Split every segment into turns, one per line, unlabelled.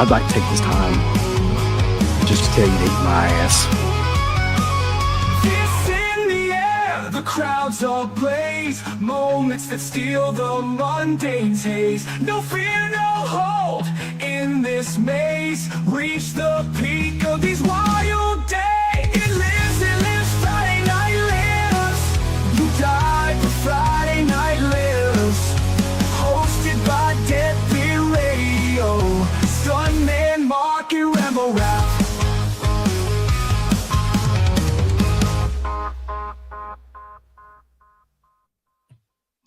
I'd like to take this time just to tell you to eat my ass.
Fists in the air, the crowds all blaze, moments that steal the mundane's haze. No fear, no hold in this maze. Reach the peak of these wild days. It lives, Friday night lives. You die, but Friday night lives. Hosted by Deadpit Radio, Stuntman Mark and Rambo Rap.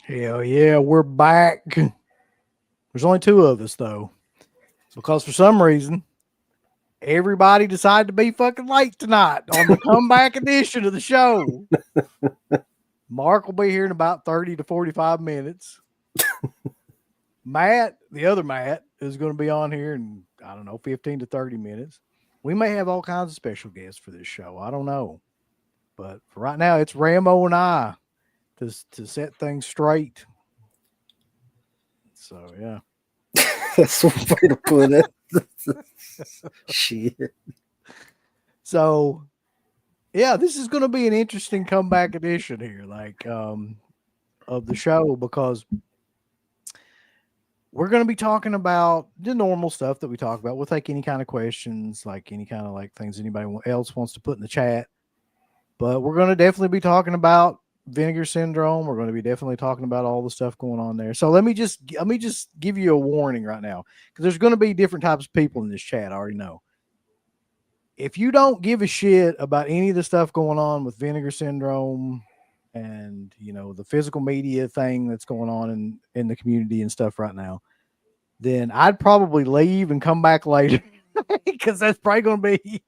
Hell yeah, we're back. There's only two of us though, because for some reason everybody decided to be fucking late tonight on the comeback edition of the show. Mark will be here in about 30 to 45 minutes. Matt, the other Matt, is going to be on here in, I don't know, 15 to 30 minutes. We may have all kinds of special guests for this show. I don't know. But for right now, it's Rambo and I to set things straight. So, yeah.
That's one way to put it. Shit.
So, yeah, this is going to be an interesting comeback edition here, like, of the show, because we're going to be talking about the normal stuff that we talk about. We'll take any kind of questions, like any kind of like things anybody else wants to put in the chat. But we're going to definitely be talking about Vinegar Syndrome. We're going to be definitely talking about all the stuff going on there. So let me just give you a warning right now, because there's going to be different types of people in this chat. I already know. If you don't give a shit about any of the stuff going on with Vinegar Syndrome and, you know, the physical media thing that's going on in the community and stuff right now, then I'd probably leave and come back later, because that's probably going to be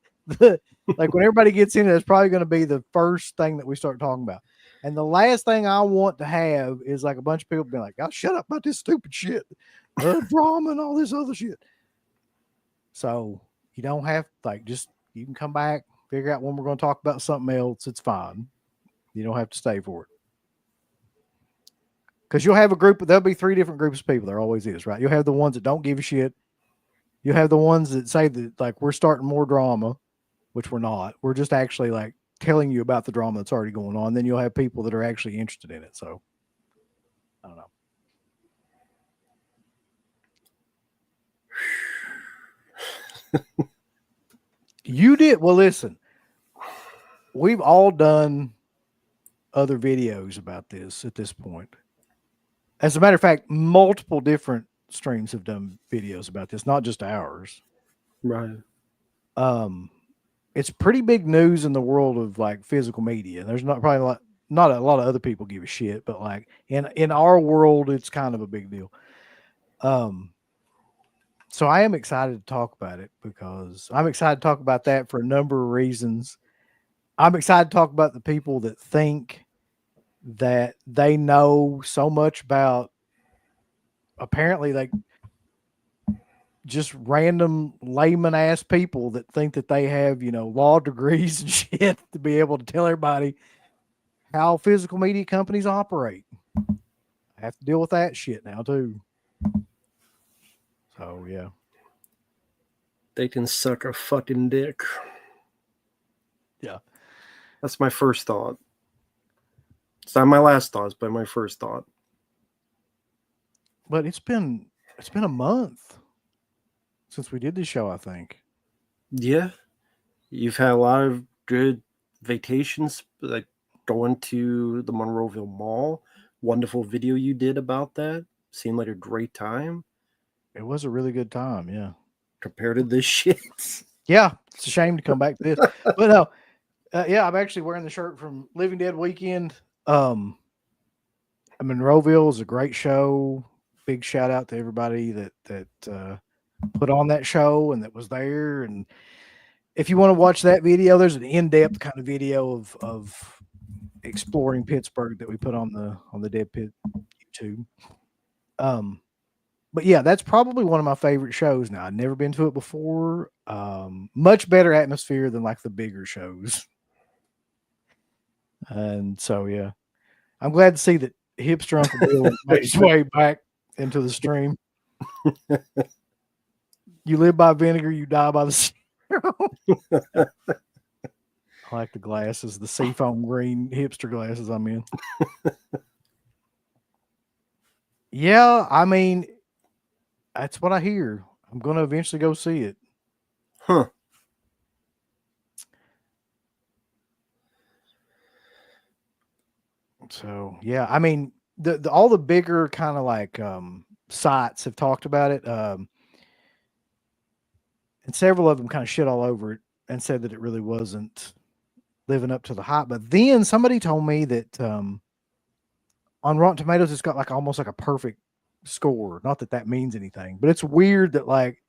like when everybody gets in, that's probably going to be the first thing that we start talking about. And the last thing I want to have is like a bunch of people being like, "Oh, shut up about this stupid shit, drama and all this other shit." So you don't have you can come back, figure out when we're going to talk about something else. It's fine. You don't have to stay for it. Because you'll have a group, there'll be three different groups of people. There always is, right? You'll have the ones that don't give a shit. You'll have the ones that say that, like, we're starting more drama, which we're not. We're just actually, like, telling you about the drama that's already going on. Then you'll have people that are actually interested in it. So, I don't know. You did. Well, listen, we've all done other videos about this at this point. As a matter of fact, multiple different streams have done videos about this, not just ours.
Right.
It's pretty big news in the world of like physical media. There's not a lot of other people give a shit, but like in our world, it's kind of a big deal. So I am excited to talk about it, because I'm excited to talk about that for a number of reasons. I'm excited to talk about the people that think that they know so much about, apparently, like, just random layman ass people that think that they have, you know, law degrees and shit to be able to tell everybody how physical media companies operate. I have to deal with that shit now too. So yeah.
They can suck a fucking dick.
Yeah.
That's my first thought. It's not my last thoughts, but my first thought.
But it's been a month since we did this show, I think.
Yeah. You've had a lot of good vacations, like going to the Monroeville Mall. Wonderful video you did about that. Seemed like a great time.
It was a really good time, yeah.
Compared to this shit.
Yeah, it's a shame to come back to this. But no, yeah, I'm actually wearing the shirt from Living Dead Weekend. Monroeville was a great show. Big shout out to everybody that put on that show and that was there. And if you want to watch that video, there's an in-depth kind of video of exploring Pittsburgh that we put on the Deadpit YouTube. But yeah, that's probably one of my favorite shows now. I've never been to it before. Much better atmosphere than like the bigger shows. And so, yeah, I'm glad to see that Hipster Uncle Bill made his way back into the stream. You live by vinegar, you die by the serum. I like the glasses, the seafoam green hipster glasses I'm in. Yeah, I mean, that's what I hear. I'm going to eventually go see it.
Huh.
So, yeah, I mean, all the bigger kind of like sites have talked about it. And several of them kind of shit all over it and said that it really wasn't living up to the hype. But then somebody told me that on Rotten Tomatoes, it's got like almost like a perfect score. Not that that means anything, but it's weird that like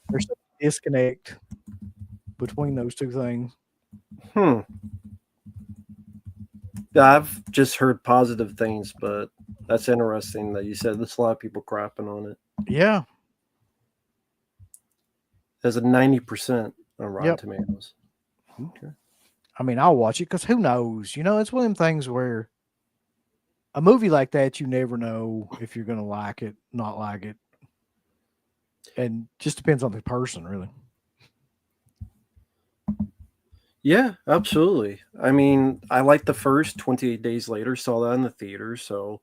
there's a disconnect between those two things.
Yeah, I've just heard positive things, but that's interesting that you said there's a lot of people crapping on it.
Yeah.
There's a 90% on Rotten Tomatoes.
Okay. I mean, I'll watch it because who knows? You know, it's one of them things where a movie like that, you never know if you're going to like it, not like it. And just depends on the person, really.
Yeah, absolutely. I mean, I liked the first 28 Days Later, saw that in the theater, so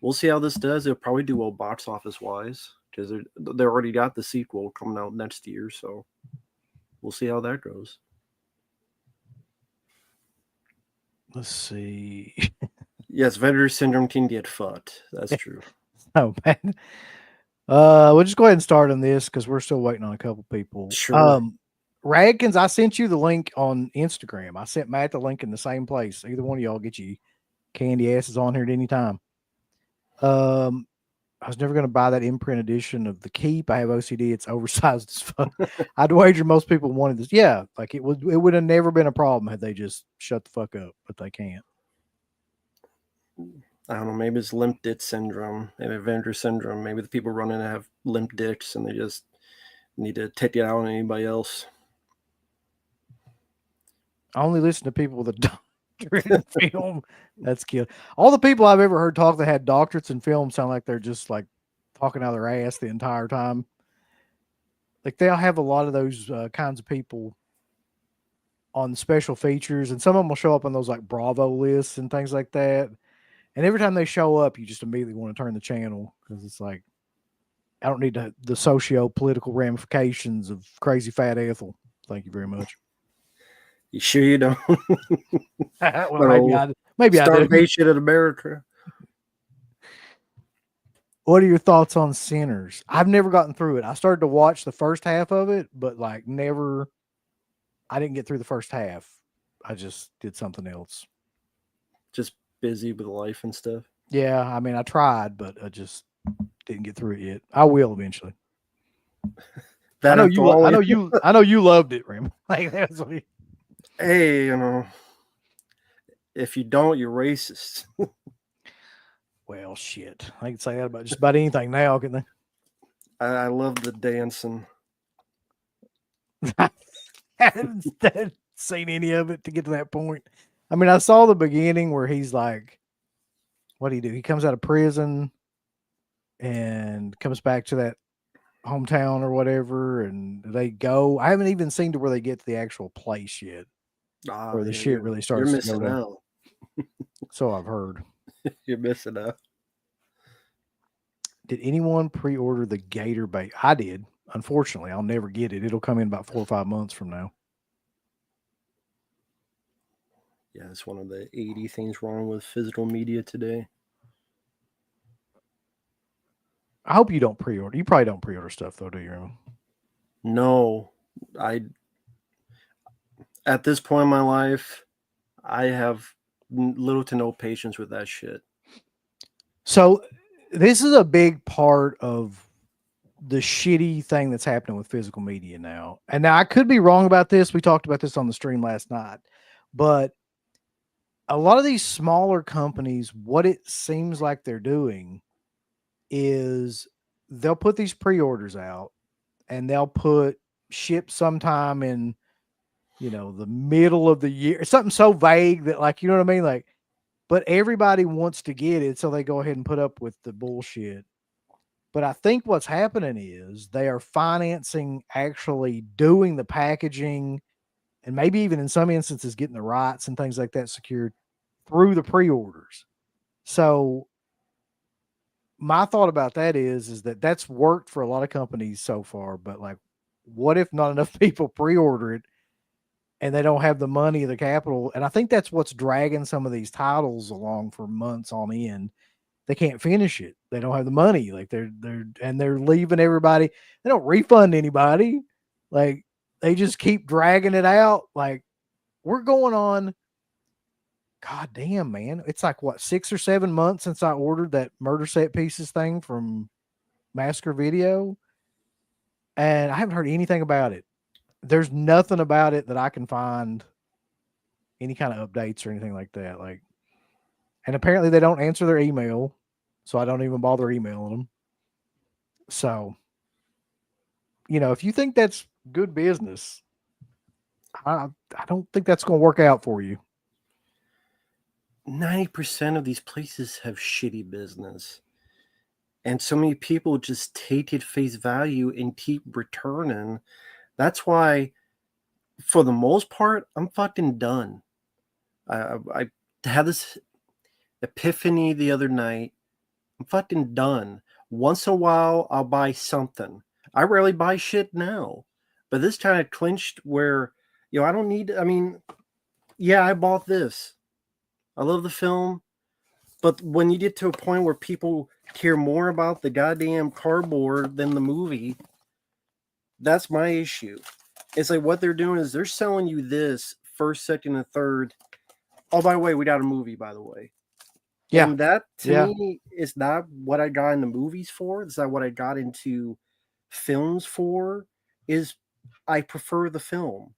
we'll see how this does. It'll probably do well box office wise because they already got the sequel coming out next year, so we'll see how that goes.
Let's see.
Yes, Vinegar Syndrome can get fucked. That's true.
Oh, man. We'll just go ahead and start on this because we're still waiting on a couple people.
Sure.
Radkins, I sent you the link on Instagram. I sent Matt the link in the same place. Either one of y'all get you candy asses on here at any time. I was never going to buy that imprint edition of The Keep. I have OCD. It's oversized as fuck. I'd wager most people wanted this. Yeah, like it would have never been a problem had they just shut the fuck up, but they can't.
I don't know. Maybe it's limp dick syndrome. Maybe Vinegar syndrome. Maybe the people running have limp dicks and they just need to take it out on anybody else.
I only listen to people with a doctorate in film. That's cute. All the people I've ever heard talk that had doctorates in film sound like they're just like talking out of their ass the entire time. Like they'll have a lot of those kinds of people on special features, and some of them will show up on those like Bravo lists and things like that. And every time they show up, you just immediately want to turn the channel because it's like, I don't need the socio-political ramifications of crazy fat Ethel. Thank you very much.
You sure you don't?
Well, maybe I do.
Starvation in America.
What are your thoughts on Sinners? I've never gotten through it. I started to watch the first half of it, but like I didn't get through the first half. I just did something else.
Just busy with life and stuff.
Yeah, I mean, I tried, but I just didn't get through it yet. I will eventually. I know you loved it, Ram. Like that's what
Hey, you know, if you don't, you're racist.
Well, shit. I can say that about just about anything now, can they?
I love the dancing.
I haven't seen any of it to get to that point. I mean, I saw the beginning where he's like, what do you do? He comes out of prison and comes back to that hometown or whatever, and they go. I haven't even seen to where they get to the actual place yet, where the shit really starts.
You're missing out.
So I've heard.
You're missing out.
Did anyone pre-order the Gator bait? I did. Unfortunately, I'll never get it. It'll come in about 4 or 5 months from now.
Yeah, it's one of the 80 things wrong with physical media today.
I hope you don't pre-order. You probably don't pre-order stuff though, do you?
No, at this point in my life, I have little to no patience with that shit.
So this is a big part of the shitty thing that's happening with physical media now. And now I could be wrong about this. We talked about this on the stream last night, but a lot of these smaller companies, what it seems like they're doing is they'll put these pre-orders out and they'll put ship sometime in, you know, the middle of the year, something so vague that like, you know what I mean? Like, but everybody wants to get it. So they go ahead and put up with the bullshit. But I think what's happening is they are financing actually doing the packaging and maybe even in some instances getting the rights and things like that secured through the pre-orders. So my thought about that is that that's worked for a lot of companies so far, but like, what if not enough people pre-order it and they don't have the money, the capital? And I think that's what's dragging some of these titles along for months on end. They can't finish it. They don't have the money. Like they're leaving everybody. They don't refund anybody. Like they just keep dragging it out. Like we're going on. God damn, man. It's like what, 6 or 7 months since I ordered that Murder Set Pieces thing from Massacre Video. And I haven't heard anything about it. There's nothing about it that I can find any kind of updates or anything like that. Like, and apparently they don't answer their email, so I don't even bother emailing them. So, if you think that's good business, I don't think that's going to work out for you.
90% of these places have shitty business. And so many people just take it face value and keep returning. That's why, for the most part, I'm fucking done. I had this epiphany the other night. I'm fucking done. Once in a while, I'll buy something. I rarely buy shit now. But this kind of clinched where, I don't need, yeah, I bought this. I love the film. But when you get to a point where people care more about the goddamn cardboard than the movie, that's my issue. It's like what they're doing is they're selling you this first, second, and third. Oh, by the way, we got a movie, by the way.
Yeah.
And that, to me, is not what I got in the movies for. It's not what I got into films for. Is I prefer the film.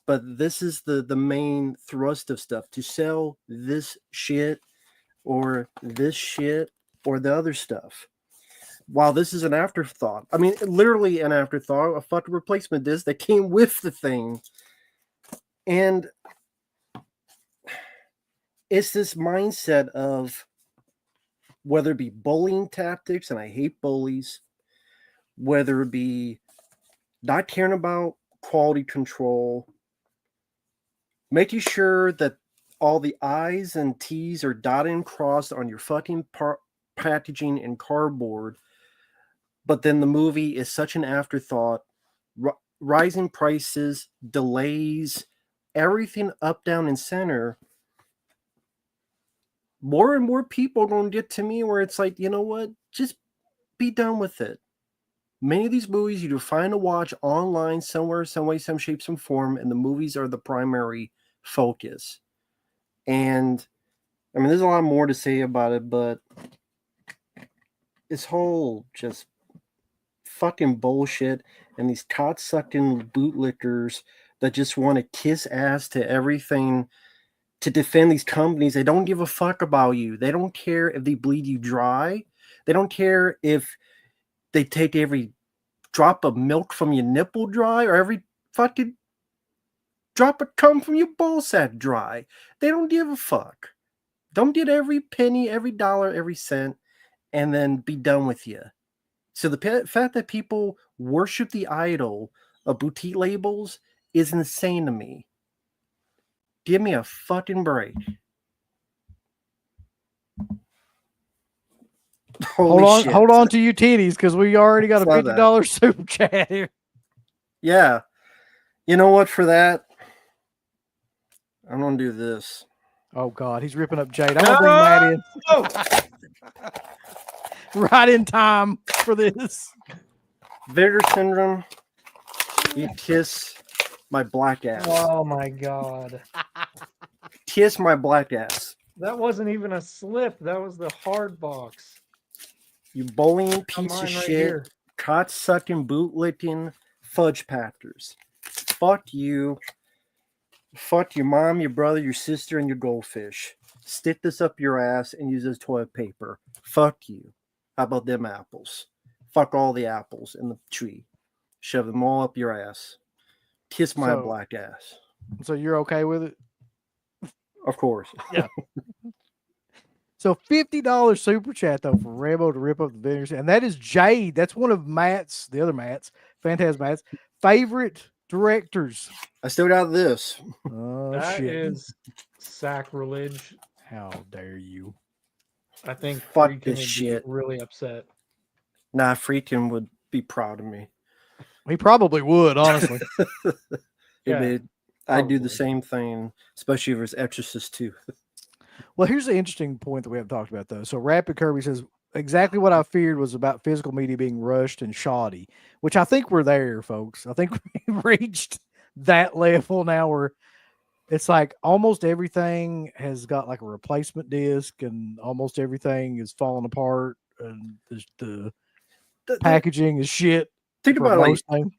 But this is the main thrust of stuff. To sell this shit or this shit or the other stuff. While this is an afterthought. I mean, literally an afterthought. A fucking replacement disc that came with the thing. And it's this mindset of whether it be bullying tactics, and I hate bullies, whether it be not caring about quality control, making sure that all the I's and T's are dotted and crossed on your fucking packaging and cardboard, but then the movie is such an afterthought. Rising prices, delays, everything up, down, and center. More and more people are going to get to me where it's like, you know what? Just be done with it. Many of these movies you can find to watch online somewhere, some way, some shape, some form, and the movies are the primary focus. And I mean, there's a lot more to say about it, but this whole just fucking bullshit and these cock-sucking bootlickers that just want to kiss ass to everything to defend these companies. They don't give a fuck about you. They don't care if they bleed you dry. They don't care if they take every drop of milk from your nipple dry or every fucking drop of cum from your ball sack dry. They don't give a fuck. Don't get every penny, every dollar, every cent, and then be done with you. So the fact that people worship the idol of boutique labels is insane to me. Give me a fucking break.
Hold on to your titties, because we already got a $50 super chat here.
Yeah. You know what, for that, I'm going to do this.
Oh, God, he's ripping up Jade. I'm going to bring Matt in. Right in time for this.
Vinegar Syndrome, you kiss my black ass.
Oh, my God.
Kiss my black ass.
That wasn't even a slip. That was the hard box.
You bullying piece of shit,
right
cot-sucking, bootlicking fudge packers. Fuck you. Fuck your mom, your brother, your sister, and your goldfish. Stick this up your ass and use it as toilet paper. Fuck you. How about them apples? Fuck all the apples in the tree. Shove them all up your ass. Kiss my black ass.
So you're okay with it?
Of course.
Yeah. So $50 super chat though for Rebo to rip up the Vinegar, and that is Jade. That's one of Matt's, the other Matt's, Phantasm Matt's favorite directors.
I still got this.
Oh
That
shit!
is sacrilege.
How dare you?
I think
Fuck
Freakin
this
would
shit.
be really upset.
Nah, Freakin would be proud of me.
He probably would, honestly.
Yeah,
I'd do the
probably.
same thing, especially if it's Exorcist 2.
Well, here's the interesting point that we haven't talked about though. So Rapid Kirby says exactly what I feared was about physical media being rushed and shoddy, which I think we're there, folks. I think we reached that level now where it's like almost everything has got like a replacement disc and almost everything is falling apart and the packaging is shit
Think
for
about like
most things.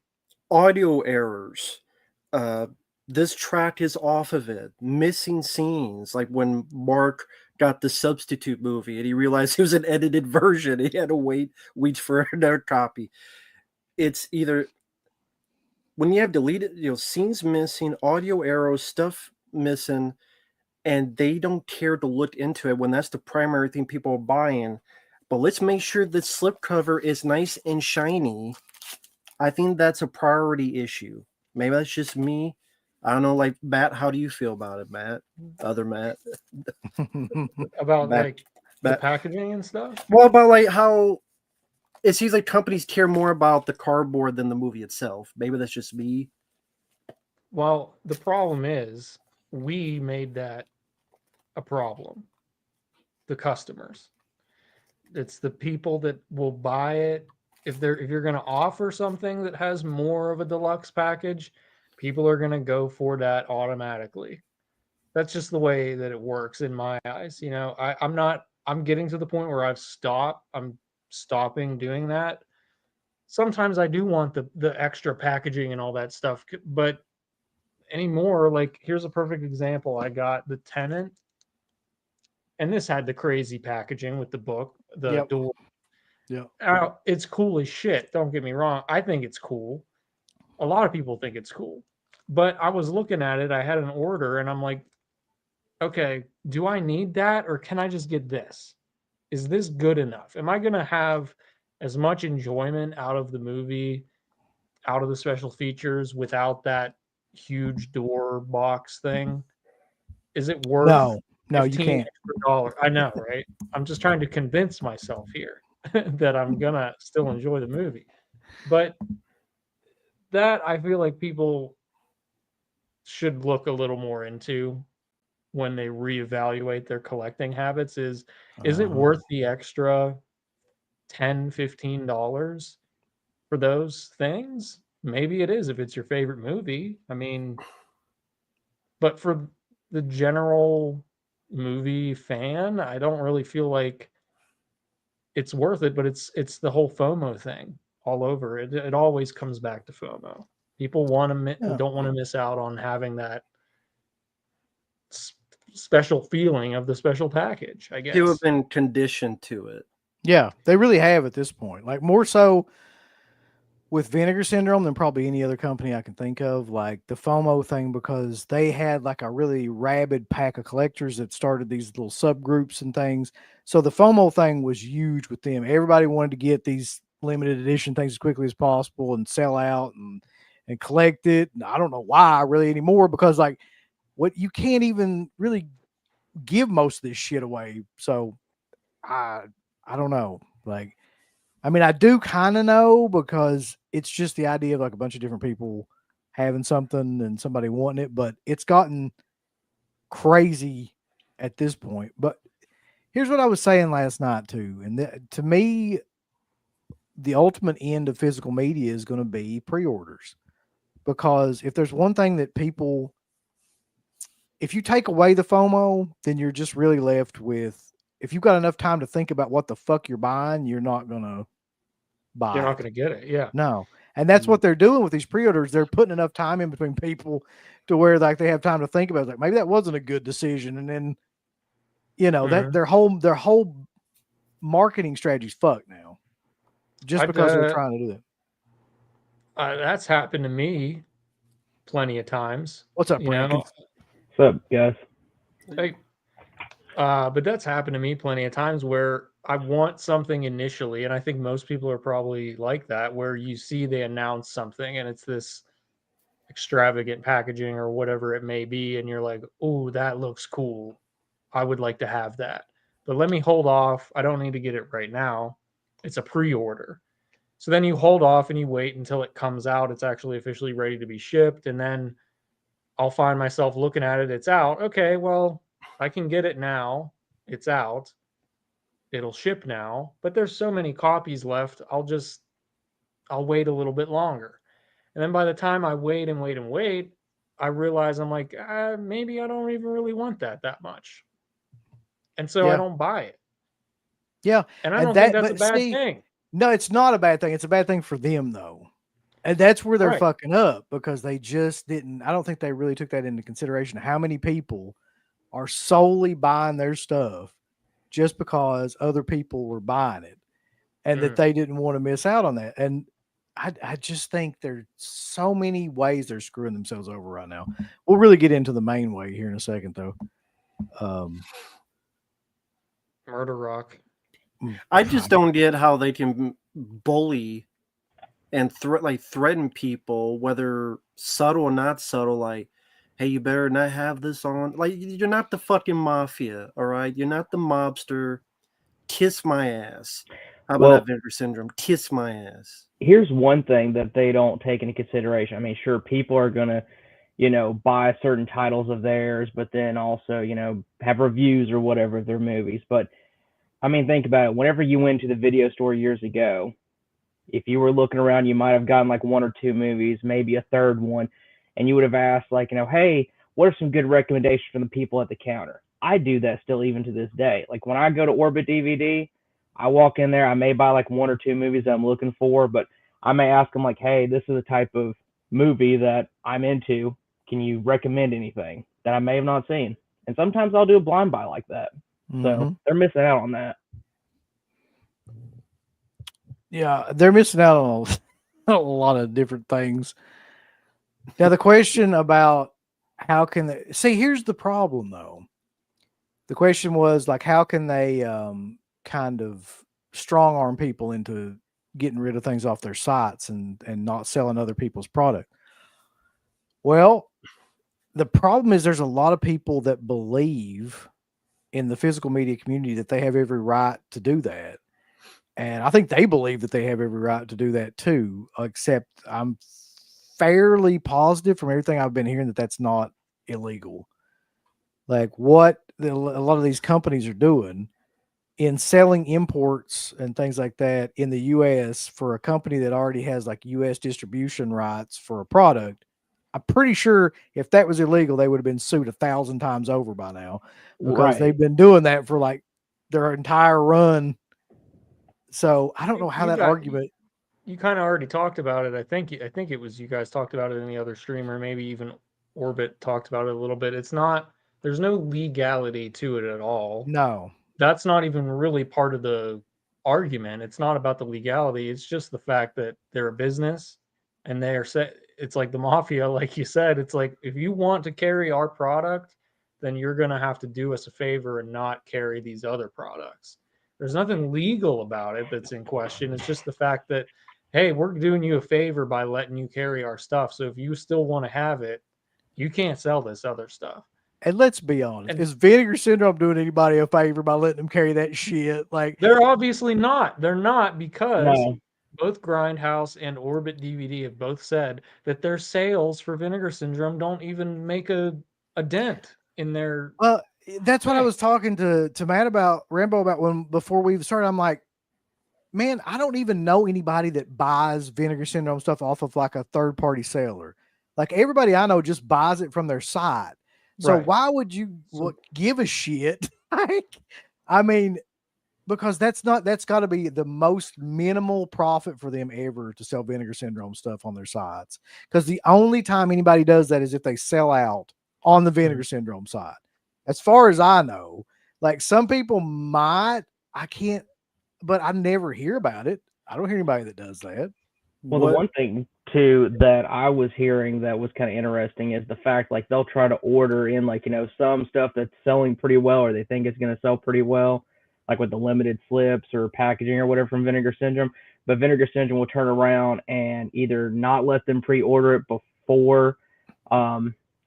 audio errors. This track is off of it. Missing scenes, like when Mark got the Substitute movie and he realized it was an edited version. He had to wait weeks for another copy. It's either when you have deleted, scenes missing, audio errors, stuff missing, and they don't care to look into it when that's the primary thing people are buying. But let's make sure the slipcover is nice and shiny. I think that's a priority issue. Maybe that's just me. I don't know, like Matt, how do you feel about it, Matt? Other Matt?
About
Back-
like the
back-
packaging and stuff.
Well, about like how it seems like companies care more about the cardboard than the movie itself. Maybe that's just me.
Well, the problem is we made that a problem. The customers. It's the people that will buy it. If you're going to offer something that has more of a deluxe package, people are going to go for that automatically. That's just the way that it works in my eyes. I'm getting to the point where I'm stopping doing that. Sometimes I do want the extra packaging and all that stuff, but anymore, like here's a perfect example. I got the Tenant, and this had the crazy packaging with the book, the
Yep.
door.
Yeah.
It's cool as shit. Don't get me wrong. I think it's cool. A lot of people think it's cool. But I was looking at it. I had an order, and I'm like, okay, do I need that, or can I just get this? Is this good enough? Am I going to have as much enjoyment out of the movie, out of the special features, without that huge door box thing? Is it worth
No, you can't.
$15 extra? I know, right? I'm just trying to convince myself here that I'm gonna still enjoy the movie. But that I feel like people should look a little more into when they reevaluate their collecting habits is it
Uh-huh.
worth the extra $10-15 for those things? Maybe it is if it's your favorite movie. I mean, but for the general movie fan, I don't really feel like it's worth it, but it's the whole FOMO thing all over. It always comes back to FOMO. People
Yeah.
don't want to miss out on having that special feeling of the special package, I
People have
guess.
been conditioned to it.
Yeah, they really have at this point. Like more so with Vinegar Syndrome than probably any other company I can think of. Like the FOMO thing, because they had like a really rabid pack of collectors that started these little subgroups and things. So the FOMO thing was huge with them. Everybody wanted to get these limited edition things as quickly as possible and sell out and collect it. And I don't know why really anymore, because like what you can't even really give most of this shit away. So I don't know. Like, I mean, I do kind of know, because it's just the idea of like a bunch of different people having something and somebody wanting it, but it's gotten crazy at this point. But here's what I was saying last night too, and to me, the ultimate end of physical media is going to be pre-orders, because if there's one thing that people, if you take away the FOMO, then you're just really left with, if you've got enough time to think about what the fuck you're buying, you're not going to buy
You're
it.
not going to get it. Yeah.
No. And that's what they're doing with these pre-orders. They're putting enough time in between people to where like they have time to think about it. Like maybe that wasn't a good decision. And then, that their whole marketing strategy's fucked now. Just because they're trying to do it.
That's happened to me plenty of times.
What's up,
You know,
Brackens?
What's up, guys?
like But that's happened to me plenty of times where I want something initially, and I think most people are probably like that, where you see they announce something and it's this extravagant packaging or whatever it may be, and you're like, oh, that looks cool. I would like to have that. But let me hold off. I don't need to get it right now. It's a pre-order. So then you hold off and you wait until it comes out. It's actually officially ready to be shipped. And then I'll find myself looking at it. It's out. Okay, well, I can get it now. It's out. It'll ship now. But there's so many copies left. I'll wait a little bit longer. And then by the time I wait and wait and wait, I realize I'm like, maybe I don't even really want that much. And so I
Yeah.
don't buy it.
Yeah.
And I
And
don't think
that,
that's a
but
bad
see,
thing.
no, it's not a bad thing. It's a bad thing for them though. And that's where they're
Right.
fucking up because they just didn't. I don't think they really took that into consideration. How many people are solely buying their stuff just because other people were buying it and that they didn't want to miss out on that. And I just think there's so many ways they're screwing themselves over right now. We'll really get into the main way here in a second, though.
Murder Rock.
I just don't get how they can bully and threaten people, whether subtle or not subtle. Like, hey, you better not have this on. Like, you're not the fucking mafia, all right? You're not the mobster. Kiss my ass. How about that, Vinegar Syndrome? Kiss my ass.
Here's one thing that they don't take into consideration. I mean, sure, people are gonna, buy certain titles of theirs, but then also, have reviews or whatever of their movies. But I mean, think about it. Whenever you went to the video store years ago, if you were looking around, you might have gotten like one or two movies, maybe a third one, and you would have asked, like, hey, what are some good recommendations from the people at the counter? I do that still even to this day. Like when I go to Orbit DVD, I walk in there, I may buy like one or two movies that I'm looking for, but I may ask them like, hey, this is the type of movie that I'm into. Can you recommend anything that I may have not seen? And sometimes I'll do a blind buy like that. So they're missing out on that.
Yeah, they're missing out on a lot of different things. Now, the question about how can they see, here's the problem though. The question was like, how can they kind of strong arm people into getting rid of things off their sites and not selling other people's product? Well, the problem is there's a lot of people that believe in the physical media community that they have every right to do that. And I think they believe that they have every right to do that too, except I'm fairly positive from everything I've been hearing that that's not illegal. Like what a lot of these companies are doing in selling imports and things like that in the US for a company that already has like US distribution rights for a product. I'm pretty sure if that was illegal, they would have been sued 1,000 times over by now because they've been doing that for like their entire run. So I don't know how that argument.
You kind of already talked about it. I think it was you guys talked about it in the other streamer. Maybe even Orbit talked about it a little bit. It's not. There's no legality to it at all.
No,
that's not even really part of the argument. It's not about the legality. It's just the fact that they're a business and they are set. It's like the mafia, like you said. It's like if you want to carry our product, then you're going to have to do us a favor and not carry these other products. There's nothing legal about it that's in question. It's just the fact that, hey, we're doing you a favor by letting you carry our stuff. So if you still want to have it, you can't sell this other stuff.
And let's be honest, is Vinegar Syndrome doing anybody a favor by letting them carry that shit? Like
they're obviously not. They're not because both Grindhouse and Orbit DVD have both said that their sales for Vinegar Syndrome don't even make a dent in their.
Well, that's what I was talking to Matt about, Rambo about before we started. I'm like, man, I don't even know anybody that buys Vinegar Syndrome stuff off of like a third party seller. Like everybody I know just buys it from their site. So why would you give a shit? Like, I mean, because that's got to be the most minimal profit for them ever to sell Vinegar Syndrome stuff on their sites. Because the only time anybody does that is if they sell out on the Vinegar Syndrome side. As far as I know, like some people might, I can't, but I never hear about it. I don't hear anybody that does that.
Well, the one thing too that I was hearing that was kind of interesting is the fact like they'll try to order in like some stuff that's selling pretty well or they think it's going to sell pretty well, like with the limited slips or packaging or whatever from Vinegar Syndrome. But Vinegar Syndrome will turn around and either not let them pre-order it before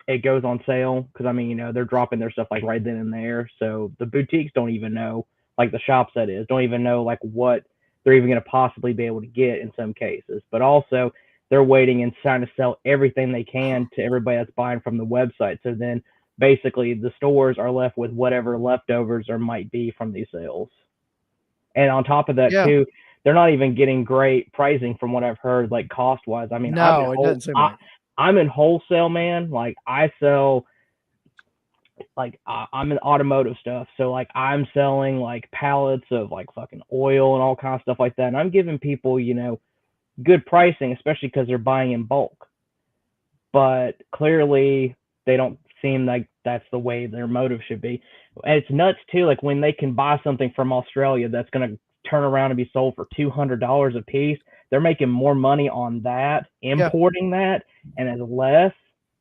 it goes on sale because I mean they're dropping their stuff like right then and there, so the boutiques don't even know, like the shops that is don't even know like what they're even going to possibly be able to get in some cases. But also, they're waiting and trying to sell everything they can to everybody that's buying from the website. So then basically the stores are left with whatever leftovers there might be from these sales. And on top of that,
Yeah.
too, they're not even getting great pricing from what I've heard, like cost wise. I mean,
No, it doesn't seem like.
I'm in wholesale, man. Like I sell like I'm in automotive stuff, so like I'm selling like pallets of like fucking oil and all kinds of stuff like that, and I'm giving people good pricing, especially because they're buying in bulk. But clearly, they don't seem like that's the way their motive should be. And it's nuts too, like when they can buy something from Australia that's going to turn around and be sold for $200 a piece. They're making more money on that, importing that, and as less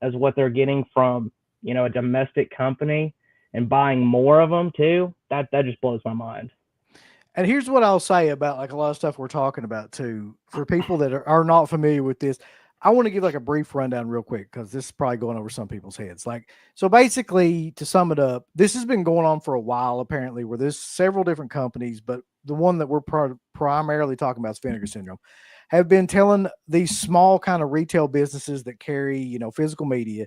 as what they're getting from a domestic company and buying more of them too. That just blows my mind.
And here's what I'll say about like a lot of stuff we're talking about too. For people that are not familiar with this, I want to give like a brief rundown real quick because this is probably going over some people's heads. Like, so basically, to sum it up, this has been going on for a while, apparently, where there's several different companies, but the one that we're primarily talking about is Vinegar Syndrome, have been telling these small kind of retail businesses that carry, physical media,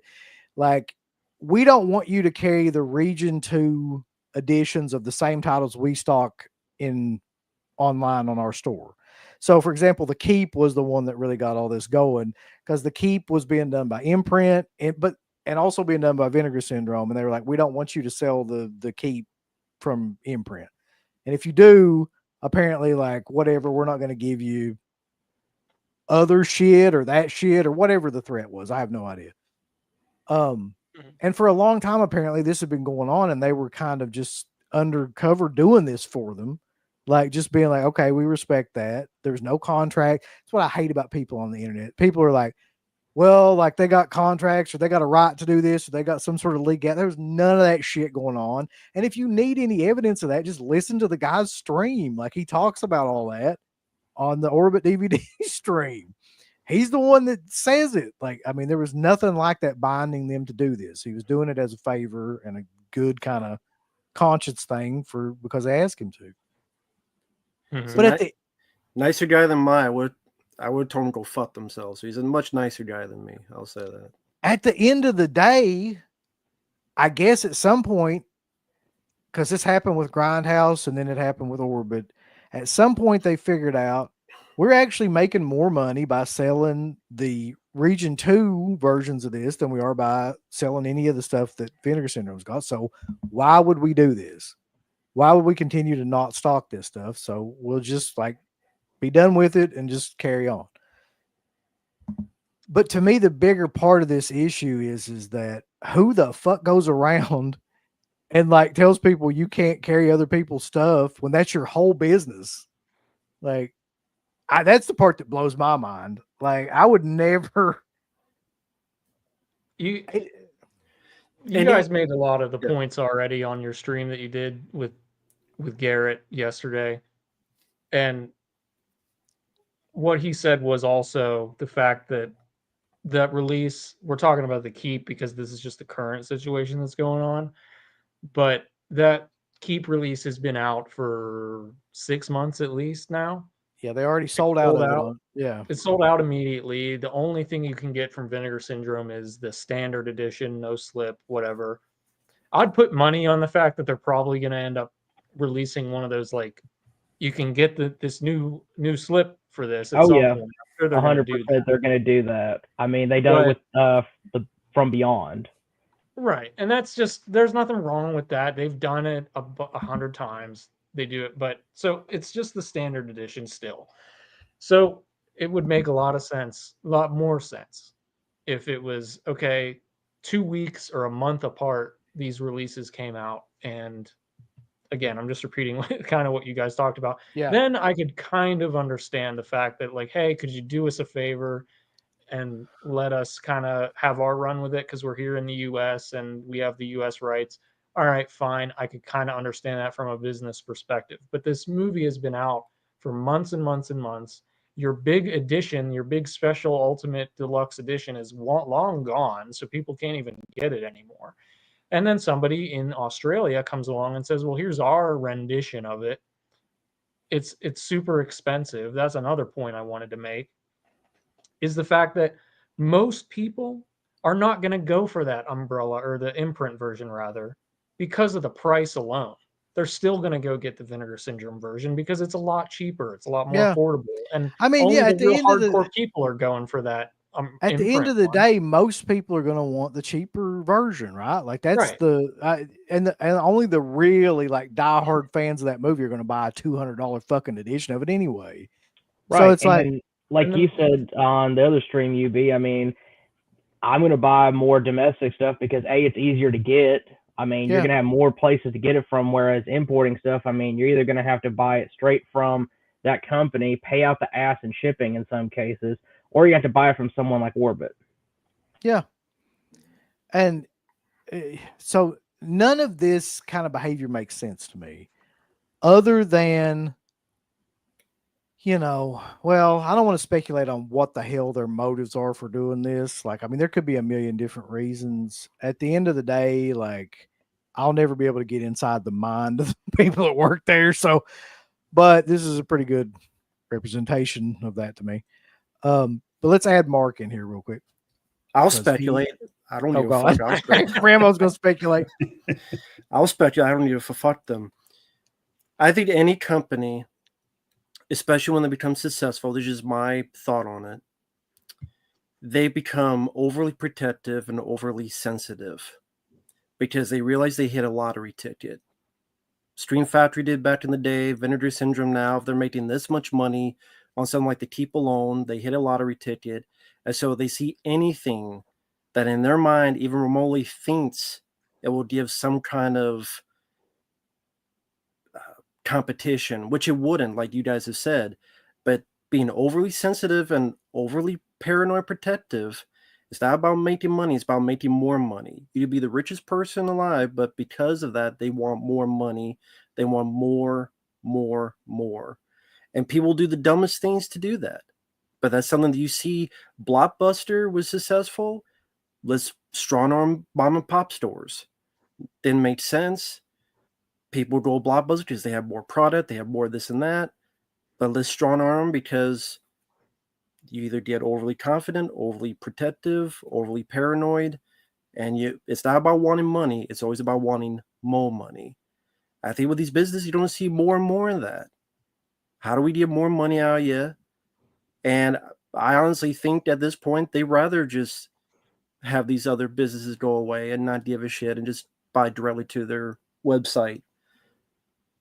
like, we don't want you to carry the Region 2 editions of the same titles we stock in online on our store. So, for example, the Keep was the one that really got all this going because the Keep was being done by Imprint, and also being done by Vinegar Syndrome, and they were like, we don't want you to sell the Keep from Imprint, and if you do, apparently, like whatever, we're not going to give you other shit or that shit or whatever the threat was. I have no idea. And for a long time, apparently, this had been going on, and they were kind of just undercover doing this for them. Like just being like, okay, we respect that. There's no contract. That's what I hate about people on the internet. People are like, well, like they got contracts or they got a right to do this or they got some sort of legal. There's none of that shit going on. And if you need any evidence of that, just listen to the guy's stream. Like he talks about all that on the Orbit DVD stream. He's the one that says it. Like, I mean, there was nothing like that binding them to do this. He was doing it as a favor and a good kind of conscience thing because they asked him to.
Mm-hmm.
But
nicer guy than me. I would tell him to go fuck themselves. He's a much nicer guy than me. I'll say that. At
the end of the day, I guess at some point, because this happened with Grindhouse and then it happened with Orbit, at some point they figured out we're actually making more money by selling the Region 2 versions of this than we are by selling any of the stuff that Vinegar Syndrome's got. So why would we do this? Why would we continue to not stock this stuff? So we'll just like be done with it and just carry on. But to me, the bigger part of this issue is that who the fuck goes around and like tells people you can't carry other people's stuff when that's your whole business? Like, that's the part that blows my mind. Like, I would never.
You guys made a lot of the points already on your stream that you did with Garrett yesterday. And what he said was also the fact that release, we're talking about the Keep because this is just the current situation that's going on. But that Keep release has been out for 6 months at least now.
Yeah, they already sold out. Yeah.
It's sold out immediately. The only thing you can get from Vinegar Syndrome is the standard edition, no slip, whatever. I'd put money on the fact that they're probably going to end up releasing one of those, like, you can get this new slip for this at some point. I'm sure they're
100% they're going to do that. I mean, they done it with From Beyond.
Right. And that's just, there's nothing wrong with that. They've done it 100 times. They do it. But so it's just the standard edition still. So it would make a lot of sense, a lot more sense if it was, okay, 2 weeks or a month apart, these releases came out and again, I'm just repeating kind of what you guys talked about.
Yeah.
Then I could kind of understand the fact that, like, hey, could you do us a favor and let us kind of have our run with it because we're here in the US and we have the US rights. All right, fine. I could kind of understand that from a business perspective. But this movie has been out for months and months and months. Your big edition, your big special ultimate deluxe edition is long gone, so people can't even get it anymore. And then somebody in Australia comes along and says, "Well, here's our rendition of it." It's super expensive. That's another point I wanted to make, is the fact that most people are not going to go for that umbrella or the imprint version rather because of the price alone. They're still going to go get the Vinegar Syndrome version because it's a lot cheaper, it's a lot more
Yeah.
affordable, and
I mean,
only
yeah,
the real hardcore people are going for that
at the end
imprint
of the
one.
day, most people are going to want the cheaper version, right? Like that's
Right.
and only the really like diehard fans of that movie are going to buy a $200 fucking edition of it anyway. So
Right.
it's like,
And like
And
you
then,
said on the other stream, UB, I mean, I'm going to buy more domestic stuff because A, it's easier to get. I mean, you're
yeah,
going to have more places to get it from, whereas importing stuff, I mean, you're either going to have to buy it straight from that company, pay out the ass in shipping in some cases, or you have to buy it from someone like Orbit.
yeah, and so none of this kind of behavior makes sense to me, other than, well, I don't want to speculate on what the hell their motives are for doing this. Like, I mean, there could be a million different reasons. At the end of the day, like, I'll never be able to get inside the mind of the people that work there. So, but this is a pretty good representation of that to me. But let's add Mark in here real quick.
I'll
'Cause
speculate. I don't
Oh
give a
God,
fuck. I'll speculate.
Rambo's gonna speculate.
I'll speculate. I don't give a fuck them. I think any company, especially when they become successful, this is my thought on it, they become overly protective and overly sensitive because they realize they hit a lottery ticket. Stream Factory did back in the day, Vinegar Syndrome now, if they're making this much money on something like the Keep Alone, they hit a lottery ticket. And so they see anything that in their mind even remotely thinks it will give some kind of competition, which it wouldn't, like you guys have said. But being overly sensitive and overly paranoid protective, it's not about making money, it's about making more money. You could be the richest person alive, but because of that, they want more money. They want more. And people do the dumbest things to do that. But that's something that you see. Blockbuster was successful. Let's strong arm mom and pop stores. Didn't make sense. People go to Blockbuster because they have more product, they have more this and that. But let's strong arm because you either get overly confident, overly protective, overly paranoid, and it's not about wanting money, it's always about wanting more money. I think with these businesses, you're going to see more and more of that. How do we get more money out of you? And I honestly think at this point, they rather just have these other businesses go away and not give a shit and just buy directly to their website.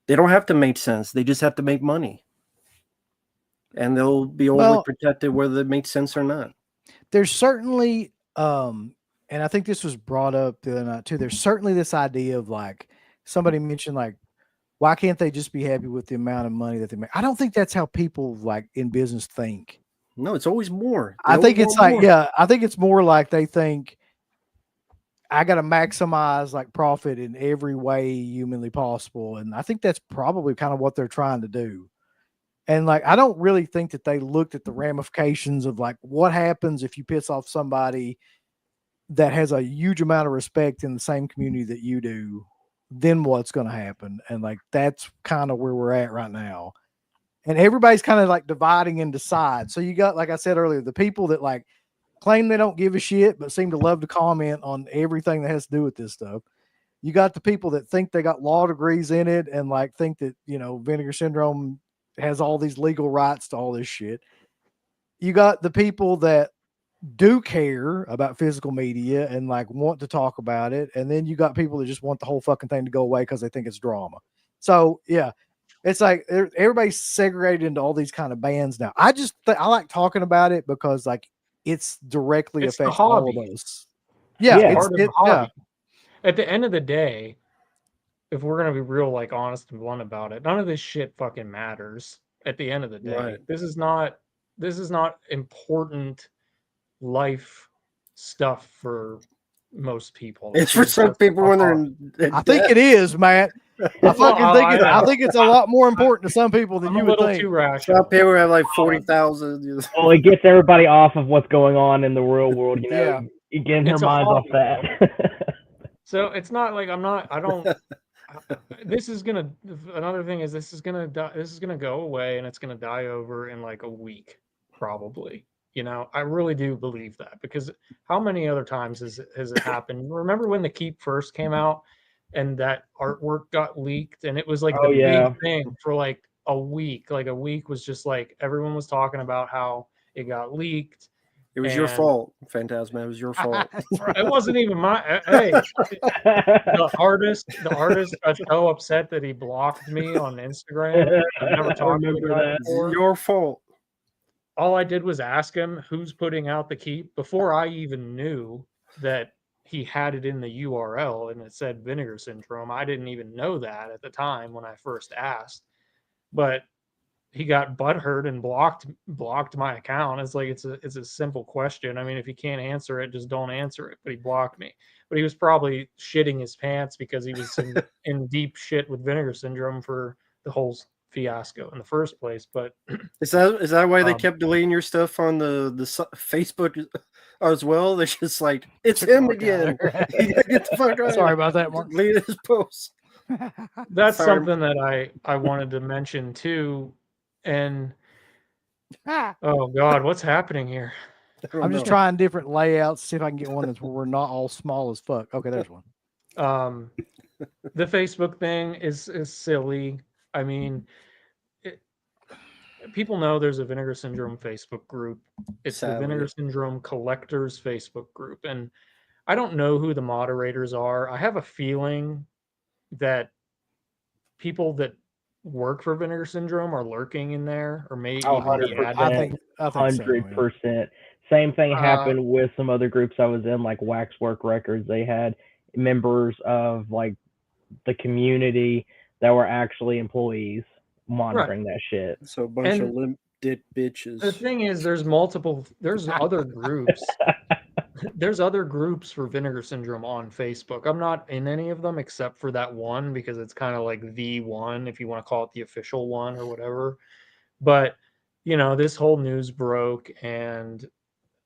They don't have to make sense. They just have to make money. And they'll be overly protected whether it makes sense or not.
There's certainly, and I think this was brought up the other night too. There's certainly this idea of like, somebody mentioned like, why can't they just be happy with the amount of money that they make? I don't think that's how people like in business think.
No, it's always more.
I think it's like, I think it's more like they think I got to maximize like profit in every way humanly possible. And I think that's probably kind of what they're trying to do. And like, I don't really think that they looked at the ramifications of like what happens if you piss off somebody that has a huge amount of respect in the same community that you do, then what's going to happen. And like, that's kind of where we're at right now. And everybody's kind of like dividing into sides. So you got, like I said earlier, the people that like claim they don't give a shit, but seem to love to comment on everything that has to do with this stuff. You got the people that think they got law degrees in it and like think that, Vinegar Syndrome has all these legal rights to all this shit. You got the people that do care about physical media and like want to talk about it. And then you got people that just want the whole fucking thing to go away because they think it's drama. So yeah, it's like everybody's segregated into all these kind of bands now. I just I like talking about it because like it's directly affects all of us. Yeah,
Part of the hobby. At the end of the day, if we're gonna be real, like, honest and blunt about it, none of this shit fucking matters at the end of the day.
Right.
This is not important life stuff for most people.
It's
This
for
is
some
just
people when they're
I think it is, Matt. I
Well,
fucking think it. I
know.
think it's a lot more important to some people than
I'm
you
a
would
little
think.
too
some
rational.
people have like 40,000.
Well, it gets everybody off of what's going on in the real world. You know,
Yeah.
you getting their
It's a
minds off
hobby,
that.
So it's not like I don't. This is gonna. Another thing is this is gonna die. This is gonna go away, and it's gonna die over in like a week, probably. You know, I really do believe that because how many other times has it happened? Remember when the Keep first came out, and that artwork got leaked, and it was like the
Oh, yeah.
big thing for like a week. Like a week was just like everyone was talking about how it got leaked.
It was your
And
fault, Phantasma. It was your fault.
it wasn't even my. Hey, the artist got so upset that he blocked me on Instagram. I've never
I
talked to the
remember
guy
that.
It's
before.
your fault.
All I did was ask him who's putting out the Keep before I even knew that he had it in the URL and it said Vinegar Syndrome. I didn't even know that at the time when I first asked, but he got butthurt and blocked my account. It's like it's a simple question. I mean, if you can't answer it, just don't answer it. But he blocked me. But he was probably shitting his pants because he was in deep shit with Vinegar Syndrome for the whole fiasco in the first place. But
Is that why they
Um,
kept deleting your stuff on the Facebook as well? They're just like, it's
Took the
him
mark out
again.
of there.
You gotta get the fuck out.
Sorry about that, Mark.
Delete his post.
that's
Sorry.
something that I wanted to mention too. And oh God, what's happening here?
I don't
I'm just
know.
trying different layouts, see if I can get one that's where we're not all small as fuck. Okay, there's one.
The Facebook thing is silly. I mean, people know there's a Vinegar Syndrome Facebook group. It's the
Sadly.
Vinegar Syndrome Collectors Facebook group, and I don't know who the moderators are. I have a feeling that people that work for Vinegar Syndrome are lurking in there, or may
Oh,
even be
100%.
admin.
I think so. Yeah.
100%. Same thing
Uh,
happened with some other groups I was in, like Waxwork Records. They had members of like the community that were actually employees monitoring that shit.
So a bunch of
And
limp dick bitches.
the thing is, there's other groups. There's other groups for Vinegar Syndrome on Facebook. I'm not in any of them except for that one because it's kind of like the one, if you want to call it the official one or whatever. But you know, this whole news broke, and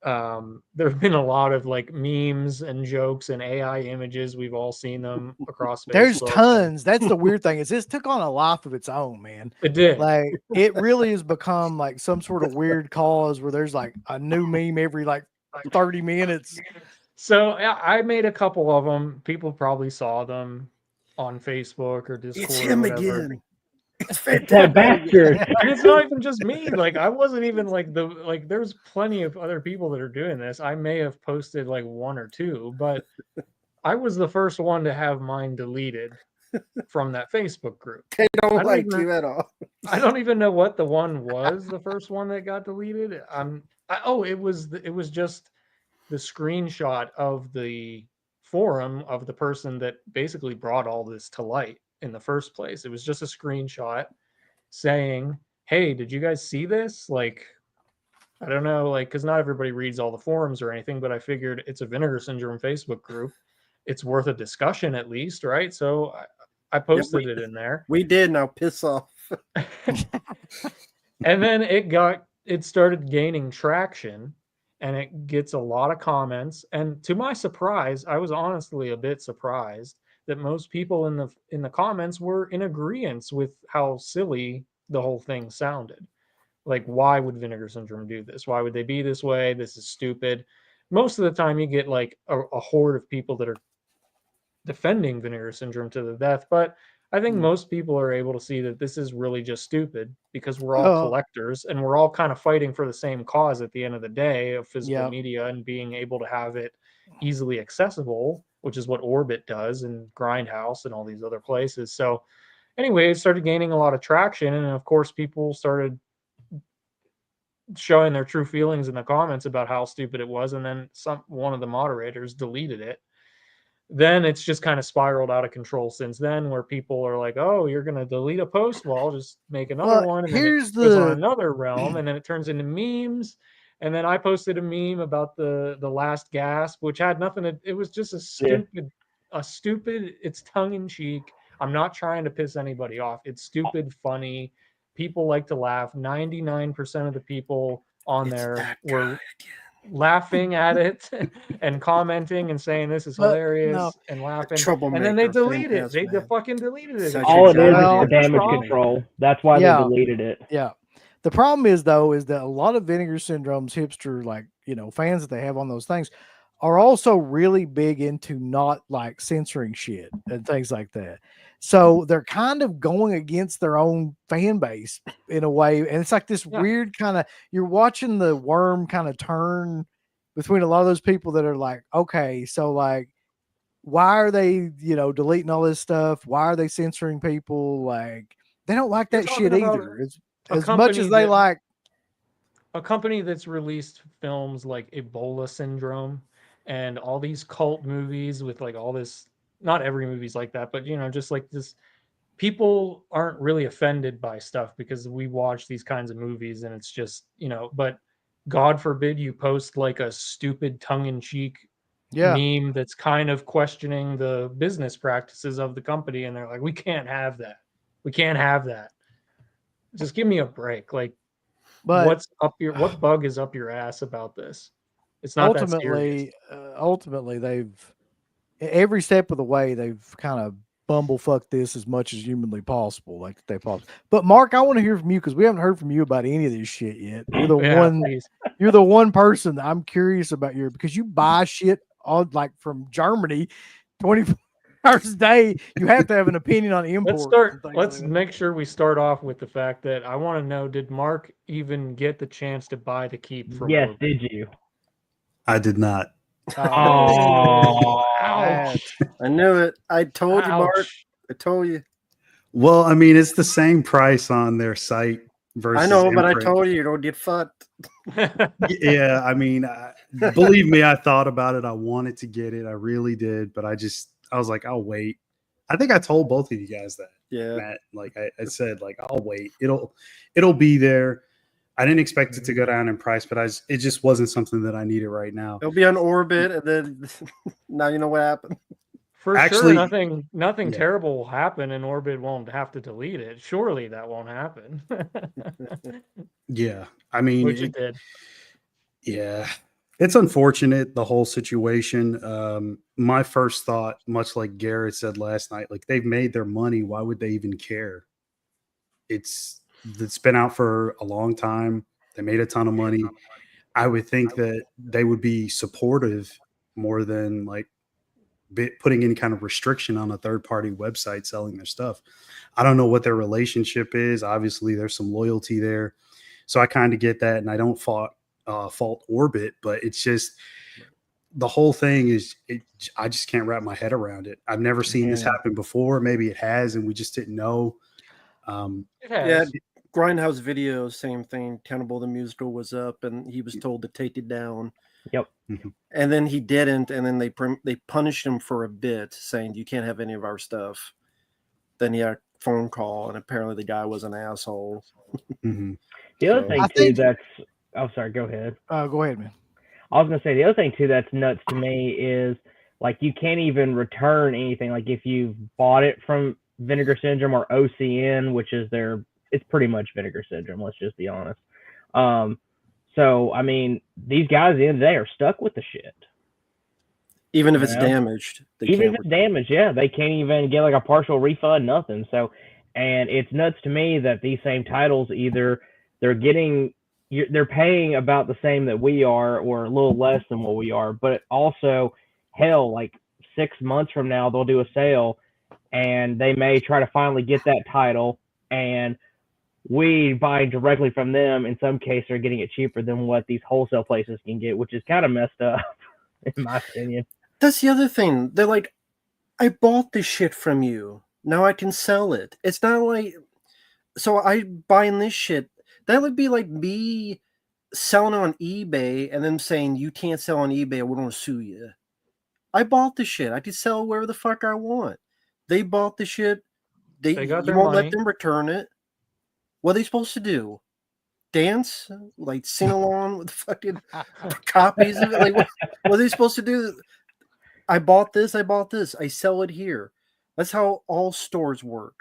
there have been a lot of like memes and jokes and AI images. We've all seen them across Facebook.
There's tons. That's the weird thing is this took on a life of its own, man.
It did.
Like it really has become like some sort of weird cause where there's like a new meme every like 30 minutes.
So I made a couple of them. People probably saw them on Facebook or Discord.
It's
or
him
whatever.
again. It's
It's that
Phantasma.
bastard.
And it's not even just me. Like I wasn't even like there's plenty of other people that are doing this. I may have posted like one or two, but I was the first one to have mine deleted from that Facebook group.
They
I
don't
don't
like
even-
you at all.
I don't even know what the one was, the first one that got deleted. It was just the screenshot of the forum of the person that basically brought all this to light in the first place. It was just a screenshot saying, "Hey, did you guys see this?" Like, I don't know, like, because not everybody reads all the forums or anything, but I figured it's a Vinegar Syndrome Facebook group. It's worth a discussion at least, right? So I posted it in there.
We did. Now piss off.
And then it started gaining traction, and it gets a lot of comments. And to my surprise, I was honestly a bit surprised that most people in the comments were in agreement with how silly the whole thing sounded. Like, why would Vinegar Syndrome do this? Why would they be this way? This is stupid. Most of the time, you get like a horde of people that are defending Vinegar Syndrome to the death, but I think most people are able to see that this is really just stupid because we're all collectors and we're all kind of fighting for the same cause at the end of the day of physical media and being able to have it easily accessible, which is what Orbit does and Grindhouse and all these other places. So anyway, it started gaining a lot of traction, and of course people started showing their true feelings in the comments about how stupid it was, and then one of the moderators deleted it. then it's just kind of spiraled out of control since then, where people are like, oh, you're going to delete a post, well, I'll just make another one, and then it
here's
goes on
the
another realm, and then it turns into memes. And then I posted a meme about the last gasp, which had nothing to, it was just a stupid, it's tongue in cheek. I'm not trying to piss anybody off. It's stupid, funny. People like to laugh. 99% of the people on
It's
there
that
were
guy.
laughing at it and commenting and saying this is
But,
hilarious
no.
and laughing.
Troublemaker.
And then they delete it.
Fantastic,
They
man.
fucking deleted it.
Such
It's
a
All it is
Well,
for damage
problem.
control. That's why
Yeah.
they deleted it.
Yeah. The problem is though, is that a lot of Vinegar Syndrome's hipster, like, fans that they have on those things are also really big into not like censoring shit and things like that. So they're kind of going against their own fan base in a way. And it's like this weird kind of, you're watching the worm kind of turn between a lot of those people that are like, okay, so like, why are they, deleting all this stuff? Why are they censoring people? Like, they don't like
You're
that shit
talking about
either. It's
a
as much as
company
they
that-
like.
A company that's released films like Ebola Syndrome and all these cult movies with like all this, not every movie's like that, but just like this, people aren't really offended by stuff because we watch these kinds of movies and it's just, but God forbid you post like a stupid tongue-in-cheek
Yeah.
meme that's kind of questioning the business practices of the company, and they're like, we can't have that. We can't have that. Just give me a break. Like,
But
what bug is up your ass about this? It's not that serious.
ultimately, they've every step of the way they've kind of bumblefucked this as much as humanly possible, like they possible. But Mark, I want to hear from you because we haven't heard from you about any of this shit yet. You're the one.
Please.
You're the one person that I'm curious about because you buy shit on like from Germany, 24 hours a day. You have to have an opinion on import.
Let's make sure we start off with the fact that I want to know: did Mark even get the chance to buy the keep from?
Yes,
Orbit?
did you?
I did not.
Oh,
ouch!
I knew it. I told you, Mark.
Ouch.
I told you.
Well, I mean, it's the same price on their site versus.
I know, but I
Imprint.
told you don't get fucked.
Yeah, I mean, believe me, I thought about it. I wanted to get it. I really did, but I was like, I'll wait. I think I told both of you guys that.
Yeah.
Matt, like I said, like I'll wait. It'll be there. I didn't expect it to go down in price, but it just wasn't something that I needed right now.
It'll be on Orbit, and then now you know what happened.
For
Actually,
sure, nothing
yeah.
terrible will happen, and Orbit won't have to delete it. Surely that won't happen.
Yeah, I mean,
Which it did.
Yeah, it's unfortunate, the whole situation. My first thought, much like Garrett said last night, like they've made their money. Why would they even care? It's been out for a long time. They made a ton of money. I would think that they would be supportive more than like putting any kind of restriction on a third-party website selling their stuff. I don't know what their relationship is. Obviously, there's some loyalty there. So I kind of get that, and I don't fault Orbit, but it's just the whole thing is I just can't wrap my head around it. I've never seen this happen before. Maybe it has, and we just didn't know.
It has.
Yeah, Grindhouse Video, same thing. Cannibal the Musical was up, and he was told to take it down.
Yep.
And then he didn't, and then they punished him for a bit, saying you can't have any of our stuff. Then he had a phone call, and apparently the guy was an asshole.
Mm-hmm.
The other thing too that's oh sorry, go ahead.
Go ahead, man.
I was gonna say the other thing too that's nuts to me is like you can't even return anything. Like if you bought it from Vinegar Syndrome or OCN, which is it's pretty much Vinegar Syndrome. Let's just be honest. So I mean, these guys at the end of the day are stuck with the shit.
Even if it's damaged.
Even if it's damaged, yeah, they can't even get like a partial refund, nothing. So, and it's nuts to me that these same titles either they're paying about the same that we are or a little less than what we are, but also hell, like 6 months from now they'll do a sale and they may try to finally get that title, and we buying directly from them in some cases are getting it cheaper than what these wholesale places can get, which is kind of messed up in my opinion.
That's the other thing. They're like, I bought this shit from you. Now I can sell it. It's not like, so I buying this shit. That would be like me selling on eBay and them saying you can't sell on eBay or we're going to sue you. I bought the shit. I can sell it wherever the fuck I want. They bought the shit.
They got
You
their
won't
money.
let them return it. What are they supposed to do? Dance? Like sing along with fucking copies of it? Like what are they supposed to do? I bought this. I sell it here. That's how all stores work.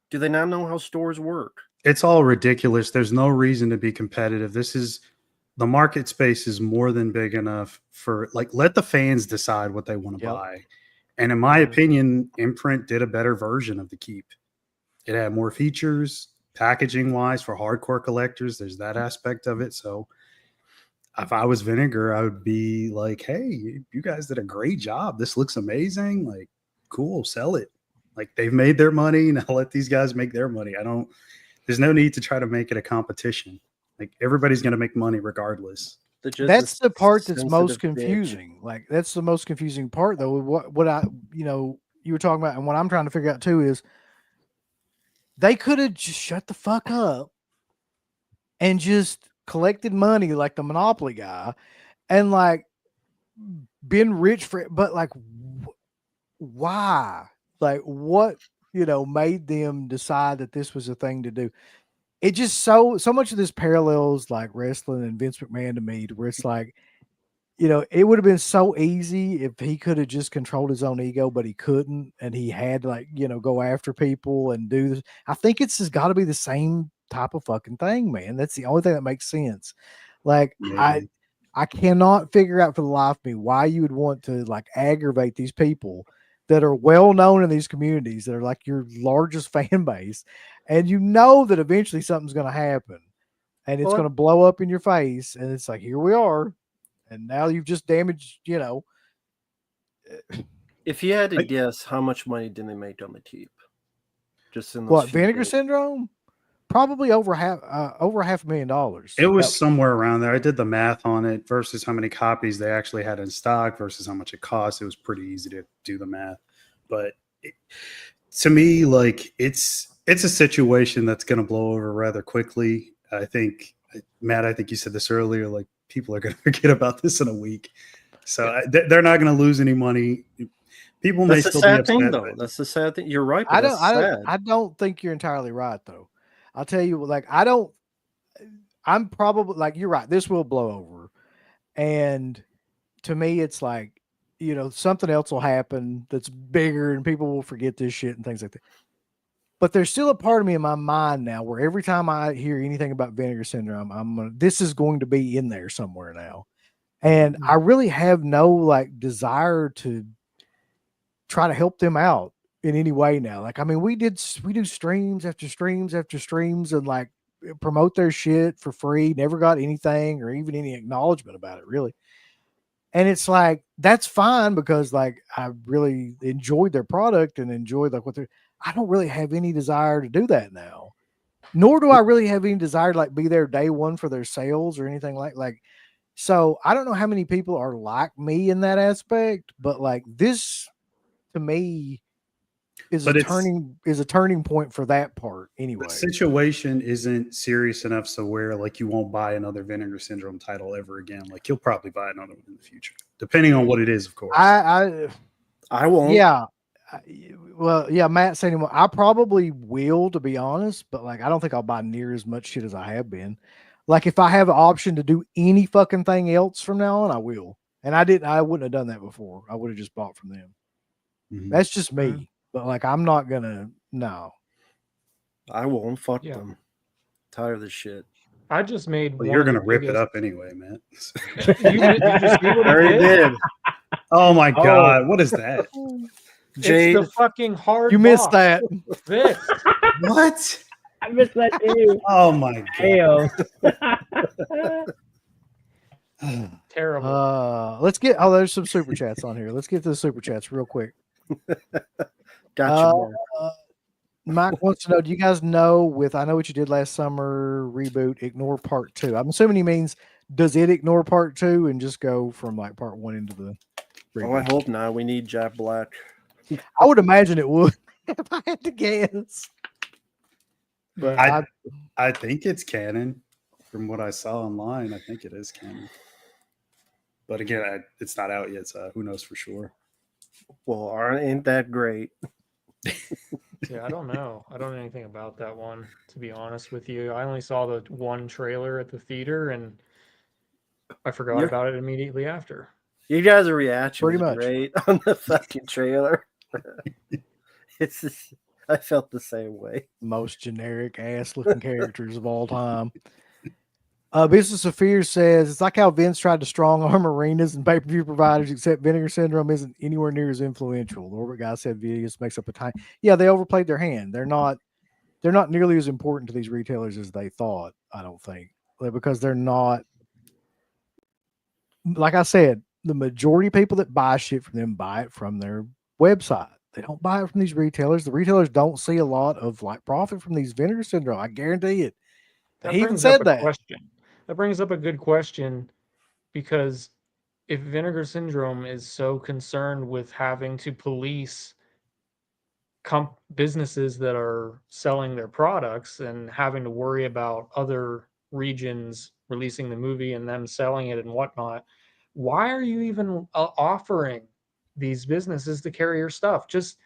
Do they not know how stores work?
It's all ridiculous. There's no reason to be competitive. The market space is more than big enough for like let the fans decide what they want to
Yep.
buy. And in my opinion, Imprint did a better version of the Keep. It had more features, packaging wise for hardcore collectors. There's that aspect of it. So if I was Vinegar, I would be like, hey, you guys did a great job. This looks amazing. Like, cool, sell it. Like they've made their money. Now let these guys make their money. There's no need to try to make it a competition. Like everybody's going to make money regardless.
That's the part that's most
sensitive bitch.
confusing. Like that's the most confusing part, though. What I you were talking about, and what I'm trying to figure out too is they could have just shut the fuck up and just collected money like the Monopoly guy, and like been rich for. But like, why? Like what made them decide that this was a thing to do? It just so much of this parallels like wrestling and Vince McMahon to me, to where it's like, it would have been so easy if he could have just controlled his own ego, but he couldn't, and he had to like, go after people and do this. I think it's just got to be the same type of fucking thing, man. That's the only thing that makes sense. Like
Maybe.
I cannot figure out for the life of me why you would want to like aggravate these people that are well known in these communities, that are like your largest fan base, and that eventually something's going to happen and it's going to blow up in your face, and it's like, here we are, and now you've just damaged.
If you had to guess, how much money did they make on the Keep? Just in those
What,
few
Vinegar
days?
Syndrome? Probably over $500,000.
It was somewhere around there. I did the math on it versus how many copies they actually had in stock versus how much it cost. It was pretty easy to do the math. But to me, like it's a situation that's going to blow over rather quickly. I think, Matt, I think you said this earlier, like people are going to forget about this in a week. So they're not going to lose any money. People may still be upset.
Thing, though. That's the sad thing. You're right. But
I don't think you're entirely right, though. I'll tell you, like, I'm probably like, you're right. This will blow over. And to me, it's like, something else will happen that's bigger and people will forget this shit and things like that. But there's still a part of me in my mind now where every time I hear anything about Vinegar Syndrome, this is going to be in there somewhere now. And I really have no like desire to try to help them out in any way now. Like, I mean, we do streams after streams after streams and like promote their shit for free. Never got anything or even any acknowledgement about it, really. And it's like, that's fine because like I really enjoyed their product and enjoyed like I don't really have any desire to do that now. Nor do I really have any desire to like be there day one for their sales or anything like. So I don't know how many people are like me in that aspect, but like this to me is a turning point for that part anyway.
The situation isn't serious enough so where like you won't buy another Vinegar Syndrome title ever again. Like you'll probably buy another one in the future, depending on what it is, of course.
I won't.
Yeah. Well, yeah, Matt said I probably will, to be honest, but like I don't think I'll buy near as much shit as I have been. Like if I have an option to do any fucking thing else from now on, I will. And I wouldn't have done that before. I would have just bought from them. Mm-hmm. That's just me. But like I'm not gonna
I won't. Fuck them. Tired of this shit.
I just made
you're gonna rip it up anyway, man.
Did you see what he did?
Oh my god, what is that?
Jade.
It's the fucking hard.
You missed that.
This.
What?
I missed that too.
Oh my
god.
Terrible.
Let's get. Oh, there's some super chats on here. Let's get to the super chats real quick.
Gotcha.
Mike wants to know, do you guys know with I Know What You Did Last Summer reboot ignore part 2? I'm assuming he means does it ignore part 2 and just go from like part 1 into the reboot?
Oh, I hope not. We need Jack Black.
I would imagine it would if I had to guess. But
I think it's canon from what I saw online. I think it is canon. But again, it's not out yet, so who knows for sure.
Well, ain't that great?
Yeah, I don't know. I don't know anything about that one, to be honest with you. I only saw the one trailer at the theater and I forgot
Your,
about it immediately after.
your guys' reaction
Pretty
was
much.
great on the fucking trailer. It's just, I felt the same way.
Most generic ass looking characters of all time. Business of Fear says it's like how Vince tried to strong arm arenas and pay per view providers, except Vinegar Syndrome isn't anywhere near as influential. The Orbit guy said Vegas makes up a tiny. Yeah, they overplayed their hand. They're not nearly as important to these retailers as they thought. I don't think, because they're not. Like I said, the majority of people that buy shit from them buy it from their website. They don't buy it from these retailers. The retailers don't see a lot of like profit from these Vinegar Syndrome. I guarantee it.
That
He even
brings up
said
a
that.
question. That brings up a good question because if Vinegar Syndrome is so concerned with having to police businesses that are selling their products and having to worry about other regions releasing the movie and them selling it and whatnot, why are you even offering these businesses to carry your stuff? Just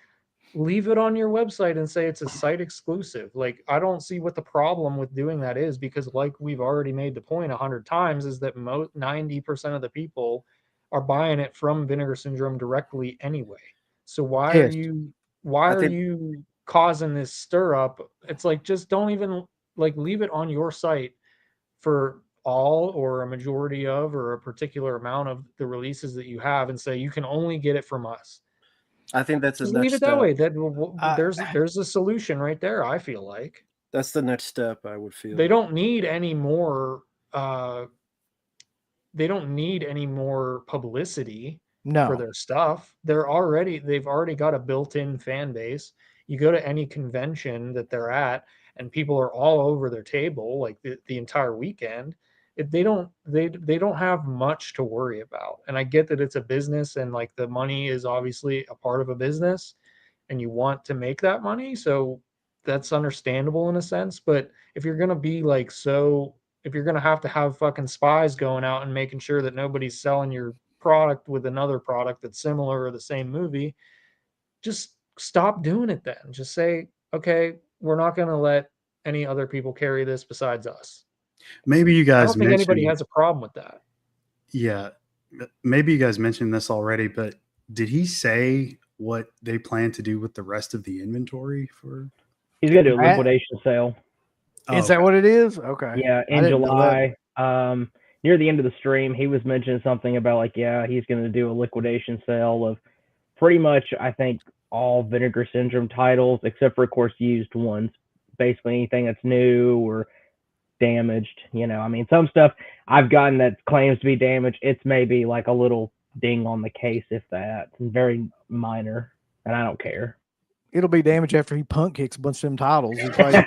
leave it on your website and say it's a site exclusive. Like, I don't see what the problem with doing that is, because like we've already made the point 100 times, is that 90% of the people are buying it from Vinegar Syndrome directly anyway. So
Yes.
why
I
are
think
you causing this stir up? It's like, just don't even, like, leave it on your site for all or a majority of or a particular amount of the releases that you have and say you can only get it from us.
that's the
Just
next
leave it that
step.
way. That
I,
there's a solution right there. I feel like
That's the next step. I would
they
feel.
don't need any more. They don't need any more publicity for
no.
their stuff. They've already got a built-in fan base. You go to any convention that they're at, and people are all over their table like the entire weekend. They don't have much to worry about. And I get that it's a business, and like the money is obviously a part of a business, and you want to make that money. So that's understandable in a sense. But if you're gonna be like so if you're gonna have to have fucking spies going out and making sure that nobody's selling your product with another product that's similar or the same movie, just stop doing it then. Just say, okay, we're not gonna let any other people carry this besides us.
Maybe you
I
guys
don't think anybody
mentioned,
has a problem with that.
yeah, maybe you guys mentioned this already, but did he say what they plan to do with the rest of the inventory for?
He's gonna do a
Matt,
liquidation sale.
Oh,
is that
okay.
what it is? Okay.
Yeah,
I
in
didn't know that.
July. Near the end of the stream, he was mentioning something about like, yeah, he's gonna do a liquidation sale of pretty much, I think, all Vinegar Syndrome titles, except for, of course, used ones. Basically, anything that's new or damaged. I mean, some stuff I've gotten that claims to be damaged, it's maybe like a little ding on the case, if that. It's very minor, and I don't care.
It'll be damaged after he punk kicks a bunch of them titles. He probably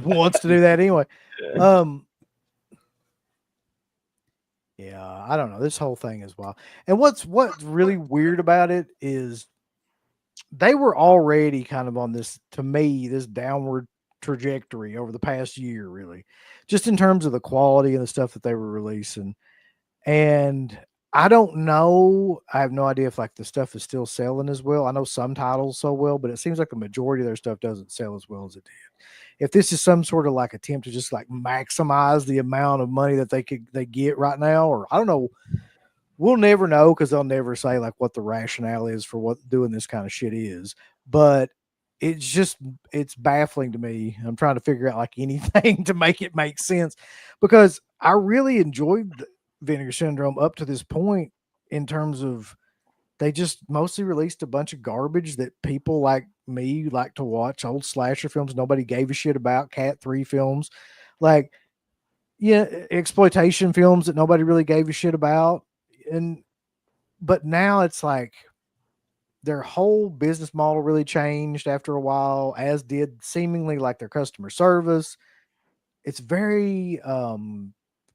wants to do that anyway. Yeah, I don't know. This whole thing is wild. And what's really weird about it is they were already kind of on this, to me, this downward trajectory over the past year, really, just in terms of the quality and the stuff that they were releasing. And I don't know. I have no idea if like the stuff is still selling as well. I know some titles so well, but it seems like the majority of their stuff doesn't sell as well as it did. If this is some sort of like attempt to just like maximize the amount of money that they get right now, or I don't know, we'll never know because they'll never say like what the rationale is for what doing this kind of shit is. But it's baffling to me. I'm trying to figure out like anything to make it make sense, because I really enjoyed Vinegar Syndrome up to this point, in terms of they just mostly released a bunch of garbage that people like me like to watch, old slasher films nobody gave a shit about, Cat 3 films, like, yeah, exploitation films that nobody really gave a shit about. But now it's like their whole business model really changed after a while, as did seemingly like their customer service. It's very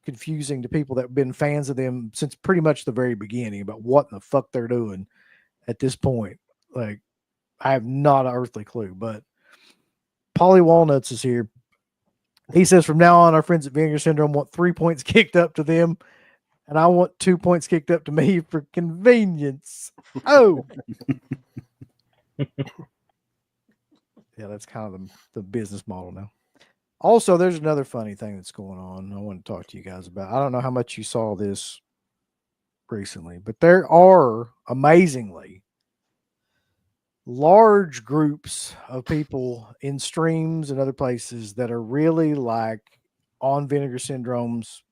confusing to people that have been fans of them since pretty much the very beginning about what in the fuck they're doing at this point. Like, I have not an earthly clue. But Polly Walnuts is here. He says, from now on, our friends at Vinegar Syndrome want 3 points kicked up to them and I want 2 points kicked up to me for convenience. Oh, yeah, that's kind of the business model now. Also, there's another funny thing that's going on. I want to talk to you guys about. I don't know how much you saw this recently, but there are amazingly large groups of people in streams and other places that are really like on Vinegar Syndrome's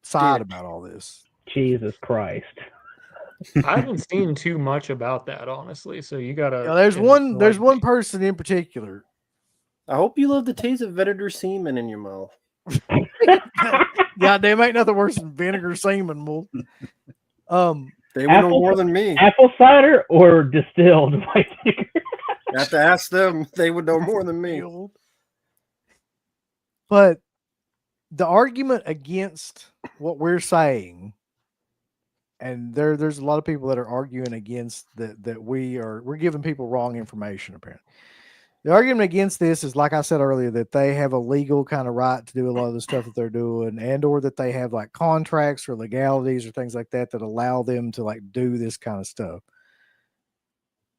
side
Dick.
about all this.
Jesus Christ.
I haven't seen too much about that, honestly. So you gotta.
Yeah, there's one
enlighten me.
person in particular.
I hope you love the taste of vinegar semen in your mouth.
God damn, ain't nothing worse than vinegar semen. Well,
They would know more than me.
Apple cider or distilled white vinegar?
You have to ask them. They would know more than me.
But the argument against what we're saying, and there's a lot of people that are arguing against that we're giving people wrong information, apparently. The argument against this is, like I said earlier, that they have a legal kind of right to do a lot of the stuff that they're doing, and or that they have like contracts or legalities or things like that that allow them to like do this kind of stuff.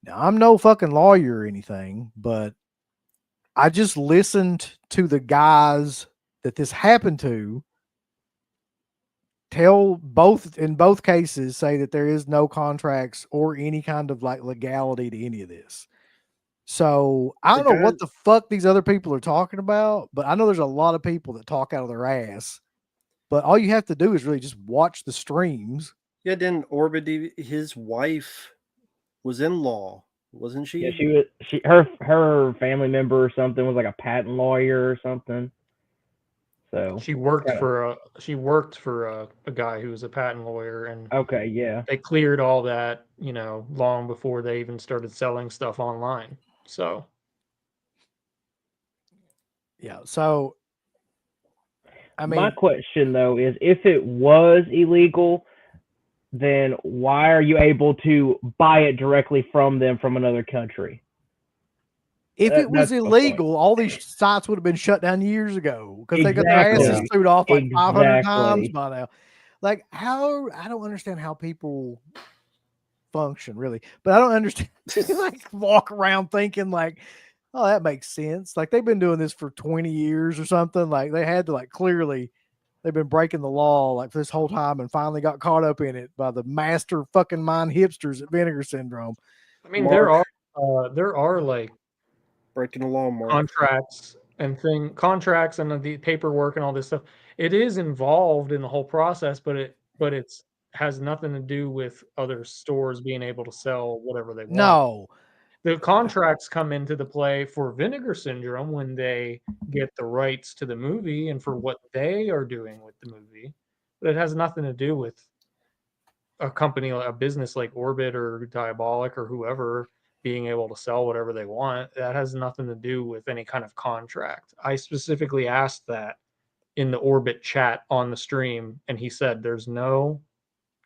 Now, I'm no fucking lawyer or anything, but I just listened to the guys that this happened to tell in both cases say that there is no contracts or any kind of like legality to any of this. So I don't know what the fuck these other people are talking about, but I know there's a lot of people that talk out of their ass. But all you have to do is really just watch the streams.
Yeah, then Orbit, his wife was in law, wasn't she?
Yeah, her family member or something was like a patent lawyer or something. So
she worked for a guy who was a patent lawyer, and
okay, yeah,
they cleared all that, long before they even started selling stuff online. So
yeah, so I mean,
my question though is, if it was illegal, then why are you able to buy it directly from them from another country?
If it was illegal, all these sites would have been shut down years ago because they got their asses sued off like 500 times by now. Like, how I don't understand how people function, really, but I don't understand. Like, walk around thinking like, oh, that makes sense. Like, they've been doing this for 20 years or something. Like, they had to like clearly they've been breaking the law like this whole time and finally got caught up in it by the master fucking mind hipsters at Vinegar Syndrome.
I mean, there are like
breaking the law, Mark.
contracts and the paperwork and all this stuff. It is involved in the whole process, but it's has nothing to do with other stores being able to sell whatever they want.
No.
The contracts come into the play for Vinegar Syndrome when they get the rights to the movie and for what they are doing with the movie. But it has nothing to do with a company, a business like Orbit or Diabolic or whoever being able to sell whatever they want. That has nothing to do with any kind of contract. I specifically asked that in the Orbit chat on the stream, and he said there's no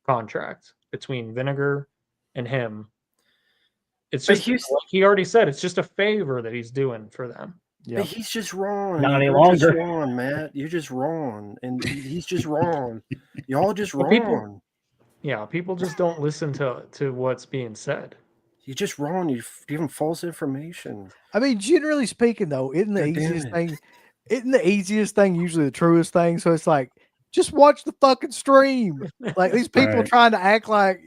contract between Vinegar and him. It's just, like he already said, it's just a favor that he's doing for them.
Yeah, he's just wrong.
Not any
You're
longer.
just wrong, Matt. You're just wrong, and he's just wrong. Y'all just wrong.
People just don't listen to what's being said.
You're just wrong. You're giving false information.
I mean, generally speaking, though, isn't the easiest thing? Isn't the easiest thing usually the truest thing? So it's like, just watch the fucking stream. Like, these people trying to act like,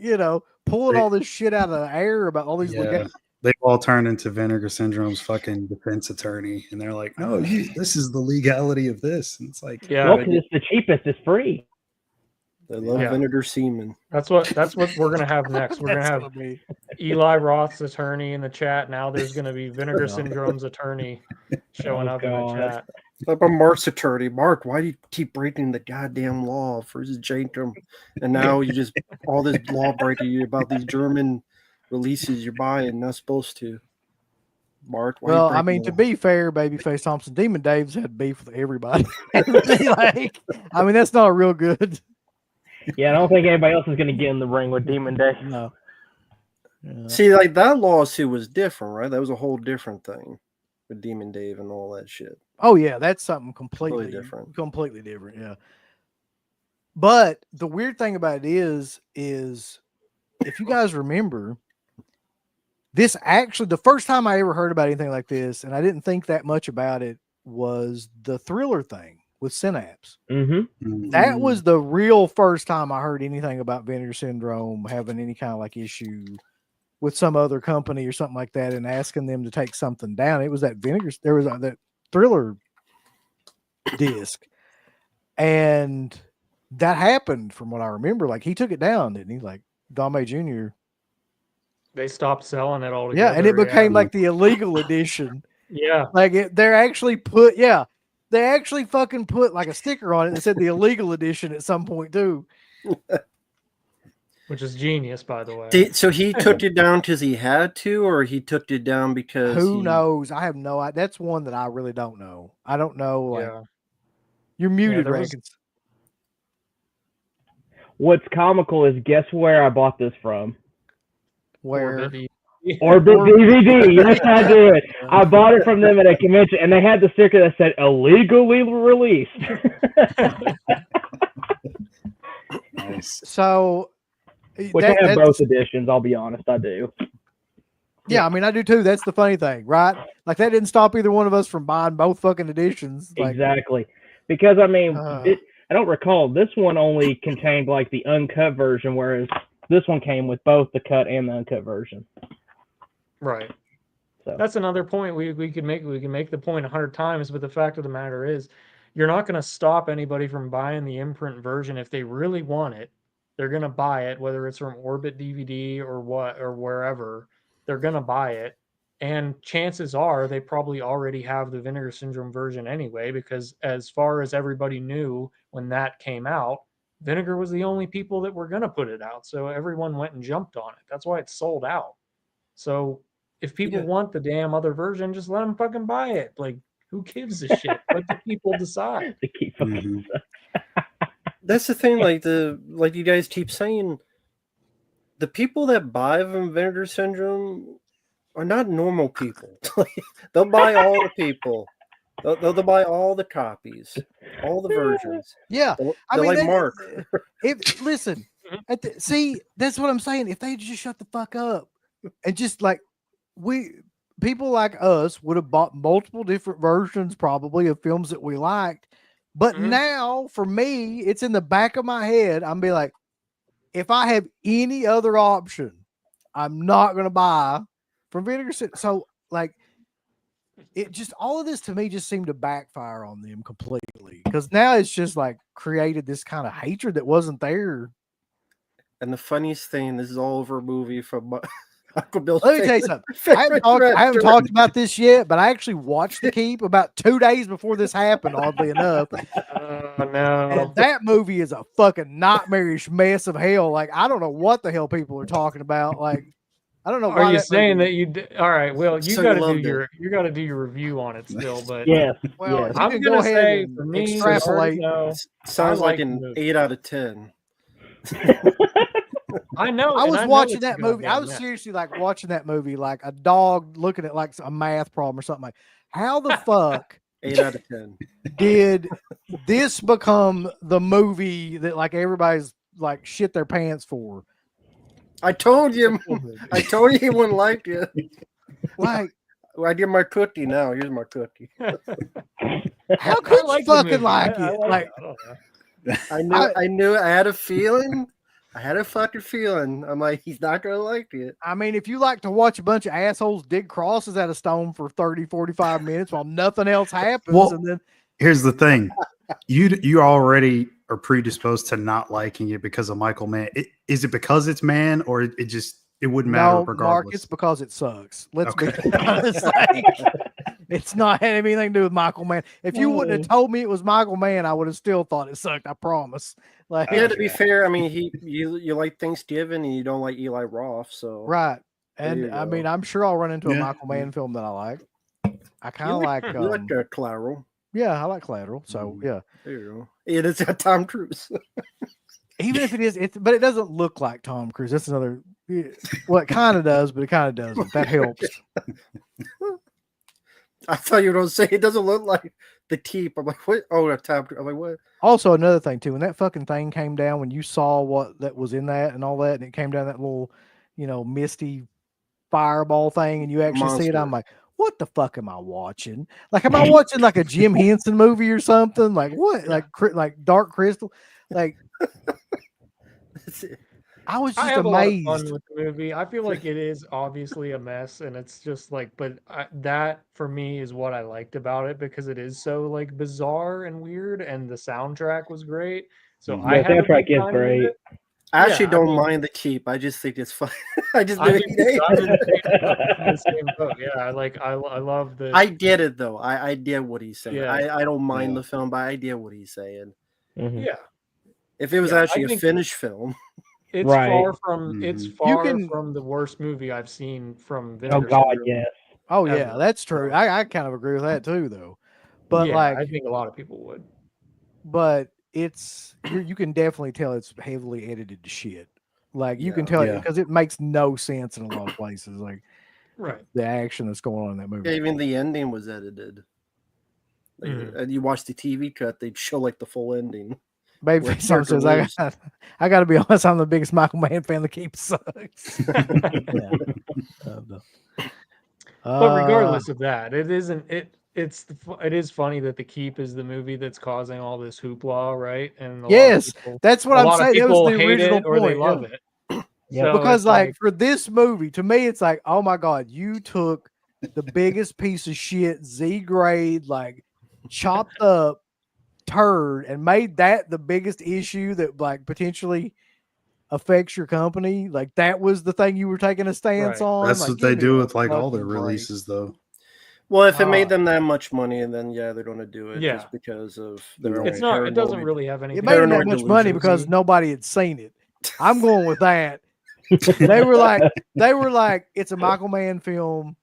pulling all this shit out of the air about all these.
They've all turned into Vinegar Syndrome's fucking defense attorney, and they're like, "No, this is the legality of this." And it's like,
because it's the cheapest. It's free.
They love vinegar semen.
That's what we're gonna have next. We're gonna have Eli Roth's attorney in the chat. Now there's gonna be Vinegar Syndrome's attorney showing up in the chat.
How about Mark's attorney? Mark, why do you keep breaking the goddamn law for his jankum? And now you just all this law breaking about these German releases you're buying, not supposed to. Mark,
well, I mean, to be fair, Babyface Thompson, Demon Dave's had beef with everybody. Like, I mean, that's not real good.
Yeah, I don't think anybody else is going to get in the ring with Demon Dave.
No.
Yeah. See, like that lawsuit was different, right? That was a whole different thing with Demon Dave and all that shit.
Oh yeah, that's something completely
different.
Completely different. Yeah. But the weird thing about it is if you guys remember, this actually the first time I ever heard about anything like this, and I didn't think that much about it, was the Thriller thing with Synapse.
Mm-hmm.
That was the real first time I heard anything about Vinegar Syndrome having any kind of like issue with some other company or something like that, and asking them to take something down. It was that there was that Thriller disc, and that happened from what I remember. Like he took it down, didn't he? Like Dame Jr.
They stopped selling it altogether.
Yeah, and it became like the illegal edition.
Yeah.
Like they actually fucking put like a sticker on it that said the illegal edition at some point too.
Which is genius, by the way.
So he took it down because he had to, or he took it down because
Who knows? I have no idea. That's one that I really don't know. I don't know. Like,
Yeah.
you're muted,
there was-
Rankins.
What's comical is guess where I bought this from?
Where?
Orbit DVD. Yes, I did. I bought it from them at a convention, and they had the sticker that said illegally released.
Nice.
So,
Which I have both editions, I'll be honest, I do.
Yeah, I mean, I do too. That's the funny thing, right? Like, that didn't stop either one of us from buying both fucking editions. Like,
exactly. Because, I mean, I don't recall, this one only contained, like, the uncut version, whereas this one came with both the cut and the uncut version.
Right.
So
that's another point we can make the point 100 times, but the fact of the matter is you're not going to stop anybody from buying the imprint version. If they really want it, they're going to buy it, whether it's from Orbit DVD or what or wherever. They're going to buy it, and chances are they probably already have the Vinegar Syndrome version anyway, because as far as everybody knew when that came out, Vinegar was the only people that were going to put it out, so everyone went and jumped on it. That's why it's sold out. So if people want the damn other version, just let them fucking buy it. Like, who gives a shit? Let the people decide.
That's the thing. Like you guys keep saying, the people that buy from Vinegar Syndrome are not normal people. They'll buy all the people. They'll buy all the copies, all the versions.
Yeah,
I mean, like Mark.
Listen, see, that's what I'm saying. If they just shut the fuck up and just like people like us would have bought multiple different versions probably of films that we liked, but now for me, it's in the back of my head. I'm be like, if I have any other option, I'm not gonna buy from Vinegar Syndrome. So like, it just all of this to me just seemed to backfire on them completely, because now it's just like created this kind of hatred that wasn't there.
And the funniest thing, this is all over a movie from Uncle Bill's.
Let me tell you something. I haven't talked about this yet, but I actually watched The Keep about 2 days before this happened, oddly enough.
No.
And that movie is a fucking nightmarish mess of hell. Like, I don't know what the hell people are talking about. Like, I don't know.
Are you saying that you did? All right. Well, you
So
got
you
to do
loved
your review on it still. But
yes.
Well,
yes.
I'm
you can
gonna
go ahead
say
and
for me,
extrapolate.
Sounds
I
like
like
an
the movie.
8 out of 10.
I know.
I
and
was
know
watching
it's a
that movie. I
goddamn
was
mess.
seriously like watching that movie like a dog looking at like a math problem or something. Like, how the fuck
8 out of 10.
did this become the movie that like everybody's like shit their pants for?
I told you. I told you he wouldn't like it.
Like,
I get my cookie now. Here's my cookie.
how could
like
you
the
fucking
movie.
like
I
it?
like
Like,
it. I don't know.
I knew. I had a feeling. I had a fucking feeling. I'm like, he's not gonna like it.
I mean, if you like to watch a bunch of assholes dig crosses out of stone for 30, 45 minutes while nothing else happens,
Well,
and then
here's the thing. You already are predisposed to not liking it because of Michael Mann. Is it because it's Mann, or it wouldn't matter
no,
regardless?
Mark, it's because it sucks. Let's be
Okay.
honest. Like, it's not had anything to do with Michael Mann. If you wouldn't have told me it was Michael Mann, I would have still thought it sucked. I promise. Like,
Yeah, to be fair, I mean, you like Thanksgiving and you don't like Eli Roth, so
right.
There you
And I
go.
mean, I'm sure I'll run into a
Yeah.
Michael Mann film that I like. I kind
You
of like,
you like Collateral.
yeah, I like Collateral. So yeah,
There you go. It is got Tom Cruise.
even if it is, but it doesn't look like Tom Cruise. That's another. Well, it kind of does, but it kind of doesn't. That helps.
I thought you were going to say it doesn't look like the Keep. I'm like, what? Oh, the top. I'm like, what?
Also, another thing too, when that fucking thing came down, when you saw what that was in that and all that, and it came down that little, misty fireball thing, and you actually see it, I'm
Monster.
like, what the fuck am I watching? Like, am I watching like a Jim Henson movie or something? Like what?
Yeah.
Like Dark Crystal? Like
That's it.
I was
I
just
have a lot of
amazed.
fun with the movie. I feel like it is obviously a mess, and it's just like, but that for me is what I liked about it because it is so like bizarre and weird, and the soundtrack was great. So
Mhm.
I
Yeah,
had a
soundtrack
good
is
time with
great.
it.
I actually
I
don't
mean,
mind the Keep. I just think it's fun. I just
I
know
do too. I'm in the same boat. I'm in the same boat. Yeah, I love the
I get it though. I get what he's saying.
Yeah.
I don't mind
Yeah.
the film, but I get what he's saying.
Mhm.
yeah.
If it was
Yeah, I
actually a
think
finished film,
it's
Right.
it's
Mhm.
You
far
can
from the worst movie I've seen from
Oh
Vinegar
God,
Syndrome
yes.
Oh yeah,
ever.
that's true.
So,
I kind of agree with that too though. But
yeah, I
like
think a lot of people would.
but you can definitely tell it's heavily edited to shit. Like you can
yeah.
tell it
Yeah.
because it makes no sense in a lot of places. Like
Right.
the action that's going on in that
Yeah,
movie.
even the ending was edited. Like,
Mhm.
and you watch the TV cut, they'd show like the full ending. Where
Babyface song
character
says,
lives.
I got to be honest, I'm the biggest Michael Mann fan. The Keep sucks. Yeah.
But regardless of that, it isn't it is funny that The Keep is the movie that's causing all this hoopla, right? And
Yes, that's what
a
I'm
lot of
saying. That was
people
the
hate
original
it or they
point. Yeah.
love it.
Yep.
So
Because
it's
like for this movie, to me, it's like, oh my god, you took the biggest piece of shit Z grade, like chopped up turd, and made that the biggest issue that like potentially affects your company. Like that was the thing you were taking a stance
Right.
on.
That's
Like,
what
give
they
me
do
a
with like all their
fucking break.
releases, though.
Well, if it made
Ah.
them that much money, then yeah, they're going to do it
Yeah.
just because of their
Right.
own
it's not it doesn't
paranoid.
really have anything
It made them that
Paranoid
much money
delusions.
because nobody had seen it. I'm going with that. They were like, it's a Michael Mann film.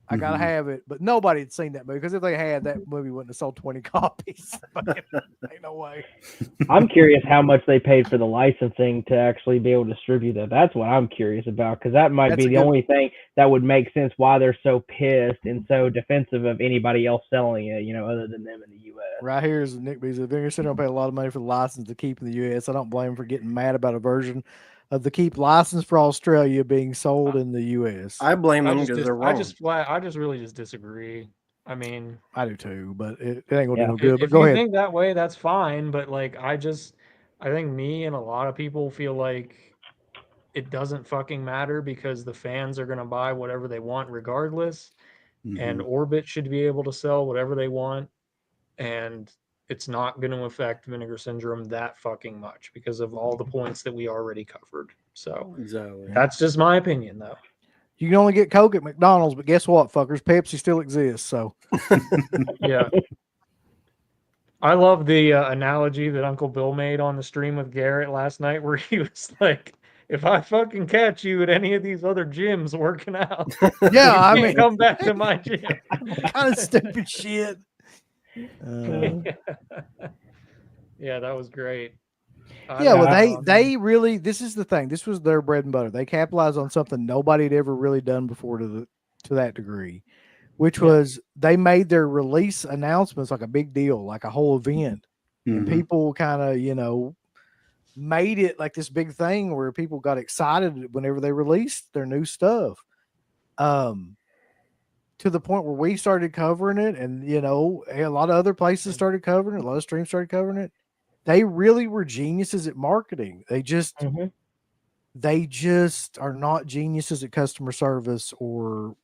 I gotta
Mhm.
have it, but nobody had seen that movie because if they had, that movie wouldn't have sold 20 copies. Fucking, ain't no way.
I'm curious how much they paid for the licensing to actually be able to distribute that. That's what I'm curious about because that might
That's
be
a
the
good-
only thing that would make sense why they're so pissed and so defensive of anybody else selling it, other than them in the U.S.
Right here is Nick B. The Vinegar Syndrome paid a lot of money for the license to keep in the U.S. I don't blame him for getting mad about a version of the Keep license for Australia being sold in the U.S.
I blame
I
them
just
because
dis-
they're
I
wrong.
just flat I just really just disagree. I mean,
I do too, but it ain't gonna do
Yeah.
no good. But
if
go
you
ahead.
think that way, that's fine. But like, I think me and a lot of people feel like it doesn't fucking matter because the fans are gonna buy whatever they want regardless, and
Mhm.
Orbit should be able to sell whatever they want, and it's not going to affect Vinegar Syndrome that fucking much because of all the points that we already covered. So
Exactly.
that's just my opinion, though.
You can only get Coke at McDonald's, but guess what, fuckers? Pepsi still exists. So
Yeah. I love the analogy that Uncle Bill made on the stream with Garrett last night, where he was like, "If I fucking catch you at any of these other gyms working out,
yeah,
you
I
can't
mean,
come back to my gym."
kind of stupid shit.
Yeah, that was great. I
Yeah, well,
don't know.
they really, this is the thing. This was their bread and butter. They capitalized on something nobody had ever really done before to that degree, which
Yeah.
was they made their release announcements like a big deal, like a whole event, and
Mhm.
people kind of made it like this big thing where people got excited whenever they released their new stuff. To the point where we started covering it, and a lot of other places started covering it, a lot of streams started covering it. They really were geniuses at marketing. They just are not geniuses at customer service or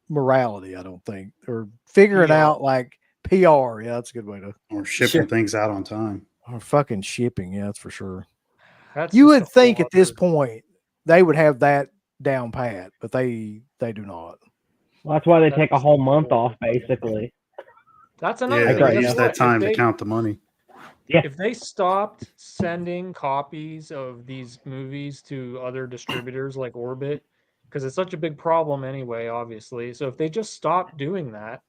morality, I don't think, or figuring
PR.
out like PR. Yeah, that's a good way to,
Or shipping things out on time.
or fucking shipping. Yeah, that's for sure.
That's
You
just
would
a
think
whole
at this
other-
point they would have that down pat, but they do not.
Well, that's why they
That's
take a
just
whole
a
month
whole
off,
other-
basically.
That's another
Yeah,
thing.
right,
they
Guess
use
what?
that time
If
to
they,
count the money.
if they stopped sending copies of these movies to other distributors like Orbit, because it's such a big problem anyway, obviously. So if they just stopped doing that,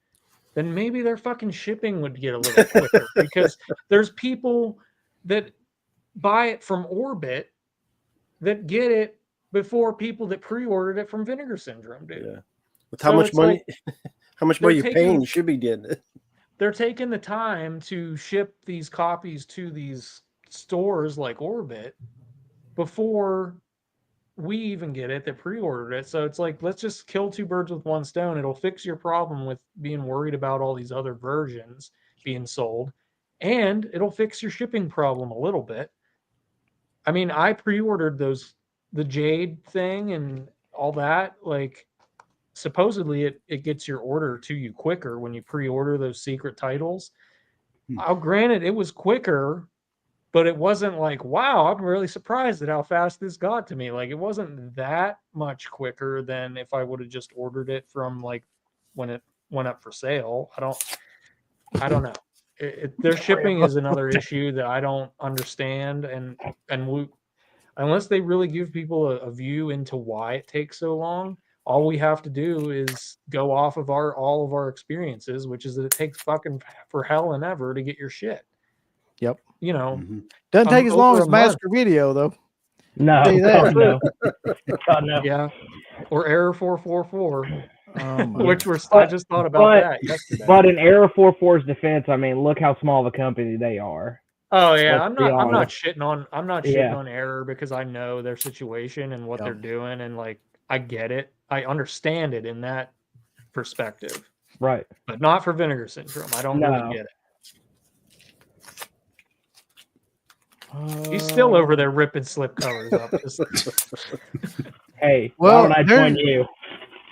then maybe their fucking shipping would get a little quicker because there's people that buy it from Orbit that get it before people that pre-ordered it from Vinegar Syndrome do.
Yeah. With
So
how much
it's
money?
like
How much
they're
money you're paying?
taking-
You should be getting it.
they're taking the time to ship these copies to these stores like Orbit before we even get it that pre-ordered it. So it's like, let's just kill two birds with one stone. It'll fix your problem with being worried about all these other versions being sold, and it'll fix your shipping problem a little bit. I mean, I pre-ordered the Jade thing and all that. Like, supposedly it gets your order to you quicker when you pre-order those secret titles. Granted, it was quicker, but it wasn't like, wow, I'm really surprised at how fast this got to me. Like, it wasn't that much quicker than if I would have just ordered it from like when it went up for sale. I don't know. Their shipping is another issue that I don't understand, and unless they really give people a view into why it takes so long, all we have to do is go off of all of our experiences, which is that it takes fucking for hell and ever to get your shit.
Yep.
You know,
Doesn't take as long
over
as
a month.
Master Video though.
No,
Tell you that.
God, no. God, no.
Yeah, or Error 444,
my
which
God.
I just thought about that yesterday.
But in Error 44's defense, I mean, look how small of a company they are.
Oh yeah,
Let's
I'm
be
not
honest.
shitting on Error because I know their situation and what
Yep.
they're doing, and like I get it. I understand it in that perspective.
Right.
But not for Vinegar Syndrome. I don't really get it. He's still over there ripping slip covers up.
Hey,
Well,
why don't I join you?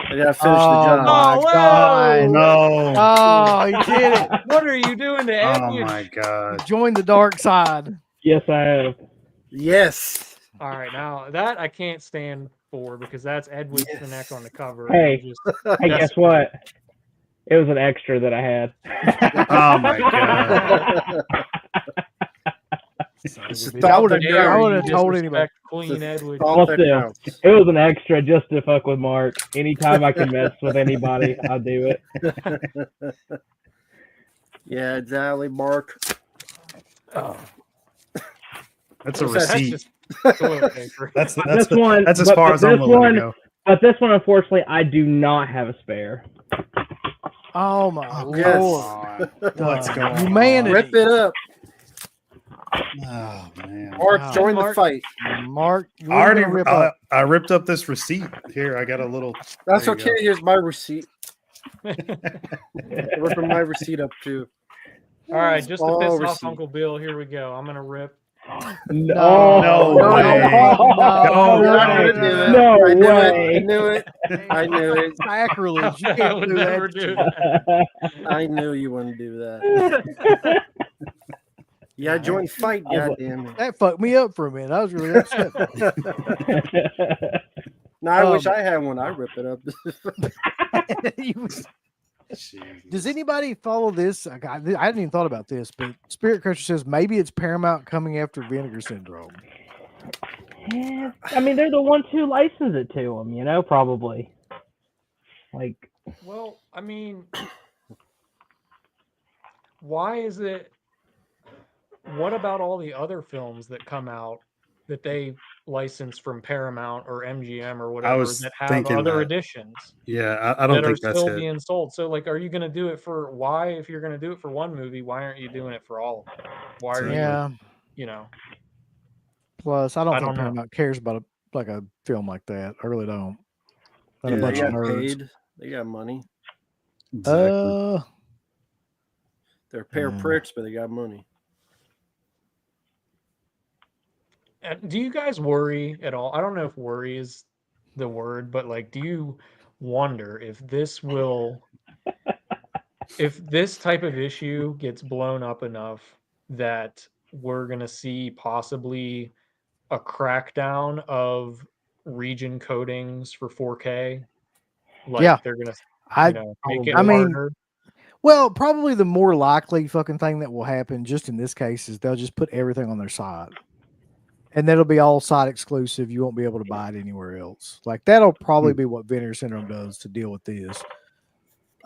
I gotta finish the job.
my
Oh,
God.
whoa!
No.
Oh, he did it.
What are you doing to
Oh
Edwin?
my God.
Join the dark side.
Yes, I have.
Yes.
All right, now that I can't stand for because that's Edwin Sinek on the cover.
Hey. Hey, guess what? It was an extra that I had.
Oh my God.
I would have told anybody.
Queen Edwin.
Well, still, it was an extra just to fuck with Mark. Anytime I can mess with anybody, I'll do it.
Yeah, exactly, Mark.
Oh,
That's a receipt.
toilet paper.
That's
This one,
that's as
but-
far
but
as I'm
this
willing
one-
to go.
But this one, unfortunately, I do not have a spare.
Oh my
Yes.
Lord.
Let's go.
Humanity.
Rip it up.
Oh man.
Mark,
Wow.
join the
Mark.
fight.
Mark,
I already
rip up.
I ripped up this receipt. Here, I got a little.
That's
there you
okay.
go.
Here's my receipt. Ripping my receipt up too.
All right, just to
Oh,
piss off
receipt.
Uncle Bill, here we go. I'm gonna rip.
No,
No
No,
way.
no,
You're not
way.
gonna do it.
No
I knew
way.
it. I knew it. I knew it.
Sacrilege. You
I
can't
would
do
never
that.
do that.
I knew you wouldn't do that. Yeah, join fight. God damn it.
That fucked me up for a minute. I was really upset.
No, I wish I had one. I rip it up.
Does anybody follow this? I hadn't even thought about this, but Spirit Crusher says maybe it's Paramount coming after Vinegar Syndrome.
Yeah, I mean, they're the ones who license it to them, you know, probably. Like,
Well, I mean, why is it? What about all the other films that come out that they license from Paramount or MGM or whatever
was
that have
thinking
other
that.
editions
Yeah, I don't
that are
think that's
still
it.
being sold? So, like, are you going to do it for why? If you're going to do it for one movie, why aren't you doing it for all of them? Why are
Yeah.
you know?
Plus, I don't think
don't know.
Paramount cares about a film like that. I really don't. Not a
They
bunch of
got
nerds.
paid. They got money.
Exactly.
They're a pair of pricks, but they got money.
Do you guys worry at all? I don't know if worry is the word, but like, do you wonder if this will, if this type of issue gets blown up enough that we're going to see possibly a crackdown of region codings for 4K? Like,
Yeah.
they're going to,
I
make it
I mean,
harder.
well, probably the more likely fucking thing that will happen just in this case is they'll just put everything on their site. And that'll be all site exclusive. You won't be able to buy it anywhere else. Like that'll probably be what Vinegar Syndrome does to deal with this.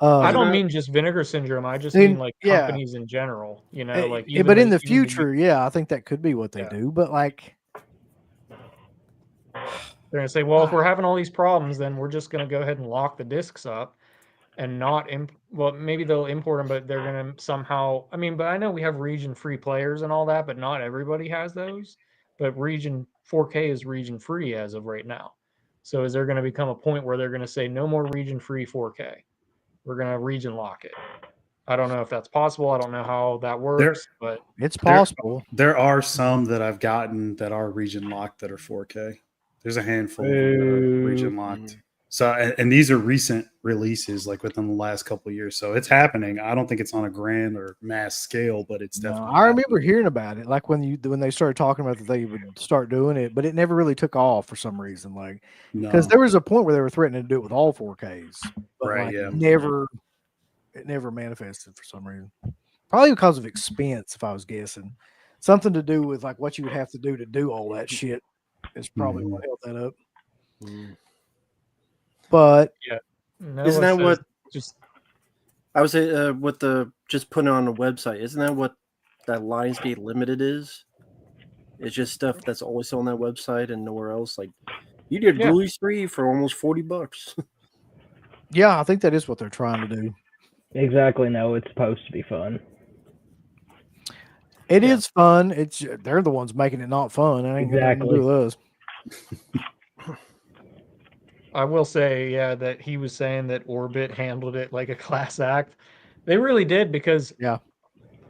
I don't mean just Vinegar Syndrome. I just mean like
yeah.
companies in general. You know, like
but in the
even
future, yeah, I think that could be what they do. But like,
they're gonna say, well, if we're having all these problems, then we're just gonna go ahead and lock the discs up. and not well, maybe they'll import them, but they're gonna somehow. I mean, but I know we have region free players and all that, but not everybody has those. But region 4K is region free as of right now. So is there going to become a point where they're going to say no more region free 4K? We're going to region lock it. I don't know if that's possible. I don't know how that works, but
It's possible.
There are some that I've gotten that are region locked that are 4K. There's a handful of them that are region locked. So, and these are recent releases, like within the last couple of years. So it's happening. I don't think it's on a grand or mass scale, but it's definitely.
I remember hearing about it, like when they started talking about that they would start doing it, but it never really took off for some reason. Like, because there was a point where they were threatening to do it with all 4Ks, but
Right,
like
yeah.
it never manifested for some reason. Probably because of expense, if I was guessing. Something to do with like what you would have to do all that shit is probably what held that up. But
yeah,
isn't that what
just
I would say with the just putting it on the website? Isn't that what that Lionsgate Limited is? It's just stuff that's always on that website and nowhere else. Like you did Ghoulies 3 for almost $40.
Yeah, I think that is what they're trying to do.
Exactly. No, it's supposed to be fun.
It is fun. They're the ones making it not fun. It ain't got nothing to do with us.
I will say, that he was saying that Orbit handled it like a class act. They really did, because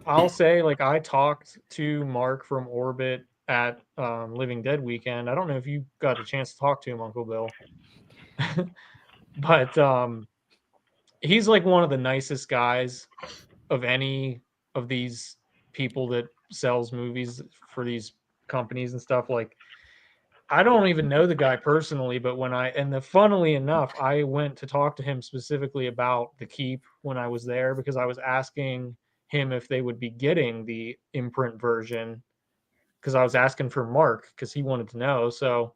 I'll say, like, I talked to Mark from Orbit at Living Dead weekend. I don't know if you got a chance to talk to him, Uncle Bill. But he's like one of the nicest guys of any of these people that sells movies for these companies and stuff. Like, I don't even know the guy personally, but funnily enough, I went to talk to him specifically about the Keep when I was there, because I was asking him if they would be getting the Imprint version, because I was asking for Mark because he wanted to know. So,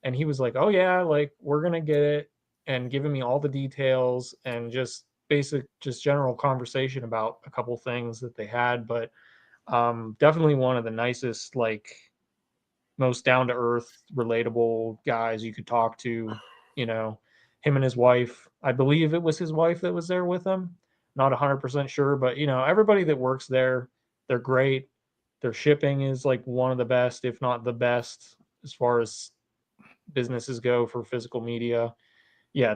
and he was like, "Oh yeah, like we're gonna get it," and giving me all the details and just general conversation about a couple things that they had. But definitely one of the nicest, like, most down to earth, relatable guys you could talk to. You know, him and his wife. I believe it was his wife that was there with him. Not 100% sure, but everybody that works there, they're great. Their shipping is like one of the best, if not the best, as far as businesses go for physical media. Yeah,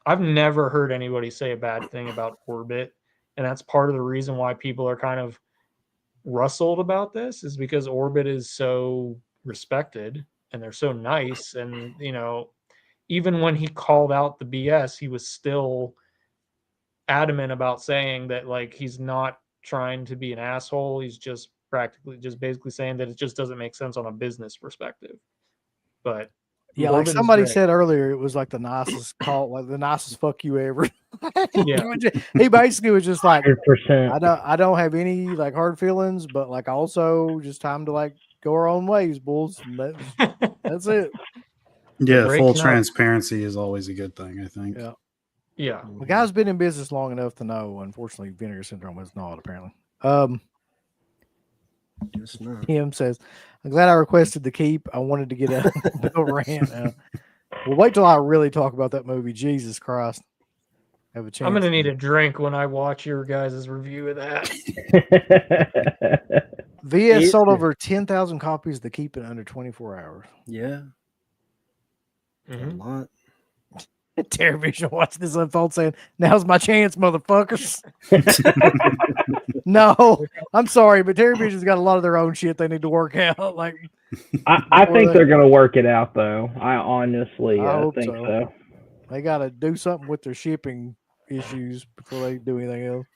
I've never heard anybody say a bad thing about Orbit, and that's part of the reason why people are kind of rustled about this, is because Orbit is so respected and they're so nice. And even when he called out the BS, he was still adamant about saying that, like, he's not trying to be an asshole. He's just basically saying that it just doesn't make sense on a business perspective. But
yeah, like somebody said earlier, it was like the nicest call, like the nicest fuck you ever. He basically was just like,
100%.
I don't have any like hard feelings, but like also just time to like go our own ways, bulls. That's it.
Yeah, full transparency is always a good thing, I think.
Yeah.
The guy's been in business long enough to know. Unfortunately, Vinegar Syndrome is not, apparently. Tim says, "I'm glad I requested the Keep. I wanted to get a Bill rant. Well, wait till I really talk about that movie. Jesus Christ. Have a chance.
I'm going to need a drink when I watch your guys' review of that."
VS sold over 10,000 copies of the Keep in under 24 hours.
Yeah. A lot.
Terrorvision watching this unfold saying, "Now's my chance, motherfuckers." No, I'm sorry, but Terrorvision's got a lot of their own shit they need to work out. Like,
I think they're going to work it out, though. I honestly think so.
They got to do something with their shipping issues before they do anything else.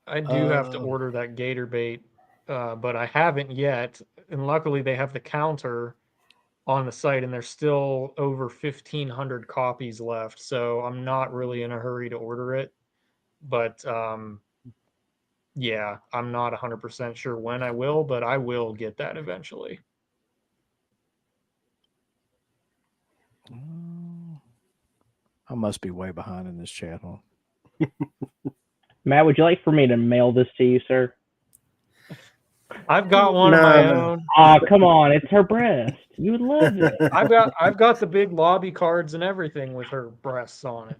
I do have to order that gator bait, but I haven't yet. And luckily, they have the counter on the site, and there's still over 1,500 copies left. So I'm not really in a hurry to order it. But yeah, I'm not 100% sure when I will, but I will get that eventually.
I must be way behind in this chat, huh?
Matt, would you like for me to mail this to you, sir?
I've got one of my own.
Oh, come on. It's her breast. You would love it.
I've got the big lobby cards and everything with her breasts on it.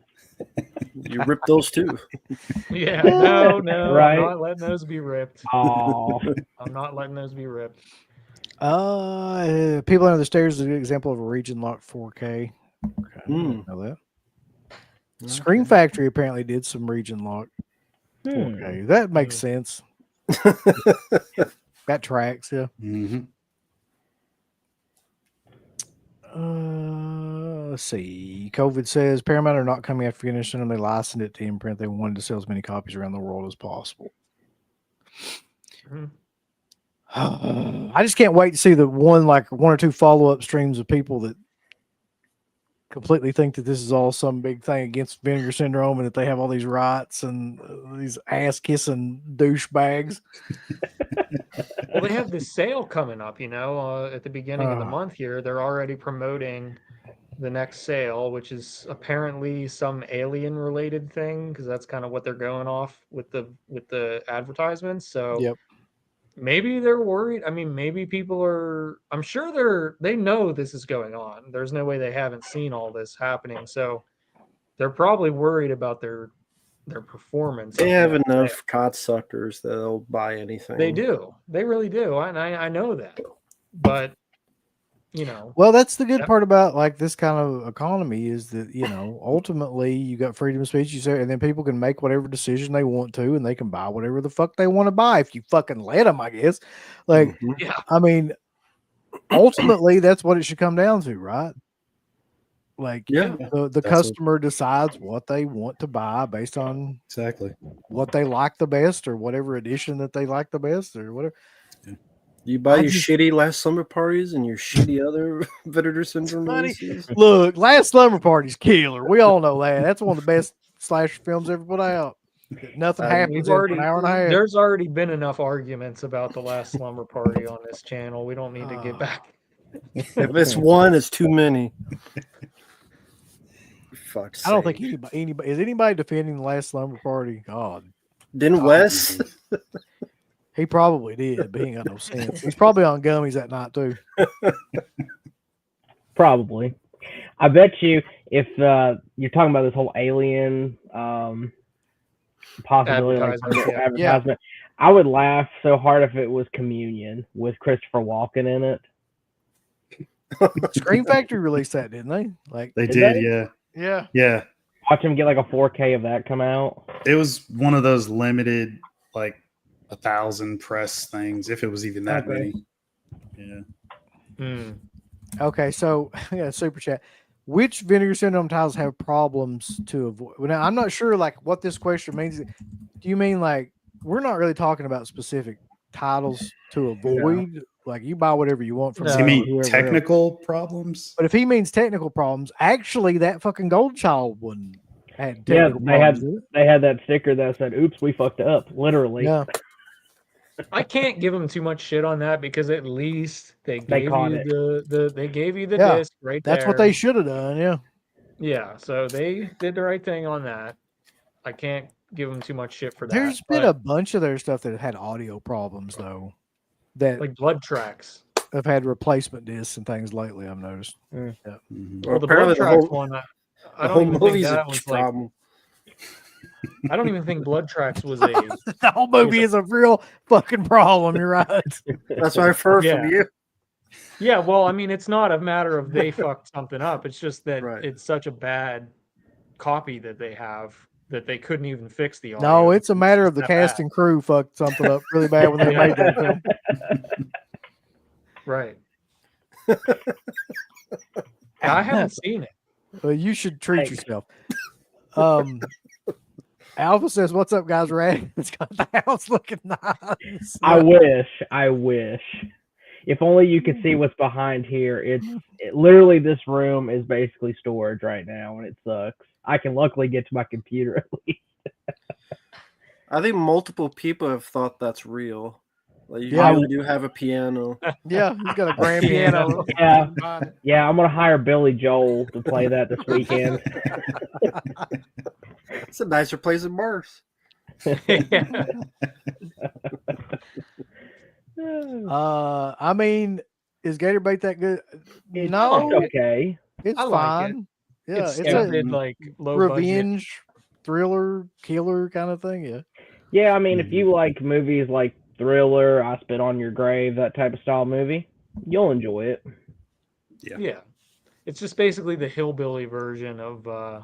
You rip those too.
Yeah, no,
Right.
I'm not letting those be ripped.
Oh,
I'm not letting those be ripped.
People Under the Stairs is a good example of a region locked 4K. Okay, I didn't know that. Screen Factory apparently did some region locked 4K. That makes sense. That tracks, yeah.
Mm-hmm.
Let's see. COVID says Paramount are not coming after finishing and they licensed it to Imprint. They wanted to sell as many copies around the world as possible.
Mhm.
I just can't wait to see the one or two follow-up streams of people that completely think that this is all some big thing against Vinegar Syndrome and that they have all these rights and these ass-kissing douchebags.
Well, they have this sale coming up, at the beginning of the month here. They're already promoting the next sale, which is apparently some alien-related thing, because that's kind of what they're going off with the advertisements. So
Yep.
maybe they're worried. I mean, maybe people are. I'm sure they know this is going on. There's no way they haven't seen all this happening. So they're probably worried about their performance.
They
of
have
that sale.
enough cocksuckers that'll buy anything.
They do. They really do. And I know that. But,
Well, that's the good part about this kind of economy is that, ultimately you got freedom of speech, and then people can make whatever decision they want to, and they can buy whatever the fuck they want to buy if you fucking let them, I guess.
yeah.
I mean, ultimately that's what it should come down to, right? The customer decides what they want to buy based on
Exactly
what they like the best or whatever edition that they like the best or whatever.
You buy your shitty Last Summer Parties and your shitty other Vinegar Syndrome releases.
Look, Last Slumber Party's killer. We all know that. That's one of the best slasher films ever put out. Nothing happens in an hour and a half.
There's already been enough arguments about the Last Slumber Party on this channel. We don't need to get back.
If it's one, it's too many.
I don't think anybody is anybody defending the Last Slumber Party. God,
didn't Wes?
He probably did, but he ain't got no sense. He's probably on gummies that night too.
Probably. I bet you if you're talking about this whole alien possibility advertisement, I would laugh so hard if it was Communion with Christopher Walken in it.
Screen Factory released that, didn't they?
They did, yeah.
Yeah.
Watch them get a 4K of that come out.
It was one of those limited 1,000 press things, if it was even that many. Yeah.
Okay, so super chat. Which Vinegar Syndrome titles have problems to avoid? Well, now I'm not sure what this question means. Do you mean we're not really talking about specific titles to avoid? You buy whatever you want from.
Does he mean technical problems?
But if he means technical problems, actually that fucking Gold Child one had technical problems.
They had that sticker that said, "Oops, we fucked up," literally.
Yeah.
I can't give them too much shit on that because at least they gave you the disc right there.
That's what they should have done. Yeah.
Yeah. So they did the right thing on that. I can't give them too much shit for that.
There's been a bunch of their stuff that had audio problems though. That
Blood Tracks
have had replacement discs and things lately. I've noticed.
Yeah.
Mm-hmm.
Well, the Blood Tracks one, I don't even think that was
problem.
I don't even think Blood Tracks was a.
The whole movie is a real fucking problem. You're right.
That's what I've heard from you.
Yeah, well, I mean, it's not a matter of they fucked something up. It's just that it's such a bad copy that they have that they couldn't even fix the audio.
No, it's a matter of the cast and crew fucked something up really bad when they made that film.
Right. I haven't seen it.
Well, you should treat yourself. Alpha says, "What's up, guys? Ready? It's got the house looking nice."
I wish. If only you could see what's behind here. Literally this room is basically storage right now, and it sucks. I can luckily get to my computer at least.
I think multiple people have thought that's real. You
Yeah.
really do have a piano.
Yeah, he's got a grand piano.
Yeah, I'm gonna hire Billy Joel to play that this weekend.
It's a nicer place than Mars.
I mean, is Gator Bait that good?
No,
No,
okay.
it's
I like
fine. Yeah,
It's
it's
stupid,
a
low budget.
revenge thriller, killer kind of thing. Yeah.
Yeah, I mean, if
Mhm.
you like movies like Thriller, I Spit on Your Grave, that type of style movie, you'll enjoy it.
Yeah. It's just basically the hillbilly version of I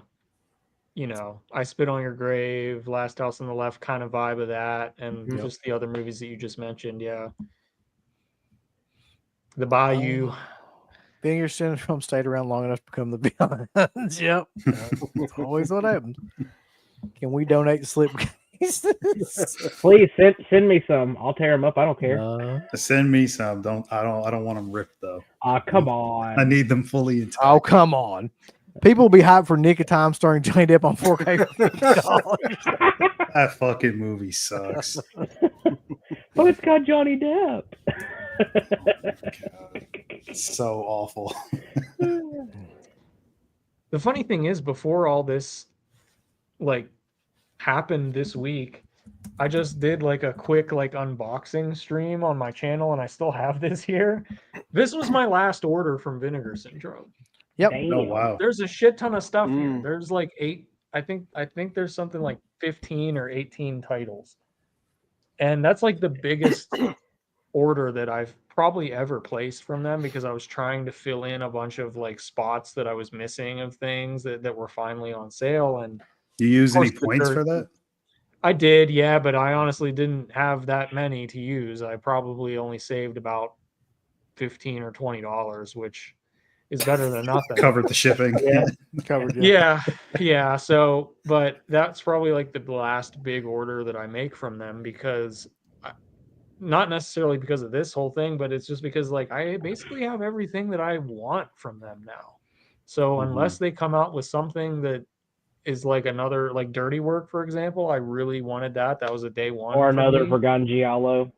Spit on Your Grave, Last House on the Left kind of vibe of that, and
Mhm.
just the other movies that you just mentioned. Yeah. The Bayou.
Vinegar Syndrome stayed around long enough to become the villains. Yep. That's always what happens. Can we donate to slip cases?
Please send me some. I'll tear them up. I don't care.
Send me some. I don't want them ripped though.
Come
I
on.
need them fully intact.
Oh, come on. People will be hyped for Nick of Time starring Johnny Depp on 4K for $50.
That fucking movie sucks.
But it's got Johnny Depp.
It's so awful.
The funny thing is, before all this like happened this week, I just did like a quick like unboxing stream on my channel, and I still have this here. This was my last order from Vinegar Syndrome.
Yep.
Damn.
Oh wow.
There's a shit ton of stuff here.
Mm.
There's like 8, I think there's something like 15 or 18 titles. And that's like the biggest order that I've probably ever placed from them, because I was trying to fill in a bunch of like spots that I was missing of things that were finally on sale. And
You use
of
any
course, the
points
dirt-
for that?
I did, yeah, but I honestly didn't have that many to use. I probably only saved about $15 or $20, which is better than nothing.
Covered the shipping.
Yeah.
Covered. Yeah.
Yeah. So, but that's probably like the last big order that I make from them, because not necessarily because of this whole thing, but it's just because like I basically have everything that I want from them now. So unless they come out with something that is like another, like Dirty Work, for example, I really wanted that. That was a day one.
Or
for
another
me.
Forgotten Giallo.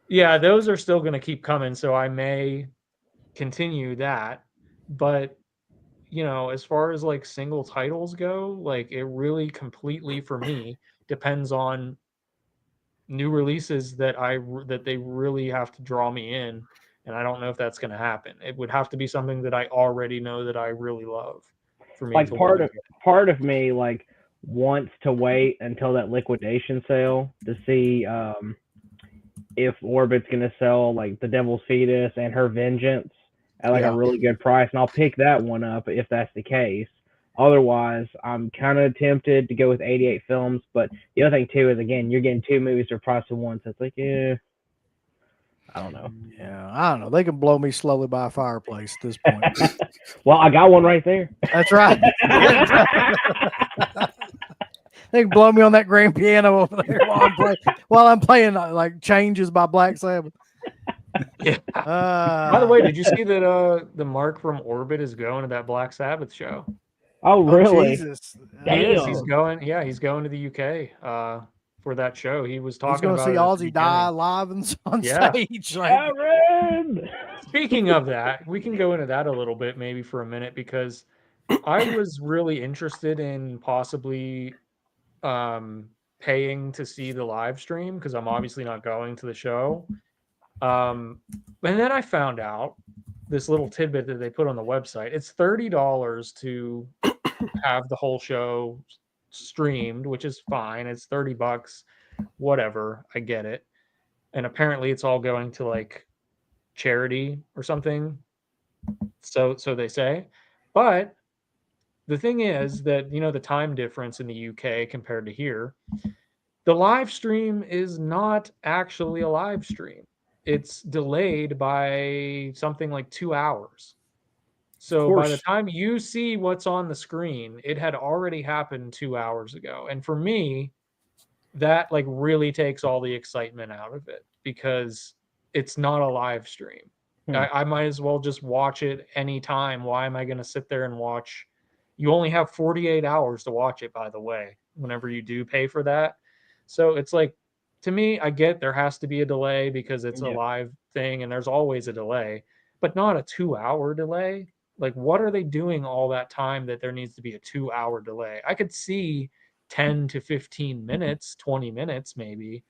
Yeah, those are still going to keep coming, so I may continue that. But as far as like single titles go, like it really completely for me depends on new releases that they really have to draw me in, and I don't know if that's going to happen. It would have to be something that I already know that I really love for me
Like
to
part
want
of
to get.
part of me like wants to wait until that liquidation sale to see if Orbit's gonna sell like the Devil's Fetus and Her Vengeance at like
Yeah.
a really good price, and I'll pick that one up if that's the case. Otherwise, I'm kind of tempted to go with 88 Films, but the other thing too is again, you're getting two movies for the price of one, so it's like, yeah, I don't know.
Yeah. I don't know. They can blow me slowly by a fireplace at this point.
Well, I got one right there.
That's right. They can blow me on that grand piano over there while I'm playing like Changes by Black Sabbath.
Yeah. By the way, did you see that the Mark from Orbit is going to that Black Sabbath show?
Oh, really?
Jesus.
He is.
Damn.
He's going. Yeah, he's going to the UK for that show. He was
He's
talking
going to
about
see
it at the
Ozzy die
beginning.
live on
Yeah.
stage. Like,
Aaron!
Speaking of that, we can go into that a little bit maybe for a minute, because I was really interested in possibly paying to see the live stream, because I'm obviously not going to the show. And then I found out this little tidbit that they put on the website. It's $30 to have the whole show streamed, which is fine. It's $30, whatever. I get it. And apparently it's all going to like charity or something. So they say. But the thing is that, the time difference in the UK compared to here, the live stream is not actually a live stream. It's delayed by something like 2 hours. So by the time you see what's on the screen, it had already happened 2 hours ago. And for me, that like really takes all the excitement out of it, because it's not a live stream. I might as well just watch it anytime. Why am I going to sit there and watch? You only have 48 hours to watch it, by the way, whenever you do pay for that. So it's like, to me, I get there has to be a delay because it's a live thing and there's always a delay, but not a 2-hour delay. Like, what are they doing all that time that there needs to be a 2-hour delay? I could see 10 to 15 minutes, 20 minutes maybe,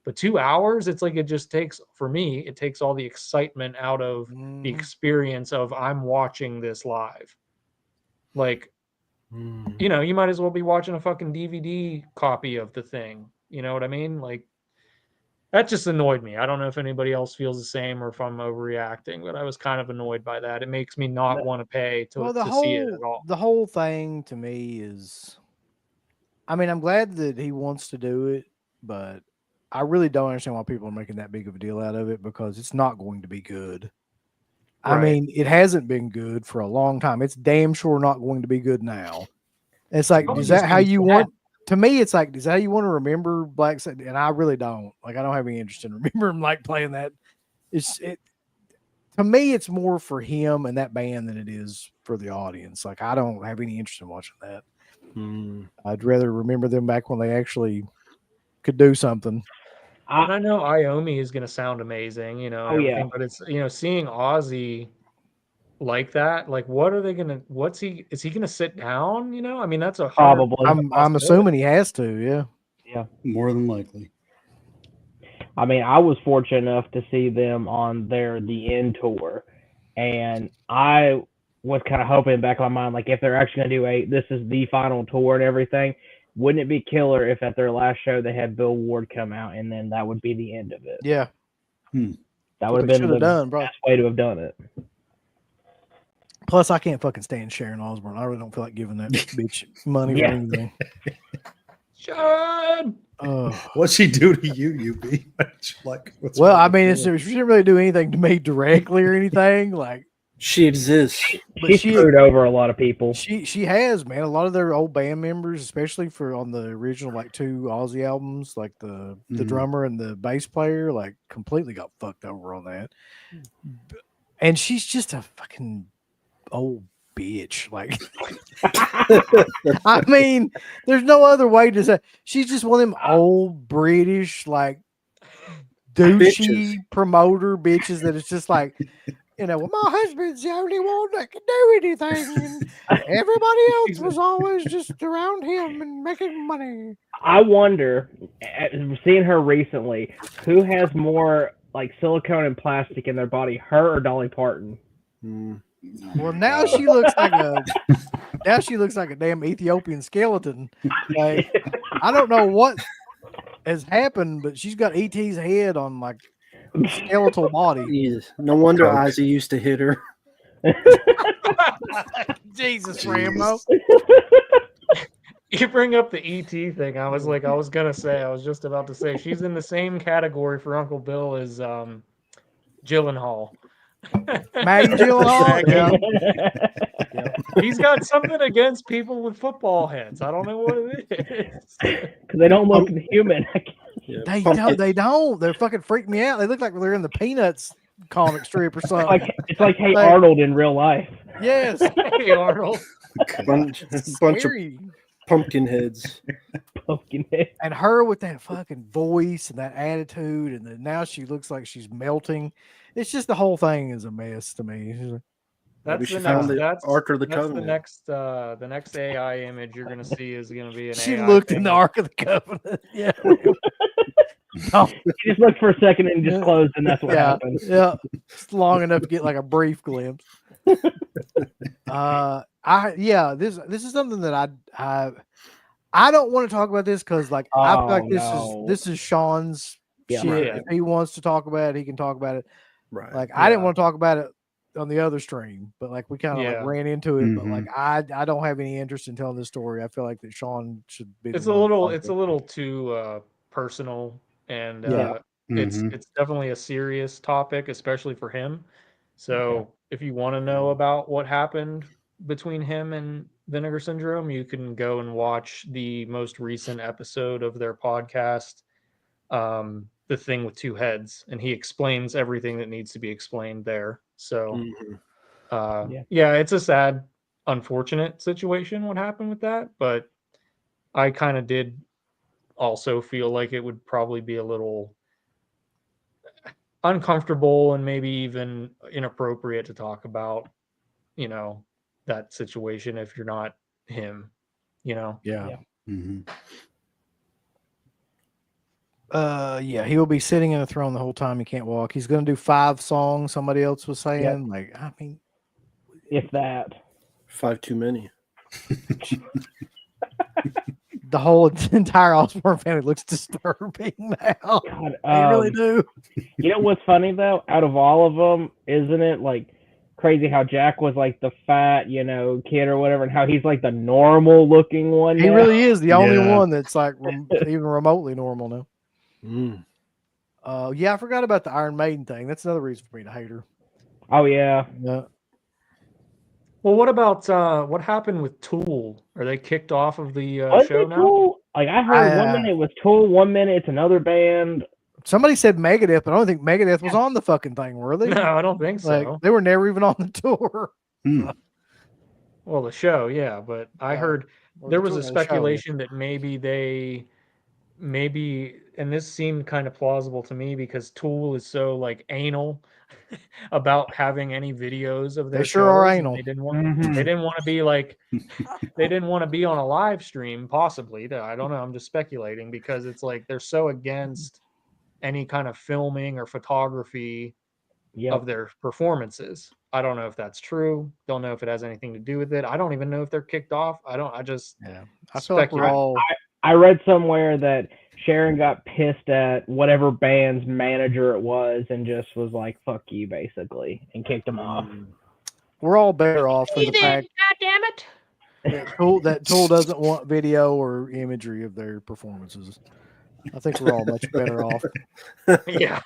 but 2 hours, it's like it just takes, for me, it takes all the excitement out of the experience of I'm watching this live. Like, You know, you might as well be watching a fucking DVD copy of the thing. You know what I mean? Like, that just annoyed me. I don't know if anybody else feels the same or if I'm overreacting, but I was kind of annoyed by that. It makes me not want to pay
Well,
to see it at all.
the whole thing to me is, I mean, I'm glad that he wants to do it, but I really don't understand why people are making that big of a deal out of it because it's not going to be good. I
Right.
mean, it hasn't been good for a long time. It's damn sure not going to be good now. It's like,
Nobody
is that how
seems
you
to
want? To me, it's like, is that how you want to remember Black Sabbath? And I really don't. Like, I don't have any interest in remembering like playing that. To me, it's more for him and that band than it is for the audience. Like, I don't have any interest in watching that. I'd rather remember them back when they actually could do something.
And I know Iommi is going to sound amazing, you know, and everything, but it's, you know, seeing Ozzy like that, like, what are they going to, is he going to sit down? You know, I mean, that's a hard,
Probably.
I'm assuming he has to. Yeah.
Yeah.
More than likely.
I mean, I was fortunate enough to see them on The End tour, and I was kind of hoping back in my mind, like, if they're actually going to do this is the final tour and everything, wouldn't it be killer if at their last show they had Bill Ward come out and then that would be the end of it?
Yeah.
That would have been the
done, bro.
best way to have done it.
Plus, I can't fucking stand Sharon Osbourne. I really don't feel like giving that bitch money for anything.
Sharon!
What'd she do to you, UB? Like,
well, I mean, she didn't really do anything to me directly or anything. Like,
she exists.
She screwed over a lot of people.
She has, man. A lot of their old band members, especially for on the original like 2 Ozzy albums, like the drummer and the bass player, like completely got fucked over on that. And she's just a fucking old bitch. Like, I mean, there's no other way to say. She's just one of them old British like douchey promoter bitches that it's just like, you know, well, my husband's the only one that can do anything, and everybody else was always just around him and making money.
I wonder, seeing her recently, who has more like silicone and plastic in their body, her or Dolly Parton?
Well, now she looks like a damn Ethiopian skeleton. Like, I don't know what has happened, but she's got ET's head on like skeletal body.
Jesus. No wonder Ozzy used to hit her.
Jesus, Rambo.
You bring up the ET thing. I was just about to say she's in the same category for Uncle Bill as Gyllenhaal.
Maggie Gyllenhaal.
Yeah.
He's got something against people with football heads. I don't know what it is.
Because they don't look human.
Yeah,
They don't. They're fucking freak me out. They look like they're in the Peanuts comic strip or something.
It's like Hey Arnold in real life.
Yes.
Hey Arnold.
bunch of pumpkin heads.
Pumpkin head.
And her with that fucking voice and that attitude, and then now she looks like she's melting. It's just the whole thing is a mess to me.
That's the next AI image you're gonna see is gonna be an
she
AI
looked
thing.
in the Ark of the Covenant. Yeah.
She just looked for a second and just closed, and that's what happened.
Yeah. Just long enough to get like a brief glimpse. This is something that I don't want to talk about this because like I feel like this is Sean's shit.
Right.
If he wants to talk about it, he can talk about it.
Right.
Like I didn't want to talk about it on the other stream, but like we kind of like ran into it. But like I don't have any interest in telling this story. I feel like that Sean should be.
It's a little too personal, and it's definitely a serious topic, especially for him. So if you want to know about what happened between him and Vinegar Syndrome, you can go and watch the most recent episode of their podcast, The Thing with Two Heads, and he explains everything that needs to be explained there. So it's a sad, unfortunate situation what happened with that, but I kind of did also feel like it would probably be a little uncomfortable and maybe even inappropriate to talk about, you know, that situation if you're not him, you know.
He will be sitting in a throne the whole time. He can't walk. He's going to do 5 songs. Somebody else was saying, like, I mean,
if that
5 too many.
The whole entire Osborne family looks disturbing now.
God,
They really do.
You know what's funny though? Out of all of them, isn't it like crazy how Jack was like the fat, kid or whatever, and how he's like the normal looking one?
He
now?
really is the only
Yeah.
one that's like even remotely normal now.
Mm.
Yeah, I forgot about the Iron Maiden thing. That's another reason for me to hate her.
Oh yeah.
Yeah.
Well, what about what happened with Tool? Are they kicked off of the
Was
show
it
now?
Tool? Like I heard 1 minute it was Tool, 1 minute it's another band.
Somebody said Megadeth, but I don't think Megadeth was on the fucking thing, were they?
No, I don't think
Like
so.
they were never even on the tour.
Hmm.
Well, the show, yeah, but I
Yeah.
heard
Or
there
the
was
tour-
a
the show, yeah.
speculation that and this seemed kind of plausible to me because Tool is so like anal about having any videos of their
They sure are
shows, and
anal.
they didn't want
Mhm.
they didn't want to be like they didn't want to be on a live stream, possibly. I don't know. I'm just speculating because it's like they're so against any kind of filming or photography
Yep.
of their performances. I don't know if that's true. Don't know if it has anything to do with it. I don't even know if they're kicked off. I just
Yeah. I feel like we're
speculate.
all
I read somewhere that Sharon got pissed at whatever band's manager it was and just was like, fuck you, basically, and kicked him off.
we're all better off for the fact
God damn it.
that Tool doesn't want video or imagery of their performances. I think we're all much better off.
Yeah.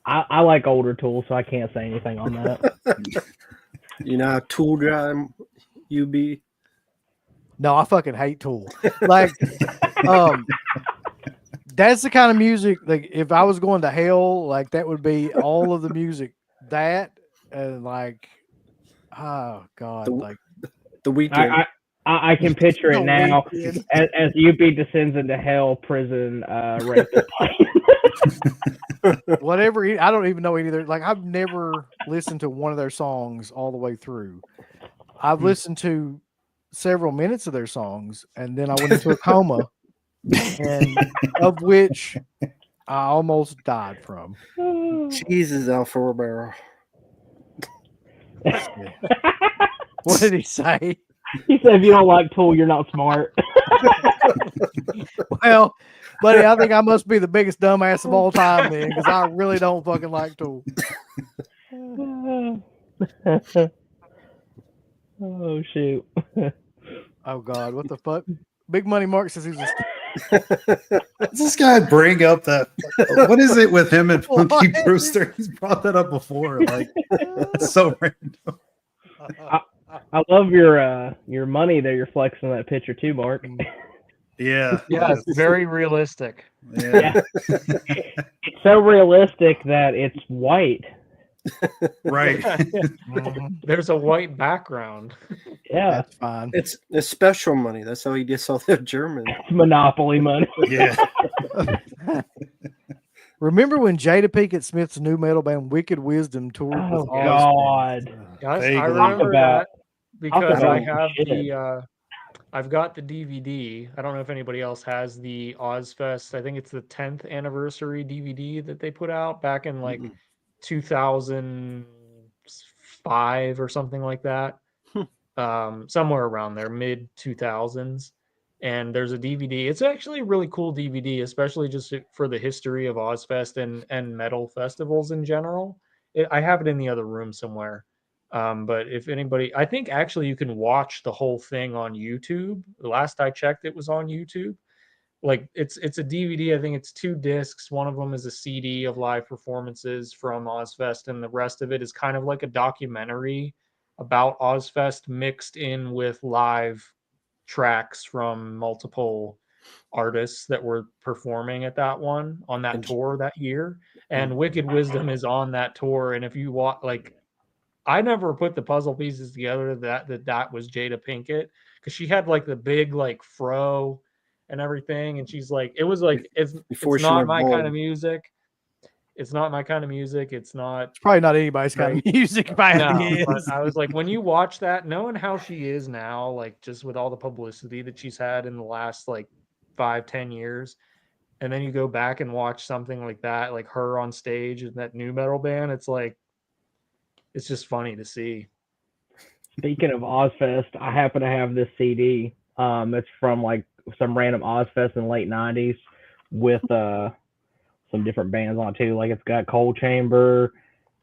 I like older Tool, so I can't say anything on that.
You know how Tool guy you be?
No, I fucking hate Tool. Like, that's the kind of music. Like, if I was going to hell, like that would be all of the music. That and like, oh god,
The-
like
The Weekend.
I can picture
The
it now
Weeknd.
as UB descends into hell prison rape.
whatever. I don't even know any of their. Like, I've never listened to one of their songs all the way through. I've listened to several minutes of their songs, and then I went into a coma, and of which I almost died from.
Jesus, Alfa Romero.
What did he say?
He said, if you don't like Tool, you're not smart.
Well, buddy, I think I must be the biggest dumbass of all time then, because I really don't fucking like Tool.
Oh, shoot.
Oh God, what the fuck? Big Money Mark says he's a
Does this guy bring up that? What is it with him and Punky
What?
Brewster? He's brought that up before. Like, it's so random.
I love your money that you're flexing in that picture too, Mark.
Yeah.
Yeah, it's very realistic.
Yeah.
It's so realistic that it's white.
Right.
There's a white background.
Yeah,
That's fine.
It's special money. That's how he gets all that German.
it's Monopoly money.
Yeah.
Remember when Jada Pinkett Smith's new metal band Wicked Wisdom toured
Oh
with Ozzy?
God.
Yes,
Vaguely.
I remember
Talk
that because
about
I have
shit.
I've got the DVD. I don't know if anybody else has the Ozfest. I think it's the 10th anniversary DVD that they put out back in like 2005 or something like that. Somewhere around there, mid 2000s. And there's a DVD. It's actually a really cool DVD, especially just for the history of Ozfest and metal festivals in general. I have it in the other room somewhere. But if anybody, I think actually you can watch the whole thing on YouTube. The last I checked, it was on YouTube. Like it's a DVD. I think it's 2 discs. One of them is a CD of live performances from Ozfest, and the rest of it is kind of like a documentary about Ozfest mixed in with live tracks from multiple artists that were performing at that one on that tour that year. And Wicked Wisdom is on that tour. And if you watch, like, I never put the puzzle pieces together that was Jada Pinkett, because she had like the big like fro and everything, and she's like, it was like it's
Before she
not
went
my kind
bald.
of music. It's not my kind of music. It's not.
It's probably not anybody's kind of music, if I had to
No,
guess.
but I was like, when you watch that, knowing how she is now, like just with all the publicity that she's had in the last like 5-10 years, and then you go back and watch something like that, like her on stage in that new metal band, it's like, it's just funny to see.
Speaking of Ozfest, I happen to have this CD. It's from like some random Ozfest in the late '90s with some different bands on it too. Like it's got Cold Chamber,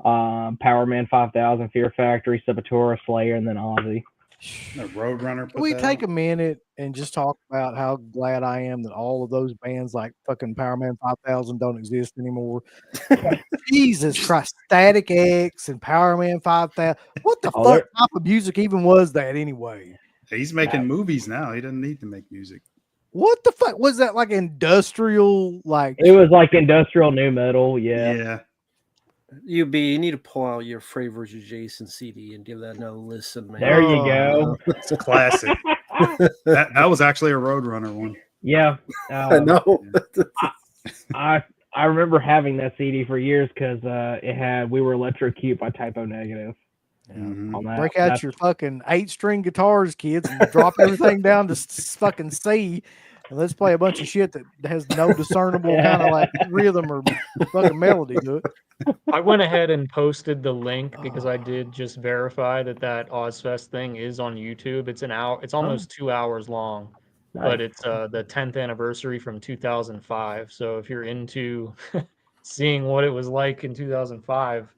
Power Man 5000, Fear Factory, Sepultura, Slayer, and then Ozzy.
The Roadrunner.
Can we take a minute and just talk about how glad I am that all of those bands like fucking Power Man 5000 don't exist anymore? Jesus Christ, Static X and Power Man 5000. What the
Oh,
fuck type of music even was that anyway?
He's making movies now. He doesn't need to make music.
What the fuck was that? Like industrial, like
It was like industrial new metal. Yeah.
Yeah.
You need to pull out your Fravors of Jason CD and give that another listen, man.
There you go.
It's a classic. that was actually a Roadrunner one.
Yeah.
I know.
I remember having that CD for years because we were Electrocute by Typo Negative. On that.
break out your fucking 8-string guitars, kids, and drop everything down to fucking C, and let's play a bunch of shit that has no discernible kind of like rhythm or fucking melody to it.
I went ahead and posted the link because I did just verify that Ozfest thing is on YouTube. It's an hour. It's almost 2 hours long, but it's the 10th anniversary from 2005. So if you're into seeing what it was like in 2005,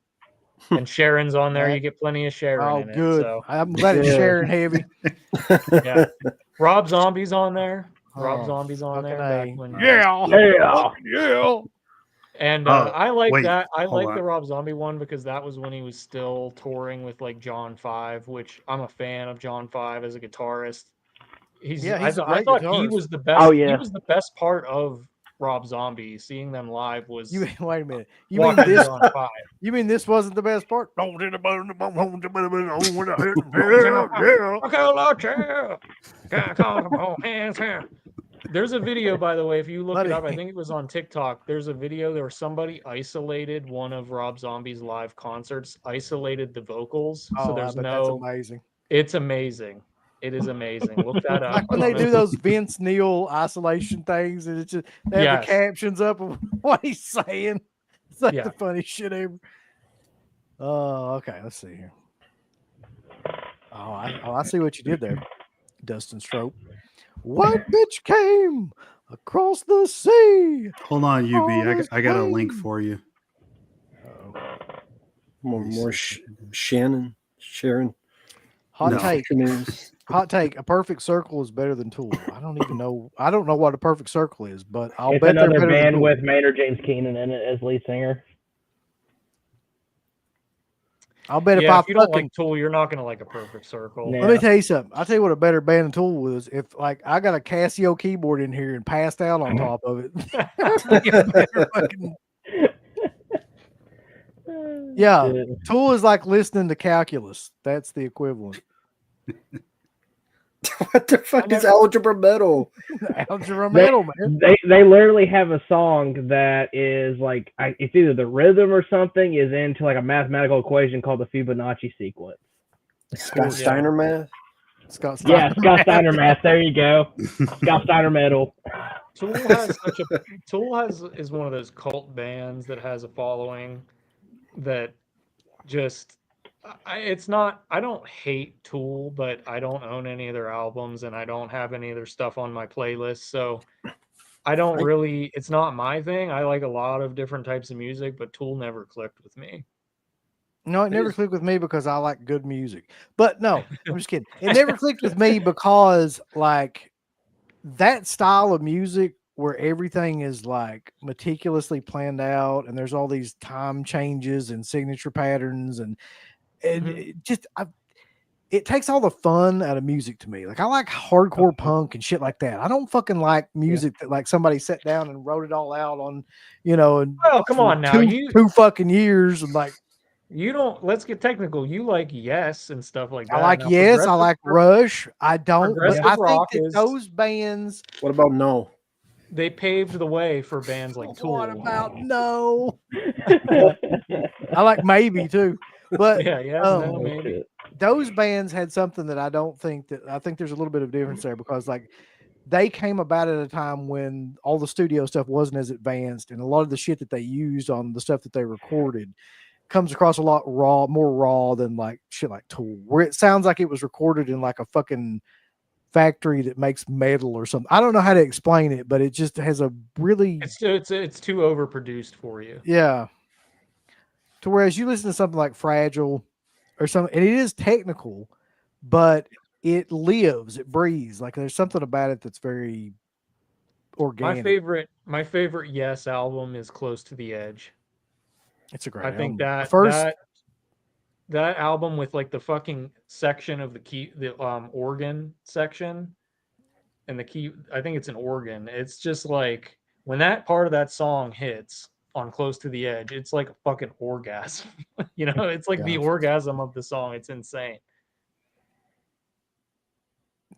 and Sharon's on there, you get plenty of Sharon in it.
Good.
So
I'm glad it's Sharon heavy.
yeah, Rob Zombie's on there. Rob
Oh,
Zombie's on there.
fucking
Back when,
yeah.
And I like
wait,
that. I
hold
like the
on.
Rob Zombie one because that was when he was still touring with like John 5, which I'm a fan of John 5 as a guitarist.
He's
I
a
thought
great
he
guitarist.
was the best.
Oh, yeah.
He was the best part of Rob Zombie. Seeing them live was
Wait a minute. You mean
watching
this?
John 5.
You mean this wasn't the best part?
There's a video, by the way, if you look it up, I
Buddy.
think it was on TikTok. There's a video where somebody isolated one of Rob Zombie's live concerts, isolated the vocals. So there's
that's amazing.
it's amazing. It is amazing. Look that up.
Like when they do those Vince Neil isolation things, and it's just they have the captions up of what he's saying. It's like the funniest shit ever. Oh, okay. Let's see here. Oh, I see what you did there, Dustin Strope. White bitch came across the sea.
Hold on, UB. I got a link for you.
More Sharon.
Hot take. A perfect circle is better than Tool. I don't know what a perfect circle is, but I'll
it's
bet they're
another
better than
band
Tool.
with Maynard James Keenan in it as lead singer.
I'll bet if
you don't like Tool, you're not gonna like a perfect circle.
Let me tell you something. I'll tell you what a better band than Tool was. If like I got a Casio keyboard in here and passed out on top of it. Yeah, Tool is like listening to calculus. That's the equivalent.
What the fuck is algebra metal?
Algebra metal, man.
They literally have a song that is like it's either the rhythm or something is into like a mathematical equation called the Fibonacci sequence.
Scott Steiner math.
Scott Steiner.
Yeah, Scott Steiner math. There you go. Scott Steiner metal.
Tool is one of those cult bands that has a following that just it's not. I don't hate Tool, but I don't own any of their albums and I don't have any of their stuff on my playlist. So I don't really. It's not my thing. I like a lot of different types of music, but Tool never clicked with me.
No, it never clicked with me because I like good music. But no, I'm just kidding. It never clicked with me because like that style of music where everything is like meticulously planned out and there's all these time changes and signature patterns and it just it takes all the fun out of music to me. Like I like hardcore punk and shit like that. I don't fucking like music that like somebody sat down and wrote it all out on, and
well, come on now,
two fucking years and like
you don't. Let's get technical. You like Yes and stuff like that.
I like Yes. I like Rush. I don't. But I think that those bands.
What about No?
They paved the way for bands like Tool.
What about No? I like Maybe too, but
maybe.
Those bands had something that I think there's a little bit of difference there because like they came about at a time when all the studio stuff wasn't as advanced and a lot of the shit that they used on the stuff that they recorded comes across a lot more raw than like shit like Tool, where it sounds like it was recorded in like a fucking factory that makes metal or something. I don't know how to explain it, but it just has a really
It's too overproduced for you.
yeah. To whereas you listen to something like Fragile or something, and it is technical, but it lives, it breathes. Like there's something about it that's very organic.
My favorite Yes album is Close to the Edge.
It's a great
I
album.
think
The
that
first,
that album with like the fucking section of the organ section and the key, I think it's an organ. It's just like when that part of that song hits on Close to the Edge, it's like a fucking orgasm. You know, it's like the
Yeah.
orgasm of the song. It's insane.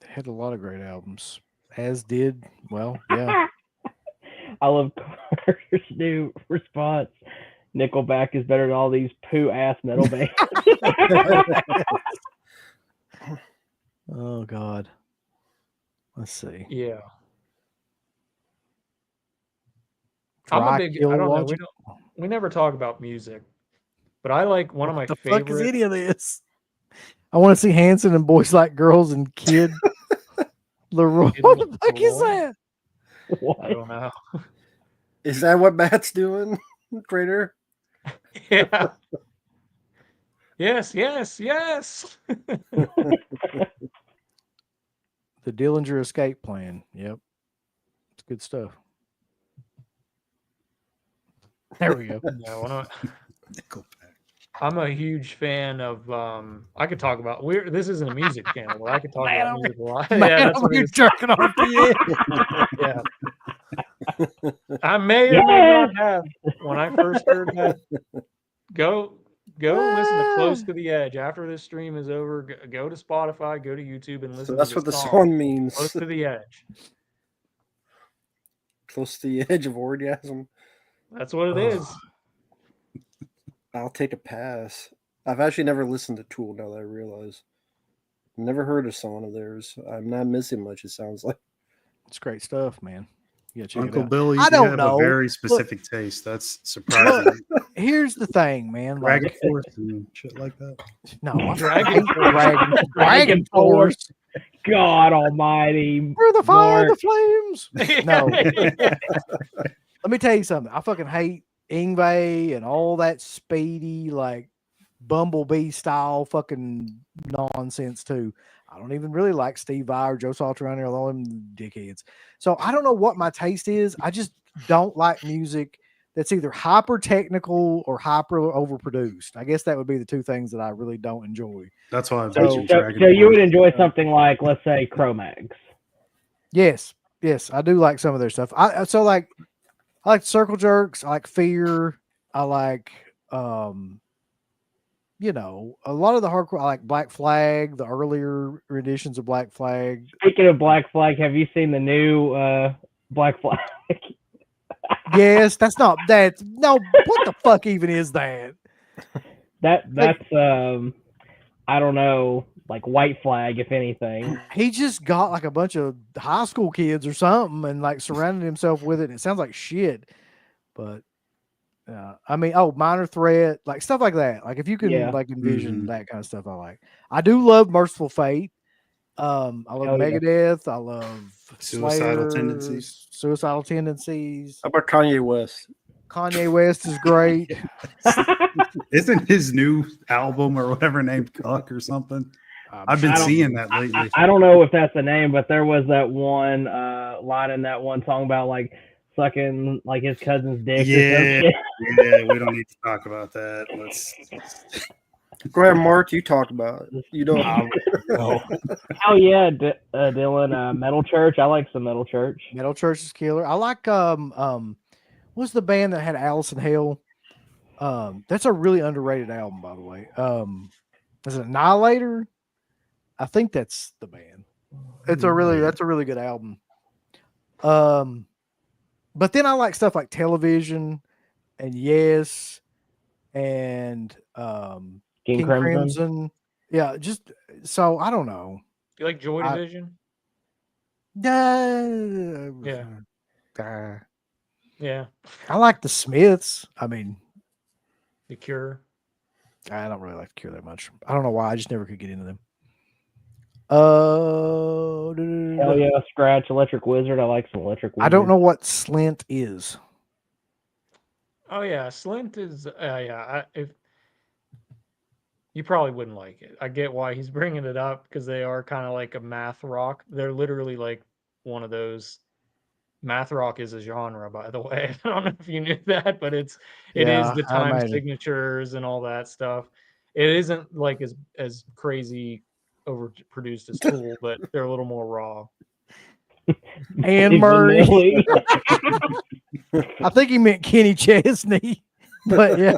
they had a lot of great albums, as did, well, yeah.
I love Carter's new response. Nickelback is better than all these poo ass metal bands.
Oh, God. Let's see.
Yeah. I'm a big, I don't know, we never talk about music, but I like one of my
What the fuck is
favorite.
any of this? I want to see Hanson and Boys Like Girls and Kid Leroy.
Kid
What the fuck is
Leroy?
that?
I
What?
don't know.
Is that what Matt's doing, Crater?
Yeah. Yes, yes, yes.
The Dillinger Escape Plan. Yep. It's good stuff. There we go.
No,
Nickelback.
I'm a huge fan of I could talk about this isn't a music channel where I could talk
Man,
about music a lot.
Man,
Yeah, that's what it
you're
is.
jerking off the edge.
Yeah. I may or may not have when I first heard that. Go listen to Close to the Edge after this stream is over. Go to Spotify, go to YouTube, and listen
So
to
that's
this
what the
song,
song means.
Close to the Edge.
Close to the edge of orgasm.
That's what it is.
I'll take a pass. I've actually never listened to Tool now that I realize. Never heard a song of theirs. I'm not missing much, it sounds like.
It's great stuff, man. You gotta check
Uncle
it out.
Billy,
I
you
don't
have
know.
a very
Look-
specific taste. That's surprising.
Here's the thing, man.
Dragon
Like,
Force and shit like that.
no, I
Dragon
hate
Force.
Dragon Force.
God Almighty!
Where the fire,
Mark.
the flames. No. Let me tell you something. I fucking hate Ingve and all that speedy, like Bumblebee style fucking nonsense too. I don't even really like Steve Vai or Joe Satriani or all them dickheads. So I don't know what my taste is. I just don't like music that's either hyper technical or hyper overproduced. I guess that would be the two things that I really don't enjoy.
That's why I
So,
mentioned
so,
Dragon
so you
Force.
would enjoy something like, let's say, Cro-Mags.
Yes, I do like some of their stuff. I like Circle Jerks. I like Fear. I like a lot of the hardcore. I like Black Flag, the earlier editions of Black Flag.
Speaking of Black Flag, have you seen the new Black Flag?
Yes, that's no. What the fuck even is that?
That's I don't know, like White Flag, if anything.
He just got like a bunch of high school kids or something and like surrounded himself with it. And it sounds like shit, but I mean, Minor Threat, like stuff like that. Like if you can
Yeah.
like envision
Mhm.
that kind of stuff, I like. I do love Merciful Fate. I love
Hell yeah.
Megadeth. I love
Suicidal
Slayer,
Tendencies.
Suicidal Tendencies.
How about Kanye West?
Kanye West is great.
Isn't his new album or whatever named Cuck or something? I've been
I don't-
seeing that lately.
I don't know if that's the name, but there was that one line in that one song about like sucking like his cousin's dick. Or some
Yeah.
shit.
Yeah, we don't need to talk about that. Let's.
Go ahead, Mark. You talk about it. You don't.
Oh yeah, Dylan. Metal Church. I like some Metal Church.
Metal Church is killer. I like what's the band that had Alice in Hell? That's a really underrated album, by the way. Is it Annihilator? I think that's the band. That's a really good album. But then I like stuff like Television and Yes and King Crimson. Yeah, just so I don't know.
You like Joy Division?
Yeah.
Yeah.
I like the Smiths. I mean,
The Cure.
I don't really like The Cure that much. I don't know why. I just never could get into them.
Hell yeah, Scratch, Electric Wizard. I like some Electric Wizard.
I don't know what Slint is.
Oh yeah, Slint is if you probably wouldn't like it. I get why he's bringing it up because they are kind of like a math rock. They're literally like one of those. Math rock is a genre, by the way. I don't know if you knew that, but it
Yeah,
is the
I
time
imagine.
signatures and all that stuff. It isn't like as crazy overproduced as Tool, but they're a little more raw.
And Murray. I think he meant Kenny Chesney, but yeah,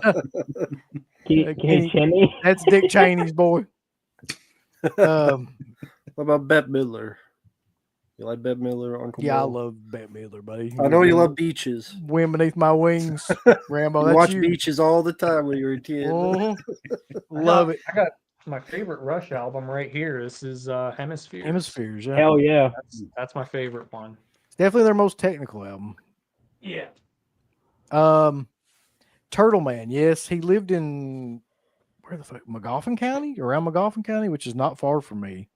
Kenny.
That's Dick Cheney's boy.
What about Bette Midler? You like Bette Midler, Uncle
Yeah,
Bill?
I love Bette Midler, buddy.
I know you love Beaches.
Wind Beneath My Wings, Rambo.
You
That's
watch
you.
Beaches all the time when you were a kid.
Love it.
I got my favorite Rush album right here. This is Hemispheres.
Hemispheres, yeah.
Hell yeah.
That's my favorite one.
It's definitely their most technical album.
Yeah.
Turtle Man, yes, he lived in where the fuck, Magoffin County, around Magoffin County, which is not far from me.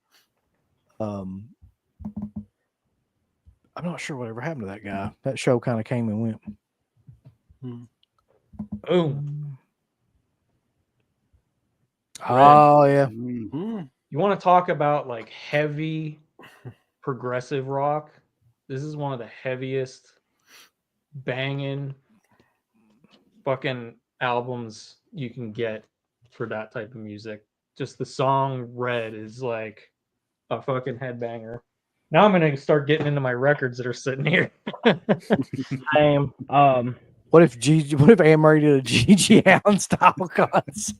I'm not sure whatever happened to that guy. That show kind of came and went.
Boom.
Oh yeah.
Mm-hmm.
You want to talk about like heavy progressive rock? This is one of the heaviest banging fucking albums you can get for that type of music. Just the song Red is like a fucking headbanger. Now I'm gonna start getting into my records that are sitting here.
Same.
What if Anne Marie did a Gigi Allen style cuts?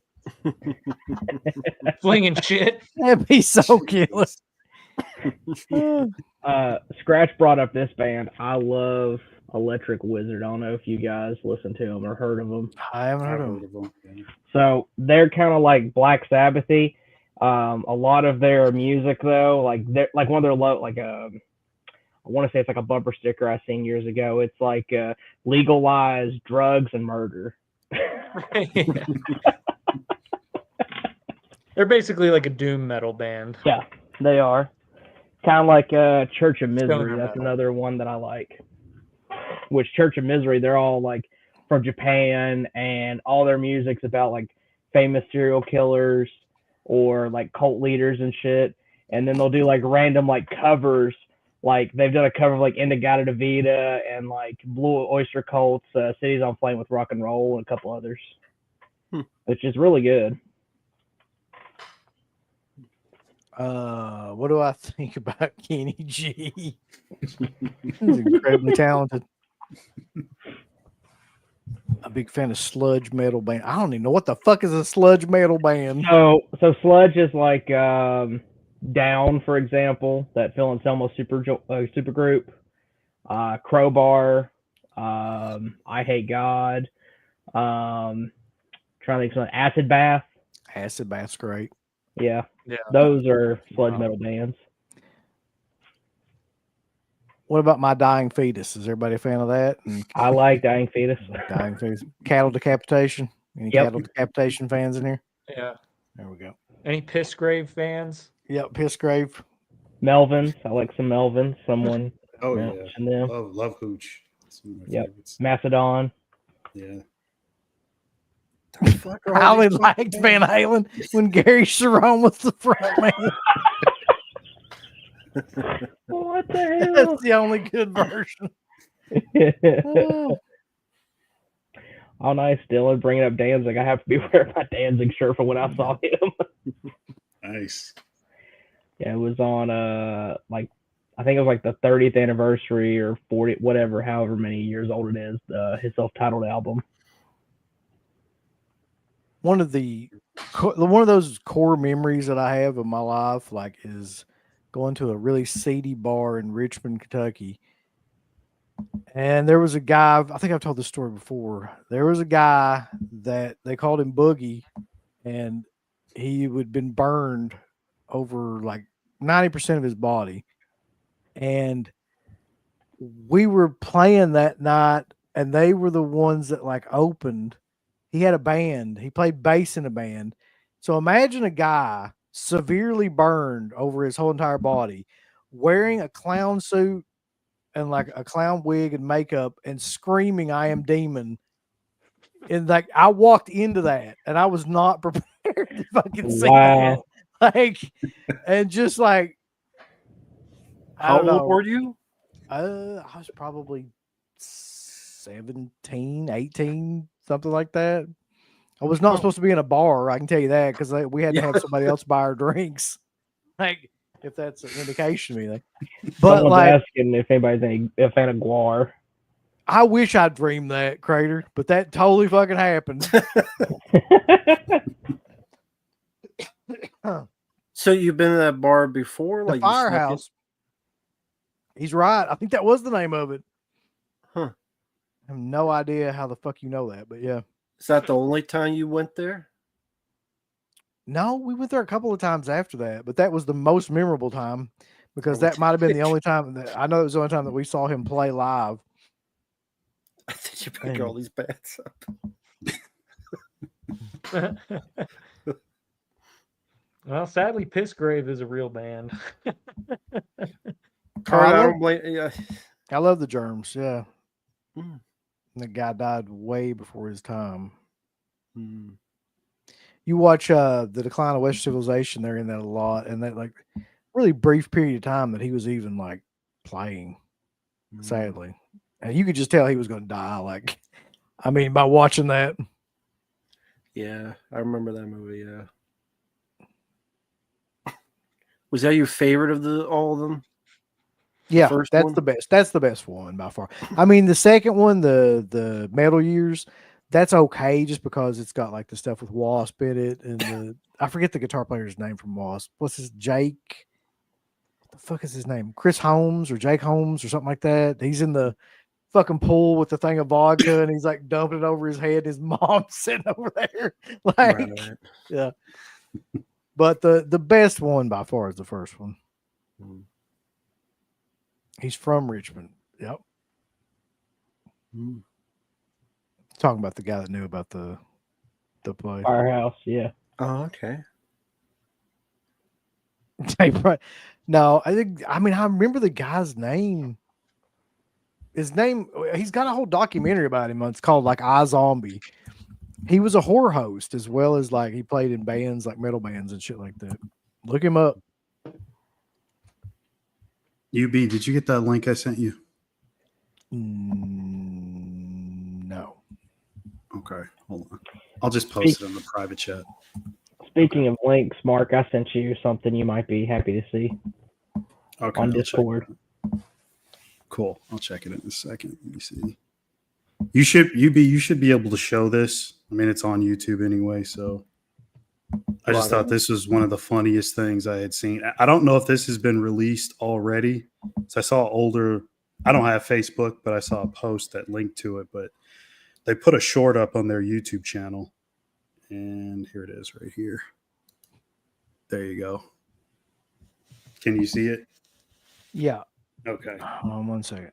Flinging shit.
That'd be so killer.
Scratch brought up this band. I love Electric Wizard. I don't know if you guys listen to them or heard of them.
I haven't heard
I've
of
heard
them.
of them. Yeah.
So they're kind of like Black Sabbathy. A lot of their music though, like they're like one of their I want to say it's like a bumper sticker I seen years ago. It's like legalize drugs and murder.
They're basically like a doom metal band.
Yeah, they are. Kind of like Church of Misery.
Stoner
That's
metal.
another one that I like. Which Church of Misery, they're all like from Japan, and all their music's about like famous serial killers or like cult leaders and shit. And then they'll do like random like covers. Like they've done a cover of like Indigata Vita and like Blue Oyster Cult's Cities on Flame with Rock and Roll and a couple others. Which is really good.
What do I think about Kenny G? He's incredibly talented. A big fan of sludge metal band. I don't even know what the fuck is a sludge metal band.
So sludge is like Down, for example, that Phil Anselmo super group. Crowbar, I Hate God. Trying to think something. Acid Bath.
Acid Bath's great.
Yeah.
Yeah.
Those are sludge metal bands.
What about My Dying Fetus? Is everybody a fan of that? And
I like Dying Fetus.
Dying Fetus. Cattle Decapitation. Any Cattle Decapitation fans in here?
Yeah.
There we go.
Any Pissgrave fans?
Yep, Pissgrave.
Melvins. I like some Melvins. Someone
Oh
mentioned
yeah,
them.
love Hooch. That's one of my
Yep.
favorites.
Macedon.
Yeah.
I only liked Van Halen when Gary Sharon was the front man.
What the hell?
That's the only good version.
Oh, nice, Dylan. Bringing up Danzig. I have to be wearing my Danzig shirt from when I saw him.
Nice.
Yeah, it was on like I think it was like the 30th anniversary or 40, whatever, however many years old it is. His self-titled album.
One of those core memories that I have of my life, like, is going to a really seedy bar in Richmond, Kentucky. And there was a guy, I think I've told this story before. There was a guy that they called him Boogie, and he had been burned over like 90% of his body. And we were playing that night, and they were the ones that like opened. he had a band. He played bass in a band. So imagine a guy severely burned over his whole entire body, wearing a clown suit and like a clown wig and makeup and screaming, "I am demon." And like I walked into that and I was not prepared to fucking see that.
Wow.
Like, and just like, I
How
don't
old
know.
were you?
I was probably 17, 18, something like that. I was not supposed to be in a bar, I can tell you that, because we had to have somebody else buy our drinks. Like, if that's an indication of anything. But
Someone's
like,
asking if anybody's a fan of Guar.
I wish I'd dreamed that, Crater, but that totally fucking happened.
So you've been in that bar before?
The
Like you snuck in-
Firehouse. He's right. I think that was the name of it.
Huh.
I have no idea how the fuck you know that, but yeah.
Is that the only time you went there?
No, we went there a couple of times after that, but that was the most memorable time because that might have been the only time that I know it was the only time that we saw him play live.
I think you better get all these bats up.
Well, sadly, Pissgrave is a real band.
Kurt, I
love-
don't blame. Yeah.
I love the Germs, yeah.
Mm.
The guy died way before his time.
Mm.
You watch The Decline of Western Civilization, they're in that a lot, and that like really brief period of time that he was even like playing, sadly. And you could just tell he was gonna die, like I mean, by watching that.
Yeah, I remember that movie. Yeah. Was that your favorite of all of them?
Yeah,
first
that's
one?
the best. That's the best one by far. I mean, the second one, the Metal Years, that's okay just because it's got like the stuff with Wasp in it, and I forget the guitar player's name from Wasp. What's his Jake? What the fuck is his name? Chris Holmes or Jake Holmes or something like that. He's in the fucking pool with the thing of vodka, and he's like dumping it over his head. His mom's sitting over there, like
Right.
yeah. But the best one by far is the first one.
Mm.
He's from Richmond. Yep.
Mm.
Talking about the guy that knew about the play.
Firehouse, yeah.
Oh, okay.
No, I remember the guy's name. His name, he's got a whole documentary about him. It's called like iZombie. He was a horror host as well as like he played in bands like metal bands and shit like that. Look him up.
UB, did you get that link I sent you?
No.
Okay, hold on. I'll just post it in the private chat.
Speaking of links, Mark, I sent you something you might be happy to see
Okay,
on
I'll check
Discord.
it. Cool. I'll check it in a second. Let me see. You should be able to show this. I mean, it's on YouTube anyway, so I just thought this was one of the funniest things I had seen. I don't know if this has been released already. So I saw older. I don't have Facebook, but I saw a post that linked to it. But they put a short up on their YouTube channel, and here it is, right here. There you go. Can you see it?
Yeah.
Okay.
Hold on 1 second.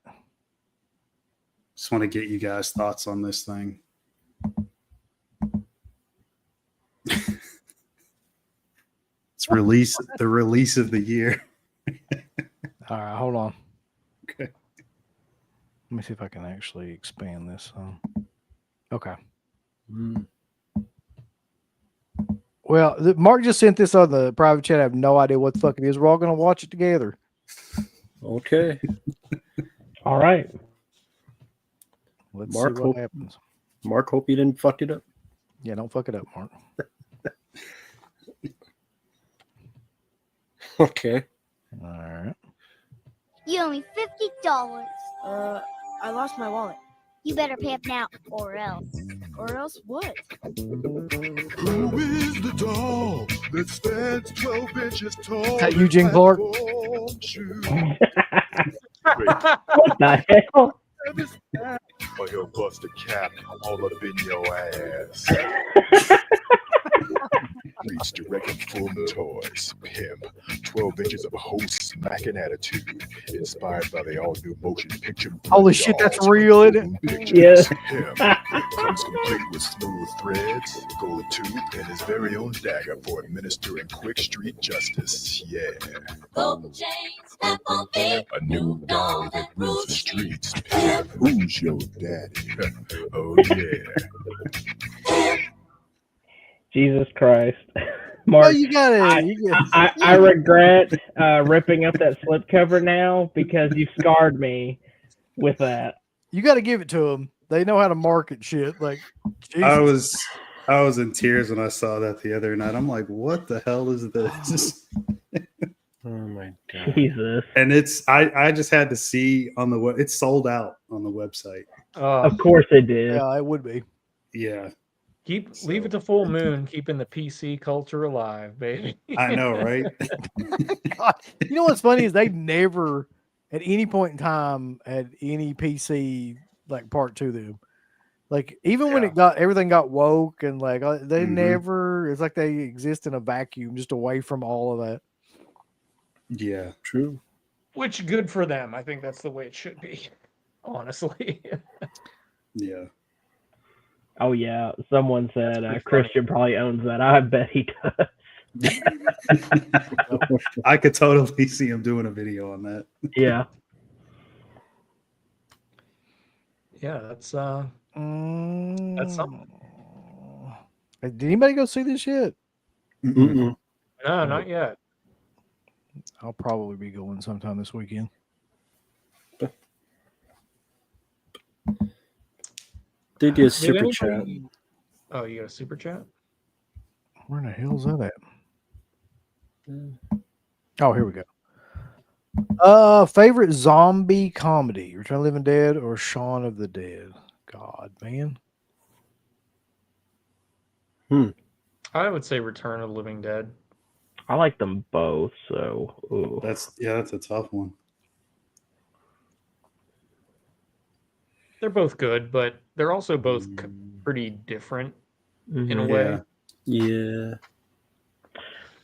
Just want to get you guys' thoughts on this thing. It's the release of the year.
All right, hold on.
Okay.
Let me see if I can actually expand this. Okay.
Mm.
Well, Mark just sent this on the private chat. I have no idea what the fuck it is. We're all going to watch it together.
Okay.
All right.
Let's
Mark,
see what happens.
Mark, hope you didn't fuck it up.
Yeah, don't fuck it up, Mark.
Okay.
All right.
You owe me $50.
I lost my wallet.
You better pay up now, or else.
Or else what?
Who is the doll that stands 12 inches tall?
Is that Eugene Clark?
What the hell?
Or he'll bust a cap all up in your ass.
Reach directed full toys. Pimp. 12 inches of whole smacking attitude. Inspired by the all new motion picture.
Holy shit, that's real, isn't it?
Yes.
Pimp. Comes complete with smooth threads, gold tooth, and his very own dagger for administering quick street justice. Yeah. A new dog that rules the streets. Pimp. Who's your daddy? Oh, yeah.
Jesus Christ.
Well,
Mark,
you gotta.
I regret ripping up that slipcover now because you scarred me with that.
You got to give it to them. They know how to market shit. Like, Jesus.
I was in tears when I saw that the other night. I'm like, what the hell is this?
Oh my god.
Jesus.
And I just had to see on the web. It's sold out on the website.
Of course it did.
Yeah, it would be.
Yeah,
Leave it to full moon, keeping the PC culture alive, baby.
I know, right?
God, you know what's funny is they never, at any point in time, had any PC like part to them. Like even when everything got woke and like they never. It's like they exist in a vacuum, just away from all of that.
Yeah,
True.
Which good for them. I think that's the way it should be. Honestly.
yeah.
Oh yeah. Someone said Christian probably owns that. I bet he does.
I could totally see him doing a video on that.
Yeah.
Yeah, that's something.
Did anybody go see this yet?
Mm-mm.
No, not yet.
I'll probably be going sometime this weekend.
Did you a
Did
super chat?
anybody- Oh, you got a super chat?
Where in the hell's that at? Oh, here we go. Favorite zombie comedy: Return of the Living Dead or Shaun of the Dead? God, man.
I would say Return of the Living Dead.
I like them both, so ooh.
That's a tough one.
They're both good, but they're also both pretty different in a
Mhm.
way.
Yeah.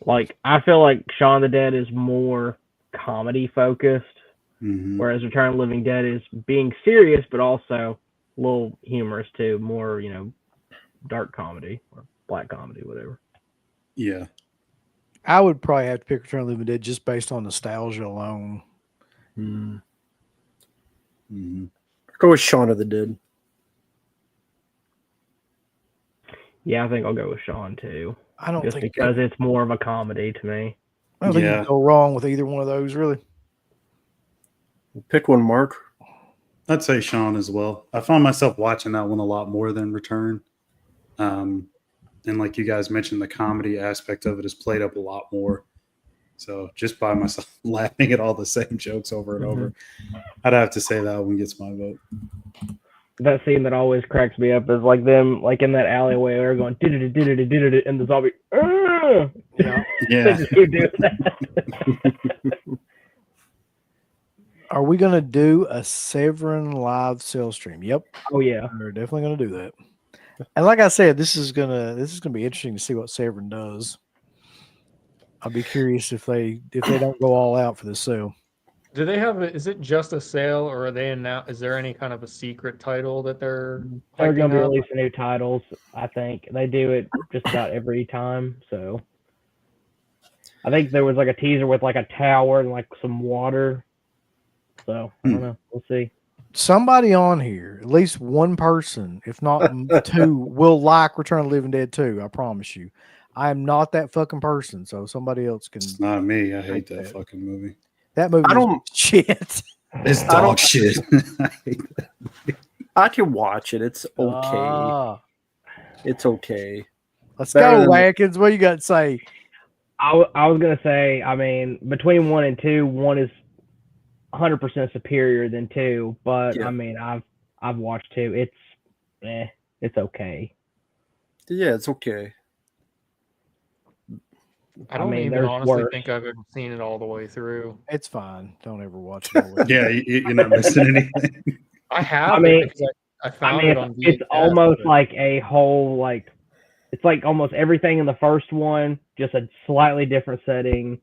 Like I feel like Shaun of the Dead is more comedy focused,
Mhm.
whereas Return of the Living Dead is being serious but also a little humorous too, more, dark comedy or black comedy, whatever.
Yeah.
I would probably have to pick Return of the Living Dead just based on nostalgia alone.
Mm.
Mm-hmm.
Go with Shaun of the Dead.
Yeah, I think I'll go with Shaun too.
I don't
Just
think
because it's more of a comedy to me.
I don't think you
Yeah.
can go wrong with either one of those, really.
Pick one, Mark.
I'd say Shaun as well. I find myself watching that one a lot more than Return. And like you guys mentioned, the comedy aspect of it is played up a lot more. So just by myself laughing at all the same jokes over and over, I'd have to say that one gets my vote.
That scene that always cracks me up is like them, like in that alleyway, they're going did and the zombie.
Yeah.
Yeah.
You do that.
Are we going to do a Severin live sales stream? Yep.
Oh yeah.
We're definitely going to do that. And like I said, this is gonna be interesting to see what Severin does. I'll be curious if they don't go all out for this sale.
Do they have is it just a sale, or are they is there any kind of a secret title that they're
They're going to be
hyping up?
releasing new titles. I think they do it just about every time. So I think there was like a teaser with like a tower and like some water. So I don't know. We'll see.
Somebody on here, at least one person, if not two, will like Return of the Living Dead 2. I promise you. I am not that fucking person, so somebody else can.
It's not me. I hate that fucking movie.
That movie is shit.
It's dog shit. I hate that.
I can watch it. It's okay. It's okay.
Let's
Better
go,
than-
Watkins. What you got to say?
I was going to say, I mean, between 1 and 2, 1 is 100% superior than 2, but
Yeah.
I mean, I've watched 2. It's okay.
Yeah, it's okay.
I don't
mean,
even
there's
honestly
worse.
think I've ever seen it all the way through.
It's fine. Don't ever watch it. all the way.
Yeah, you're not missing anything.
I have
I mean,
it because I
I
found
mean,
it on VHS.
it's almost
but-
like a whole like it's like almost everything in the first one, just a slightly different setting,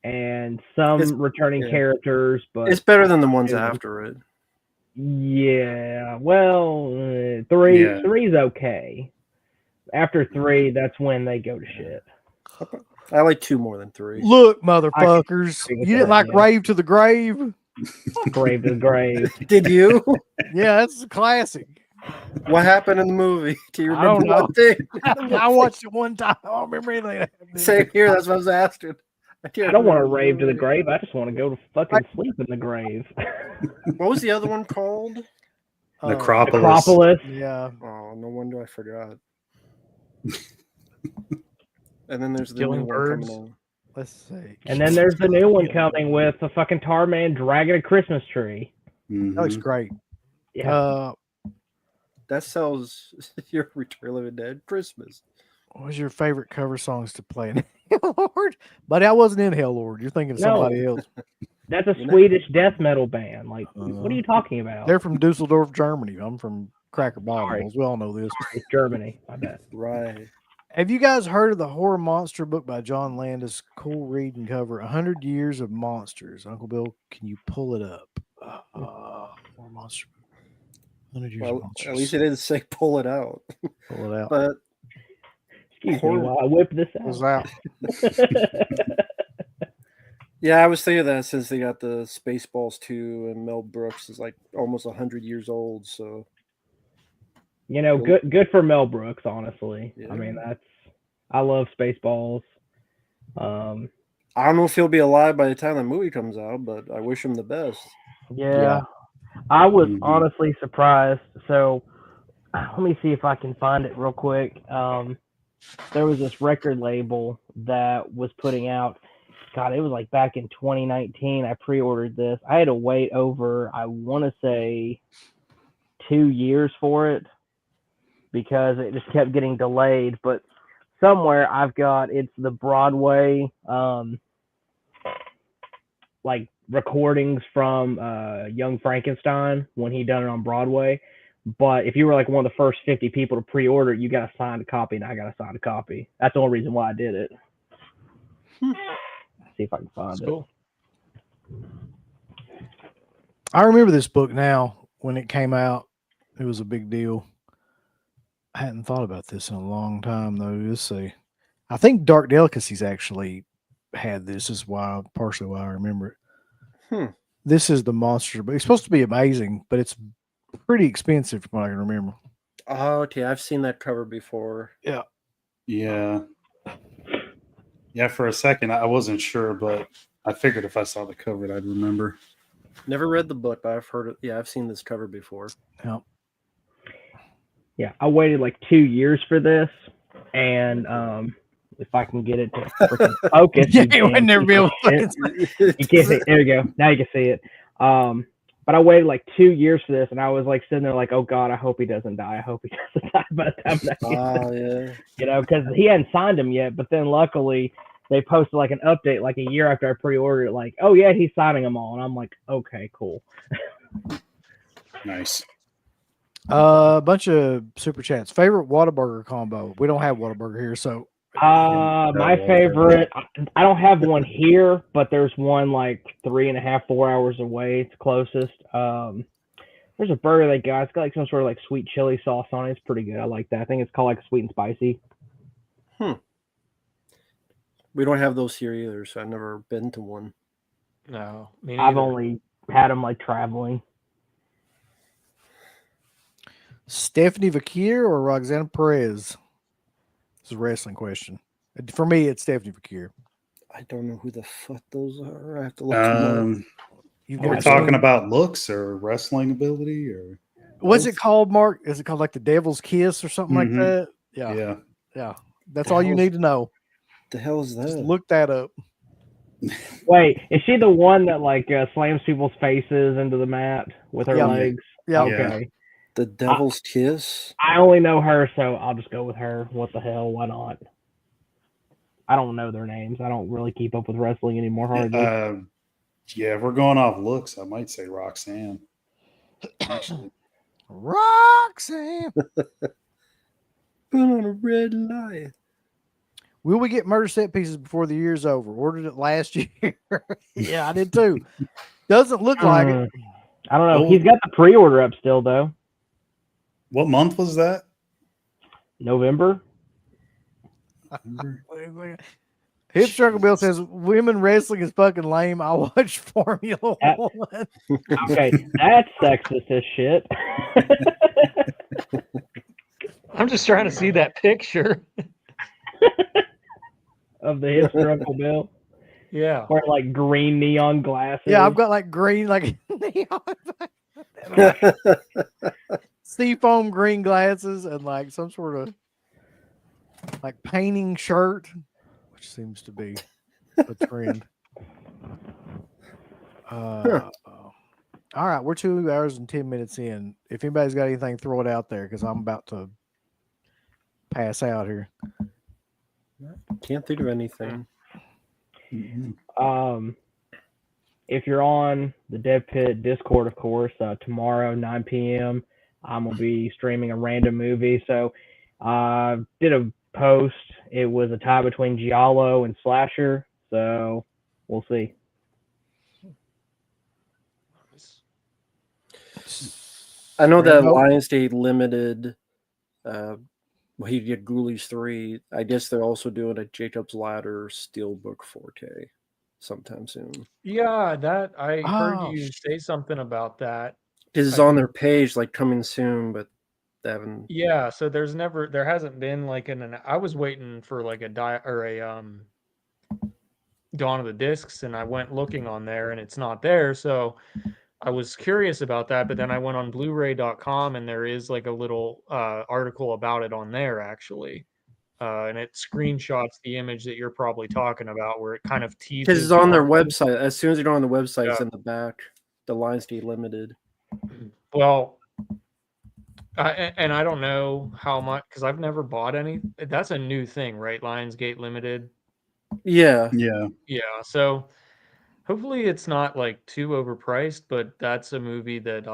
and some
It's-
returning
yeah.
characters. But
It's better than the ones
Yeah.
after it.
yeah, well, three
Yeah.
three's okay. After 3, that's when they go to shit.
I like 2 more than 3.
Look, motherfuckers,
agree with
you didn't
that,
like
yeah.
Rave to the Grave?
Grave to the grave.
Did you?
Yeah, that's a classic.
What happened in the movie? Do you
I don't
remember one
know.
thing?
I watched it one time. I don't remember anything that happened.
Same here. That's what I was asking.
I don't want to
remember
rave to the
movie.
grave. I just want to go to fucking sleep in the grave.
What was the other one called?
Necropolis.
Necropolis.
Yeah.
Oh, no wonder I forgot. And then there's the
Killing
new
birds.
one coming on.
Let's see.
And then there's the new one coming with the fucking Tar Man dragging a Christmas tree.
That looks
Mhm.
great.
Yeah.
That sells your Return of the Living Dead Christmas.
What was your favorite cover songs to play in Hell Lord? But I wasn't in Hell Lord. You're thinking of
No.
somebody else.
That's a
You know-
Swedish death metal band. Like, what are you talking about?
They're from Dusseldorf, Germany. I'm from Cracker
Sorry.
Bottles. We all know this.
It's Germany. I bet.
Right.
Have you guys heard of the horror monster book by John Landis? Cool read and cover. 100 Years of Monsters. Uncle Bill, can you pull it up? Horror monster book. 100 Years of
Well,
Monsters.
at least it didn't say pull it out.
Pull it out.
But
Excuse
Horror-
me while I whip this
Pulls
out.
out.
yeah, I was thinking of that since they got the Spaceballs 2 and Mel Brooks is like almost 100 years old. So
You know, good for Mel Brooks, honestly.
Yeah.
I mean, I love Spaceballs.
I don't know if he'll be alive by the time the movie comes out, but I wish him the best.
Yeah. I was
Mhm.
honestly surprised. So let me see if I can find it real quick. There was this record label that was putting out, God, it was like back in 2019. I pre-ordered this. I had to wait over, I want to say, 2 years for it because it just kept getting delayed. But somewhere I've got, it's the Broadway, like recordings from Young Frankenstein when he done it on Broadway. But if you were like one of the first 50 people to pre-order, you got a signed copy, and I got a signed copy. That's the only reason why I did it. See if I can find
That's
it.
cool.
I remember this book now. When it came out, it was a big deal. I hadn't thought about this in a long time, though. Let's see. I think Dark Delicacies actually had this. Is why, partially why I remember it. This is the monster, but it's supposed to be amazing, but it's pretty expensive from what I can remember.
Oh, okay. I've seen that cover before.
Yeah.
Yeah. Yeah, for a second I wasn't sure, but I figured if I saw the cover I'd remember.
Never read the book, but I've heard it. Yeah, I've seen this cover before.
Yeah.
Yeah, I waited like 2 years for this, and if I can get it to freaking focus,
Yeah,
you
you would
damn
never be able
piece
to
of
fucking
shit. You can't see. There you go. Now you can see it. But I waited like 2 years for this, and I was like sitting there like, oh God, I hope he doesn't die. I hope he doesn't die by the time that
Oh, yeah.
you know, because he hadn't signed him yet. But then luckily they posted like an update like a year after I pre-ordered it, like, oh yeah, he's signing them all, and I'm like, okay, cool.
Nice.
A bunch of super chats. Favorite Whataburger combo. We don't have Whataburger here, so
My favorite, I don't have one here, but there's one like 3.5, 4 hours away. It's closest. There's a burger they got. It's got like some sort of like sweet chili sauce on it. It's pretty good. I like that. I think it's called like sweet and spicy.
We don't have those here either, so I've never been to one.
No, me
I've
neither.
only had them like traveling.
Stephanie Vakir or Roxana Perez? This is a wrestling question. For me, it's Stephanie Vakir.
I don't know who the fuck those are. I have to look them up.
You've
Are
never
we talking
seen-
about looks or wrestling ability or
What's it called, Mark? Is it called like the Devil's Kiss or something like
Mhm.
that? Yeah.
yeah.
That's
The
all you
hell's-
need to know.
The hell is that?
Just look that up.
Wait, is she the one that like slams people's faces into the mat with her
Yeah.
legs?
Yeah.
Okay.
The Devil's Kiss?
I only know her, so I'll just go with her. What the hell? Why not? I don't know their names. I don't really keep up with wrestling anymore, hardly.
Yeah, if we're going off looks, I might say Roxanne. Actually.
Roxanne.
Put on a red light.
Will we get murder set pieces before the year's over? Ordered it last year. Yeah, I did too. Doesn't look like it.
I don't know.
Oh.
He's got the pre-order up still though.
What month was that?
November.
Hip Struggle Bill says women wrestling is fucking lame. I watch Formula
That-
One.
Okay, that's sexist as shit.
I'm just trying to see that picture.
Of the hip struggle bill.
Yeah.
Or like green neon glasses.
Yeah, I've got like green, like neon, seafoam green glasses and like some sort of like painting shirt, which seems to be a trend. All right, we're 2 hours and 10 minutes in. If anybody's got anything, throw it out there because I'm about to pass out here.
Can't think of anything.
If you're on the Deadpit Discord, of course, tomorrow 9 p.m. I'm gonna be streaming a random movie. So, did a post. It was a tie between Giallo and Slasher. So, we'll see.
I know that
Rainbow?
Lionsgate Limited, well, he did Ghoulies 3. I guess they're also doing a Jacob's Ladder Steelbook 4K sometime soon.
Yeah, that I heard
Oh,
you say something about that.
Because it's
I
on
think-
their page, like coming soon, but they haven't.
Yeah, so there hasn't been like I was waiting for like a Dawn of the Discs, and I went looking on there and it's not there, so I was curious about that, but then I went on blu-ray.com and there is like a little article about it on there actually. And it screenshots the image that you're probably talking about where it kind of teases.
Because it's on their
the-
website. As soon as you go on the website, it's
Yeah.
in the back. The Lionsgate Limited.
Well, and I don't know how much because I've never bought any. That's a new thing, right? Lionsgate Limited.
Yeah.
Yeah.
Yeah, so hopefully it's not like too overpriced, but that's a movie that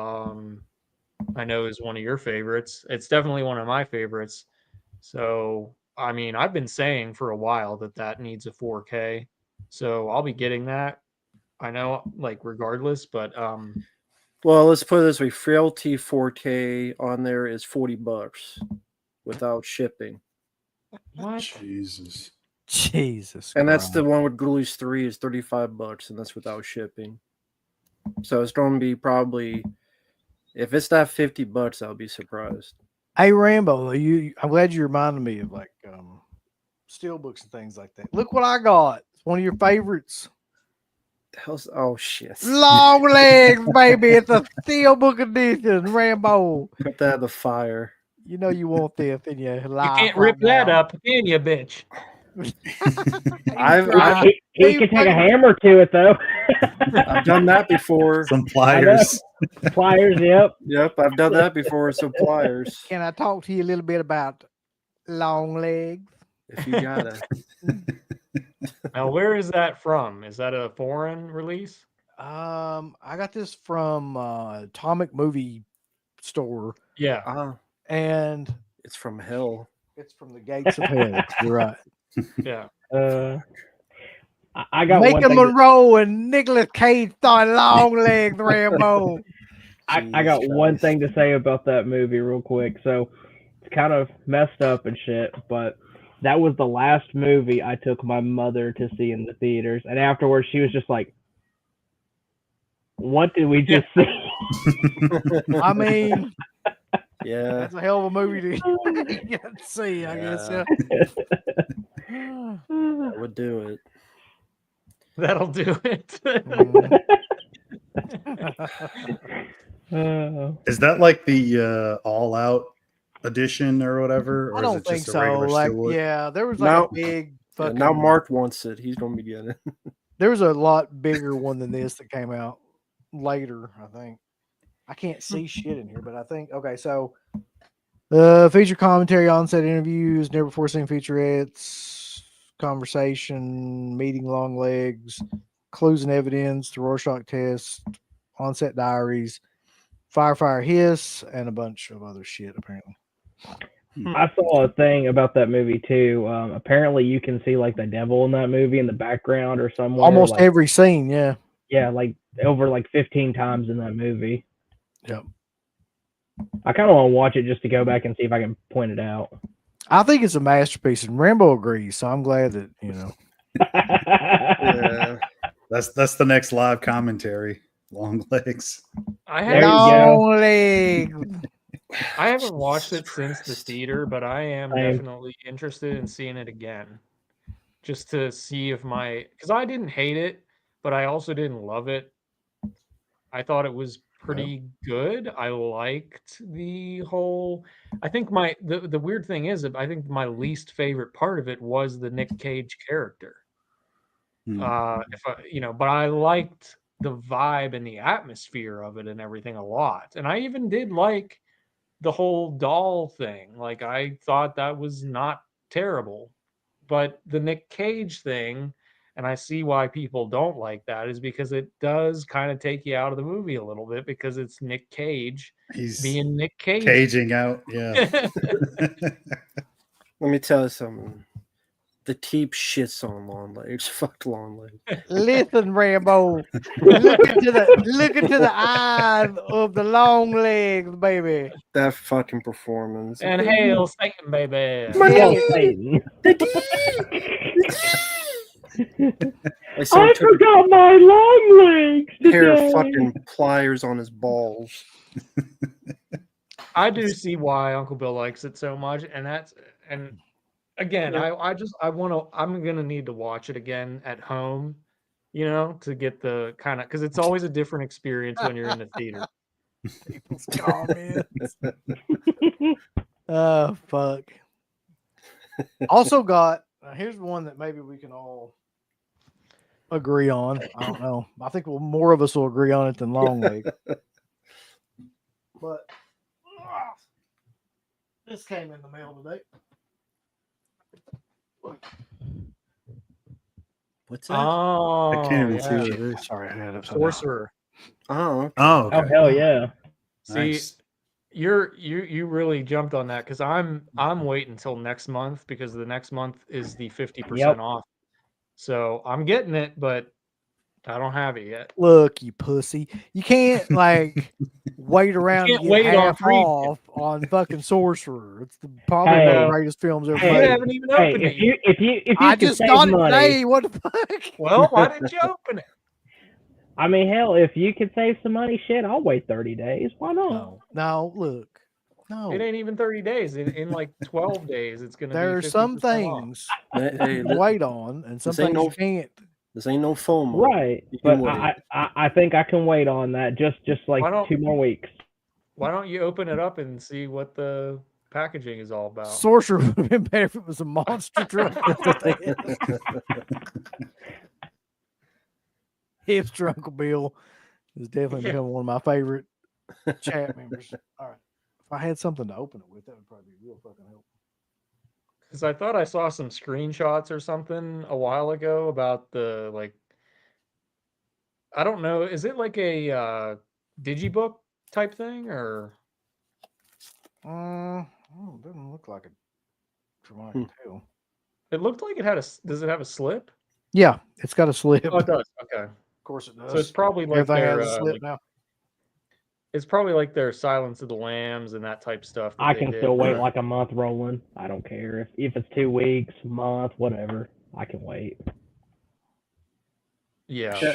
I know is one of your favorites. It's definitely one of my favorites. So, I mean, I've been saying for a while that that needs a 4K. So, I'll be getting that. I know like regardless, but
Well, let's put it this way: Frailty 4K on there is $40 without shipping,
what?
Jesus.
Jesus.
and that's the
Christ.
one with Ghoulies 3 is $35, and that's without shipping. So it's going to be probably, if it's not $50, I'll be surprised.
Hey Rambo, I'm glad you reminded me of like steel books and things like that. Look what I got. It's one of your favorites.
Oh shit!
Long legs, baby. It's a steel book edition, Rambo.
Put that in the fire.
You know you want this in your life.
You can't rip that up, can you, bitch?
I've
He can take a hammer to it though.
I've done that before.
Some pliers.
Pliers, yep.
Yep, I've done that before with some pliers.
Can I talk to you a little bit about long legs?
If you got it.
Now, where is that from? Is that a foreign release?
I got this from Atomic Movie Store,
Yeah,
and
It's from hell.
it's from the gates of hell. You're right.
yeah.
I got one
Macon
thing.
Monroe and Nicolas Cage starring long legs, Rambo.
I got
Jesus
one
Christ.
thing to say about that movie real quick. So it's kind of messed up and shit, but that was the last movie I took my mother to see in the theaters. And afterwards she was just like, what did we just see?
I mean,
Yeah.
that's a hell of a movie to get to see, I guess.
Yeah.
Yeah.
That would do it.
That'll do it.
Is that like the all out edition or whatever? Or
I
is
don't
it
think
just a
so.
regular
Like,
Steelbook?
yeah, there was like
Now-
a big
Yeah,
fucking.
now Mark wants it. He's going to be getting it.
There was a lot bigger one than this that came out later, I think. I can't see shit in here, but I think okay, so feature commentary, on-set interviews, never before seen featurettes, conversation, meeting long legs, clues and evidence, the Rorschach test, on-set diaries, fire hiss, and a bunch of other shit apparently.
I saw a thing about that movie too. Apparently, you can see like the devil in that movie in the background or somewhere.
Almost
like,
every scene, yeah.
Yeah, like over like 15 times in that movie.
Yep.
I kind of want to watch it just to go back and see if I can point it out.
I think it's a masterpiece, and Rambo agrees. So I'm glad that
Yeah.
That's the next live commentary. Long legs.
I
There you
haven't,
go.
long legs.
I haven't watched it since the theater, but I am
Same.
definitely interested in seeing it again, just to see if because I didn't hate it, but I also didn't love it. I thought it was pretty good. I liked the whole. I think the weird thing is, I think my least favorite part of it was the Nick Cage character. But I liked the vibe and the atmosphere of it and everything a lot. And I even did like the whole doll thing. Like, I thought that was not terrible. But the Nick Cage thing, and I see why people don't like that, is because it does kind of take you out of the movie a little bit, because it's Nick Cage
He's
being Nick Cage.
caging out. Yeah.
Let me tell you something. The teep shits on long legs. Fuck long legs.
Listen, Rambo. Look into the eyes of the long legs, baby.
That fucking performance.
And hail Satan, baby.
Hail Satan.
Like someone
I
took
forgot my long legs.
a pair of
today.
fucking pliers on his balls.
I do see why Uncle Bill likes it so much, and again,
Yeah.
I'm gonna need to watch it again at home, to get the kind of, because it's always a different experience when you're in the theater.
People's comments. Oh, fuck. Also got, here's one that maybe we can all agree on. I don't know. I think more of us will agree on it than long leg. But this came in the mail today.
What's that?
Oh,
I can't even
yeah.
see what it is.
Sorry, I had it upside down.
Sorcerer.
Oh, okay.
Oh,
Oh
okay.
hell yeah!
See,
Nice.
you really jumped on that, because I'm waiting until next month, because the next month is the 50%
Yep.
off. So I'm getting it, but I don't have it yet.
Look, you pussy. You can't wait around
can't
to get
wait on
half
preview.
off on fucking Sorcerer. It's probably
Hey.
one of the greatest films ever
You
made.
haven't even
Hey,
opened
if
it
you
yet.
I
can
just
save
got it
money,
today. What the fuck?
Well, why didn't you open it?
I mean, hell, if you can save some money, shit, I'll wait 30 days. Why not?
No, look. No.
It ain't even 30 days. In like 12 days, it's going to be 50%
There are some
off.
things
Hey,
that you can wait on, and some
this ain't
things you can't.
This ain't no FOMO.
Right,
You
but
can wait.
I think I can wait on that just like
Why don't-
2 more weeks.
Why don't you open it up and see what the packaging is all about?
Sorcerer would have been better if it was a monster truck. Hipster Uncle Bill is definitely become one of my favorite chat members. All right. If I had something to open it with, that would probably be real fucking helpful.
Because I thought I saw some screenshots or something a while ago about the, I don't know, is it like a digibook type thing, or?
It doesn't look like it from what I can tell.
It looked like it had does it have a slip?
Yeah, it's got a slip.
Oh, it does. Okay.
Of course it does.
So it's probably like
Everything
their,
has a slip now.
it's probably like their Silence of the Lambs and that type stuff. that
I
they
can
did.
still wait like a month rolling. I don't care if it's 2 weeks, month, whatever. I can wait.
Yeah.
Yeah,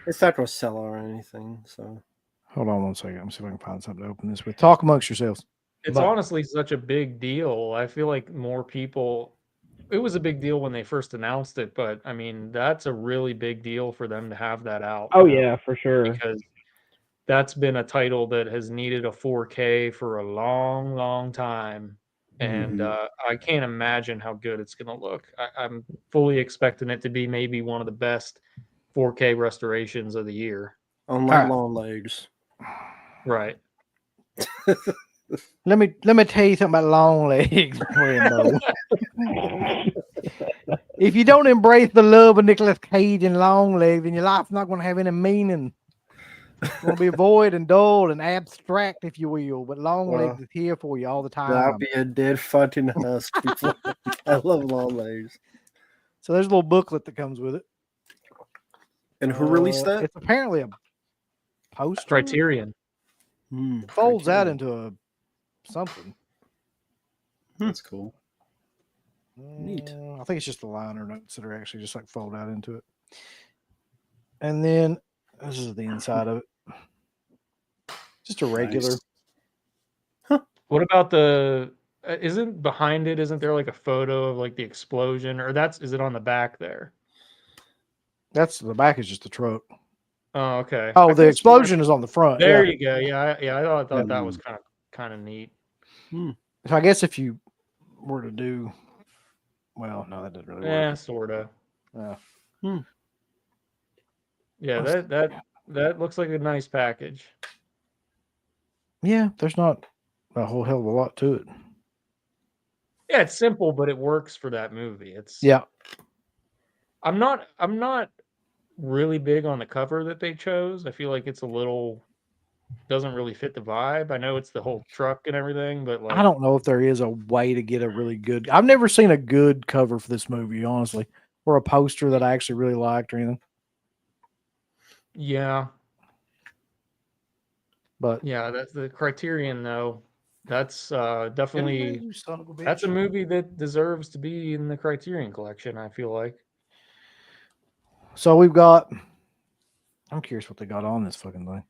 it's not gonna sell or anything. So
Hold on one second. Let me see if I can find something to open this with. Talk amongst yourselves.
It's
But-
honestly such a big deal. I feel like more people. It was a big deal when they first announced it, but I mean, that's a really big deal for them to have that out.
Oh
now,
yeah, for sure.
because that's been a title that has needed a 4K for a long, long time, and I can't imagine how good it's going to look. I'm fully expecting it to be maybe one of the best 4K restorations of the year.
unlike
right.
long legs.
Right.
Let me tell you something about long legs, Rambo. If you don't embrace the love of Nicolas Cage and long legs, then your life's not going to have any meaning. It's going to be void and dull and abstract, if you will, but long
Well,
legs is here for you all the
That'll
time.
be a dead fucking husk. People. I love long legs.
So there's a little booklet that comes with it.
And who released that?
It's apparently a poster.
Criterion.
It folds out into a something.
That's cool.
Neat.
I think it's just the liner notes that are actually just like fold out into it. And then this is the inside of it. Just a regular.
Nice.
What about the? Isn't behind it? Isn't there like a photo of like the explosion, or is it on the back there?
That's the back is just the truck.
Oh, okay.
Oh,
I
the
could've
explosion
sworn-
is on the front.
There
Yeah.
you go. Yeah, I thought that was kind of neat.
So I guess if you were to do, well, no, that doesn't really work.
Yeah, sorta.
Yeah.
Yeah, that looks like a nice package.
Yeah, there's not a whole hell of a lot to it.
Yeah, it's simple, but it works for that movie. It's
Yeah.
I'm not really big on the cover that they chose. I feel like it's a little doesn't really fit the vibe. I know it's the whole truck and everything, but like
I don't know if there is a way to get a really good. I've never seen a good cover for this movie, honestly, or a poster that I actually really liked or anything.
yeah,
But
yeah, that's the Criterion though. That's definitely
you son of a bitch.
that's a movie that deserves to be in the Criterion collection, I feel like.
So we've got. I'm curious what they got on this fucking thing.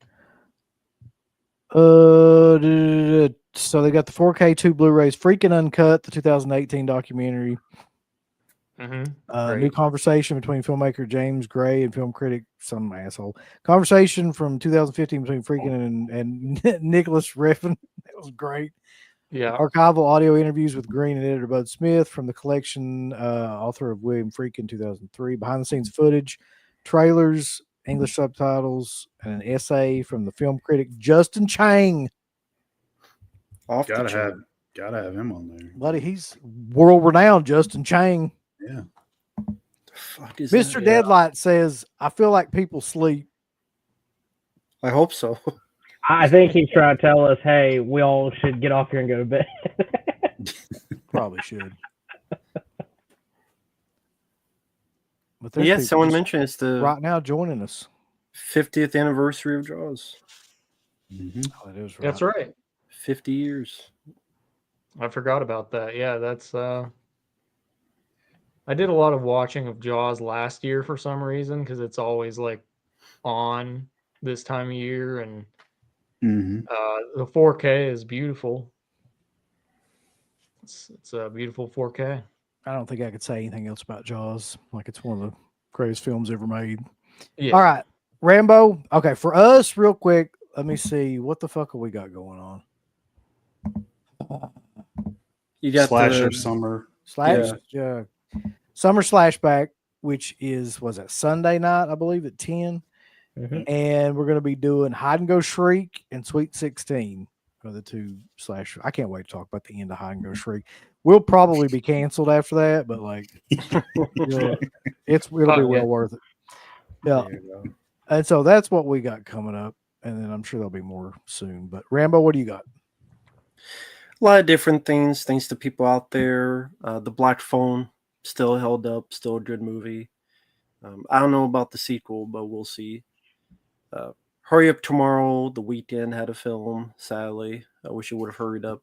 So they got the 4K 2 Blu-rays, Freaking Uncut, the 2018 documentary. New conversation between filmmaker James Gray and film critic some asshole. Conversation from 2015 between Freaking and Nicholas Refn. That was great.
Yeah.
Archival audio interviews with Green and editor Bud Smith from the collection, author of William Freakin 2003. Behind the scenes footage, trailers, English subtitles, and an essay from the film critic Justin Chang.
Off
Gotta
the chart.
have him on there.
Buddy, he's world renowned, Justin Chang.
Yeah.
The fuck is
Mr.
that?
Deadlight says, I feel like people sleep.
I hope so.
I think he's trying to tell us, hey, we all should get off here and go to bed.
Probably should. But there's
Yeah,
people
someone
just
mentioned it's the
right now joining us.
50th anniversary of Jaws.
Mm-hmm.
Oh, that is right.
That's right.
50 years.
I forgot about that. Yeah, that's I did a lot of watching of Jaws last year for some reason because it's always like on this time of year, and
Mm-hmm.
the 4K is beautiful. It's a beautiful 4K.
I don't think I could say anything else about Jaws. Like it's one of the greatest films ever made.
Yeah.
All right. Rambo. Okay, for us, real quick, let me see. What the fuck have we got going on?
You got
Slasher
the
summer.
Summer Slashback, which was that Sunday night, I believe, at 10.
Mm-hmm.
And we're going to be doing Hide and Go Shriek and Sweet 16 are the two slasher. I can't wait to talk about the end of Hide and Go Shriek. We'll probably be canceled after that, but like, it'll be well worth it. Yeah.
There you go.
And so that's what we got coming up. And then I'm sure there'll be more soon. But Rambo, what do you got?
A lot of different things. Thanks to people out there. The Black Phone still held up. Still a good movie. I don't know about the sequel, but we'll see. Hurry Up Tomorrow. The Weeknd had a film. Sadly, I wish it would have hurried up.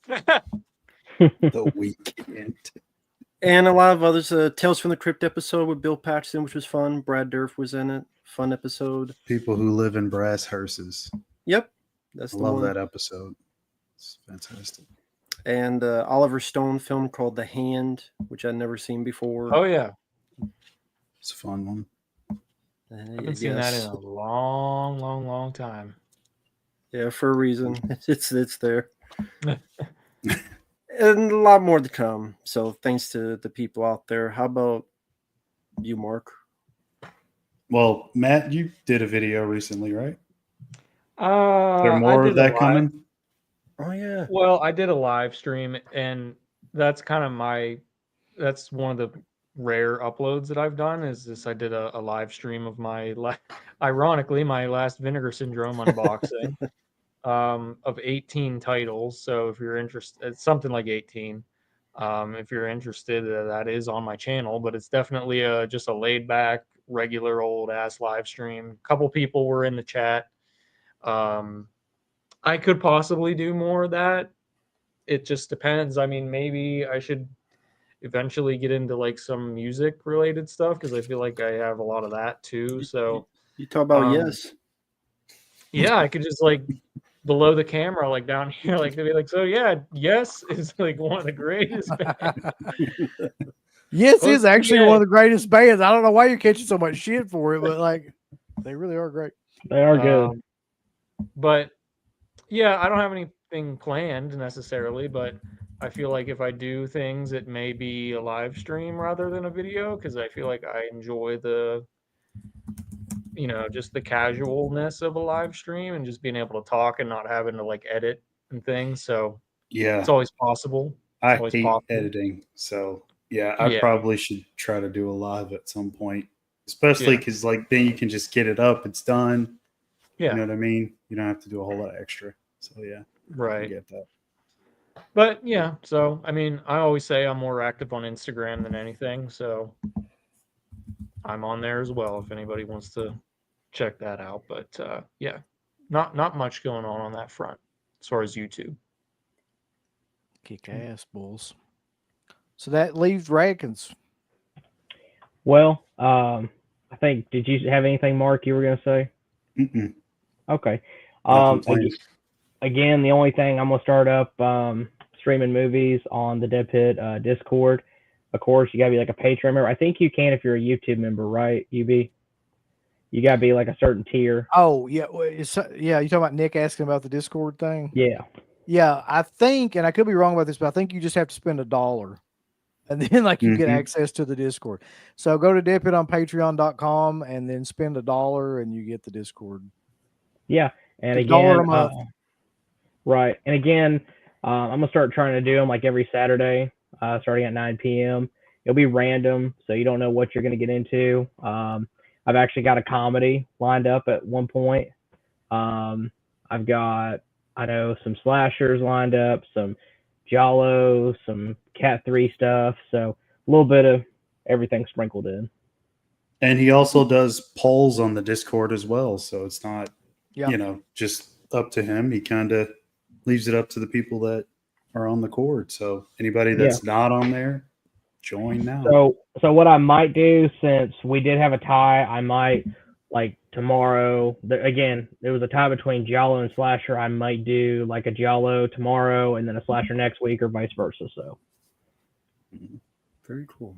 The Weeknd.
And a lot of others. Tales from the Crypt episode with Bill Paxton, which was fun. Brad Dourif was in it. Fun episode.
People who live in brass hearses.
Yep. That's
I
the
love
one.
that episode. It's fantastic.
And Oliver Stone film called The Hand, which I'd never seen before.
Oh yeah,
It's a fun one.
I haven't seen that in a long time.
Yeah, for a reason. It's there. And a lot more to come. So thanks to the people out there. How about you, Mark?
Well, Matt, you did a video recently, right? Is there
I
more
did
of
a
that
live-
coming?
Oh yeah.
Well, I did a live stream, and that's kind of that's one of the rare uploads that I've done is this. I did a live stream of my, ironically, my last Vinegar Syndrome unboxing of 18 titles. So if you're interested, it's something like 18. If you're interested, that is on my channel, but it's definitely just a laid back, regular old ass live stream. A couple people were in the chat. I could possibly do more of that. It just depends. I mean, maybe I should eventually get into like some music related stuff because I feel like I have a lot of that too. So
You talk about
um,
yes.
yeah, I could just like below the camera, like down here, like they'd be like, so yeah, Yes is like one of the greatest bands.
Yes
Well,
is actually
yeah.
one of the greatest bands. I don't know why you're catching so much shit for it, but like they really are great.
They are good.
But yeah, I don't have anything planned necessarily, but I feel like if I do things, it may be a live stream rather than a video because I feel like I enjoy the, just the casualness of a live stream and just being able to talk and not having to like edit and things. So
Yeah,
it's always possible. It's
I
always
hate
possible.
editing. So yeah, I
Yeah.
probably should try to do a live at some point, especially
Yeah.
because like then you can just get it up. It's done.
Yeah.
You know what I mean? You don't have to do a whole lot extra. So yeah, I
Right.
get that.
But yeah, so I mean, I always say I'm more active on Instagram than anything, so I'm on there as well if anybody wants to check that out. But yeah, not much going on that front as far as YouTube.
Kick ass, bulls. So that leaves Rankins.
Well, I think, did you have anything, Mark, you were going to say?
Mm-mm.
Okay.
Nothing planned.
Again, the only thing, I'm going to start up streaming movies on the Deadpit Discord. Of course, you got to be like a Patreon member. I think you can if you're a YouTube member, right, UB? You got to be like a certain tier.
Oh, yeah. Yeah, you talking about Nick asking about the Discord thing?
Yeah.
Yeah, I think, and I could be wrong about this, but I think you just have to spend $1. And then like you get access to the Discord. So go to Deadpit on patreon.com and then spend $1 and you get the Discord.
Yeah. And
$1 a
again,
month.
right. And again, I'm going to start trying to do them like every Saturday, starting at 9 p.m. It'll be random, so you don't know what you're going to get into. I've actually got a comedy lined up at one point. I've got, I know, some slashers lined up, some Giallo, some Cat 3 stuff. So a little bit of everything sprinkled in.
And he also does polls on the Discord as well. So it's not, just up to him. He kind of leaves it up to the people that are on the cord. So anybody that's not on there, join now.
So what I might do, since we did have a tie, I might, like tomorrow, again, there was a tie between Giallo and Slasher. I might do like a Giallo tomorrow and then a Slasher next week, or vice versa. So
very cool.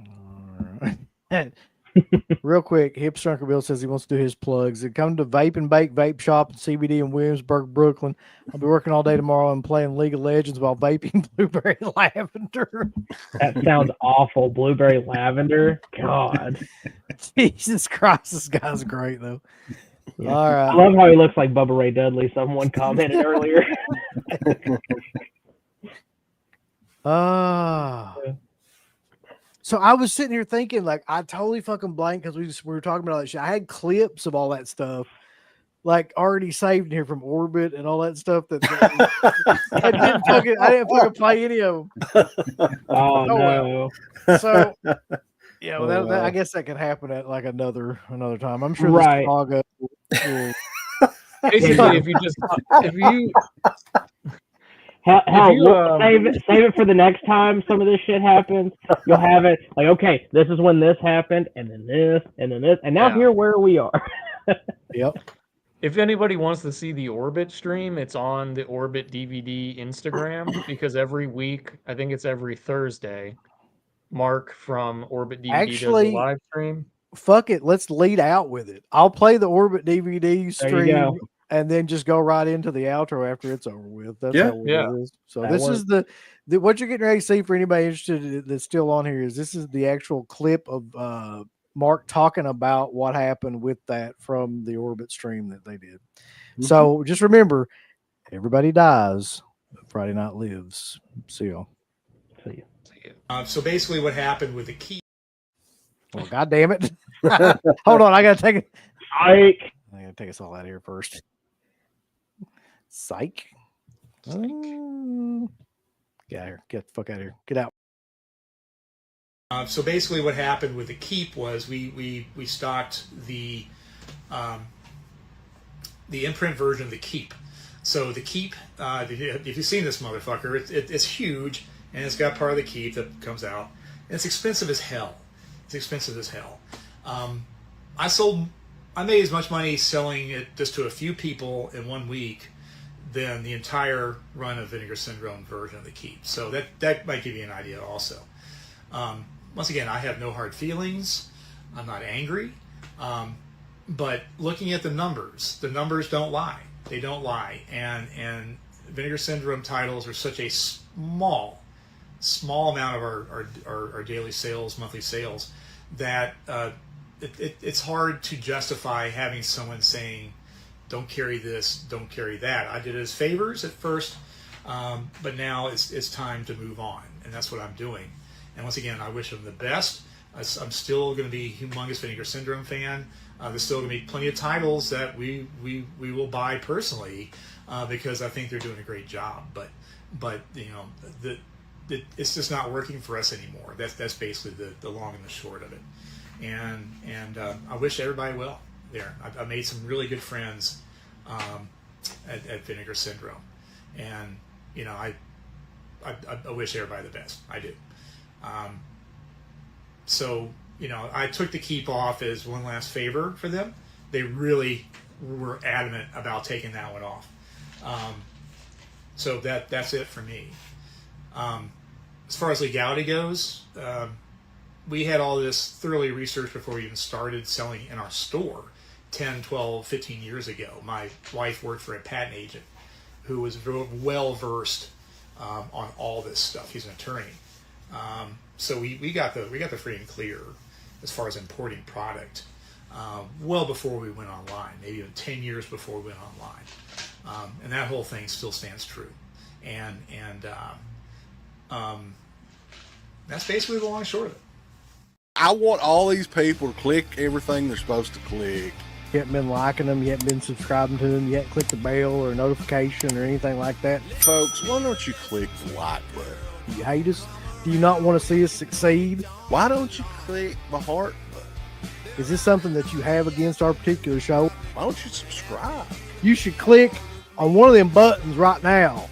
All right. Real quick, Hipster Uncle Bill says he wants to do his plugs. Come to Vape and Bake Vape Shop and CBD in Williamsburg, Brooklyn. I'll be working all day tomorrow and playing League of Legends while vaping Blueberry Lavender.
That sounds awful. Blueberry Lavender. God.
Jesus Christ, this guy's great though.
Yeah.
All right.
I love how he looks like Bubba Ray Dudley. Someone commented earlier.
So I was sitting here thinking, like, I totally fucking blanked because we were talking about all that shit. I had clips of all that stuff, like already saved in here from Orbit and all that stuff. I didn't fucking play any of them.
Oh no!
So yeah, well, I guess that could happen at like another time. I'm sure this Chicago will
basically if you
save it for the next time some of this shit happens. You'll have it like, okay, this is when this happened, and then this, and then this, and now here where we are.
Yep.
If anybody wants to see the Orbit stream, it's on the Orbit DVD Instagram because every week, I think it's every Thursday, Mark from Orbit DVD does a live stream.
Fuck it, let's lead out with it. I'll play the Orbit DVD stream. And then just go right into the outro after it's over with. That's how we do this. So this is the what you're getting ready to see for anybody interested that's still on here is this is the actual clip of Mark talking about what happened with that from the Orbit stream that they did. Mm-hmm. So just remember, everybody dies, but Friday Night lives. See y'all.
See you.
So basically, what happened with the key?
Well, God damn it. Hold on. I got to take it.
Psych.
I got to take us all out of here first. Psych. Get out of here. Get the fuck out of here. Get out.
So basically, what happened with the keep was we stocked the imprint version of the keep. So the keep, if you've seen this motherfucker, it's huge, and it's got part of the keep that comes out. And it's expensive as hell. It's expensive as hell. I made as much money selling it just to a few people in 1 week than the entire run of Vinegar Syndrome version of the keep. So that might give you an idea also. Once again, I have no hard feelings. I'm not angry. But looking at the numbers don't lie. They don't lie. And Vinegar Syndrome titles are such a small amount of our daily sales, monthly sales, that it's hard to justify having someone saying, don't carry this, don't carry that. I did it as favors at first, but now it's time to move on, and that's what I'm doing. And once again, I wish them the best. I'm still going to be a humongous Vinegar Syndrome fan. There's still going to be plenty of titles that we will buy personally because I think they're doing a great job. But you know, it's just not working for us anymore. That's basically the long and the short of it. And I wish everybody well there. I made some really good friends at Vinegar Syndrome, and you know, I wish everybody the best. I do. So, you know, I took the keep off as one last favor for them. They really were adamant about taking that one off. So that's it for me. As far as legality goes, we had all this thoroughly researched before we even started selling in our store 10, 12, 15 years ago. My wife worked for a patent agent who was well versed on all this stuff. He's an attorney. So we got the free and clear as far as importing product well before we went online, maybe even 10 years before we went online. And that whole thing still stands true. And that's basically the long and short of it.
I want all these people to click everything they're supposed to click.
You haven't been liking them, you haven't been subscribing to them, you haven't clicked the bell or notification or anything like that.
Folks, why don't you click the like button?
Do you hate us? Do you not want to see us succeed?
Why don't you click the heart button?
Is this something that you have against our particular show?
Why don't you subscribe?
You should click on one of them buttons right now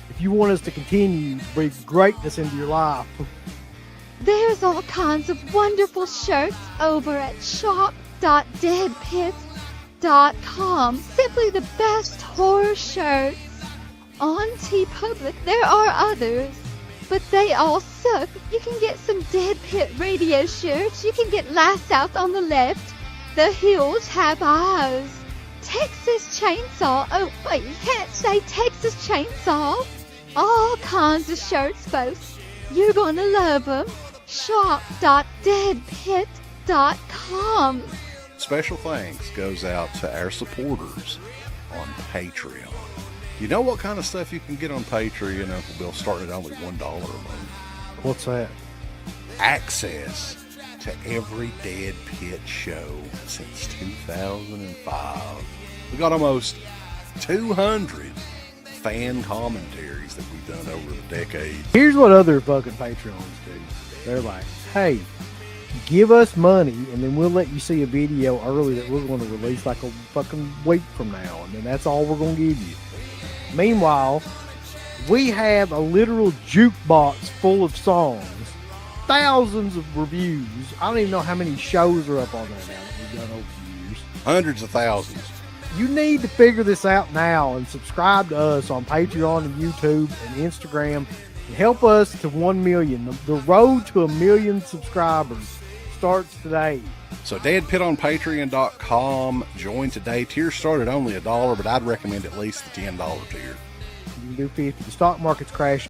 if you want us to continue to breathe greatness into your life.
There's all kinds of wonderful shirts over at shop.deadpit.com. Simply the best horror shirts. On TeePublic, there are others, but they all suck. You can get some Dead Pit radio shirts. You can get Last South on the Left. The Hills Have Eyes. Texas Chainsaw. Oh, wait, you can't say Texas Chainsaw. All kinds of shirts, folks. You're gonna love them. Shop.deadpit.com.
Special thanks goes out to our supporters on Patreon. You know what kind of stuff you can get on Patreon, Uncle Bill, starting at only $1 a month?
What's that?
Access to every Dead Pit show since 2005. We got almost 200 fan commentaries that we've done over the decades.
Here's what other fucking Patreons do. They're like, hey, give us money and then we'll let you see a video early that we're going to release like a fucking week from now, and then that's all we're going to give you. Meanwhile, we have a literal jukebox full of songs, thousands of reviews. I don't even know how many shows are up on there now that we've done over the years.
Hundreds of thousands.
You need to figure this out now and subscribe to us on Patreon and YouTube and Instagram. And help us to 1 million. The road to 1 million subscribers starts today.
So Deadpit on Patreon.com. Join today. Tiers start at only $1, but I'd recommend at least the $10 tier.
You can do 50. The stock market's crashing.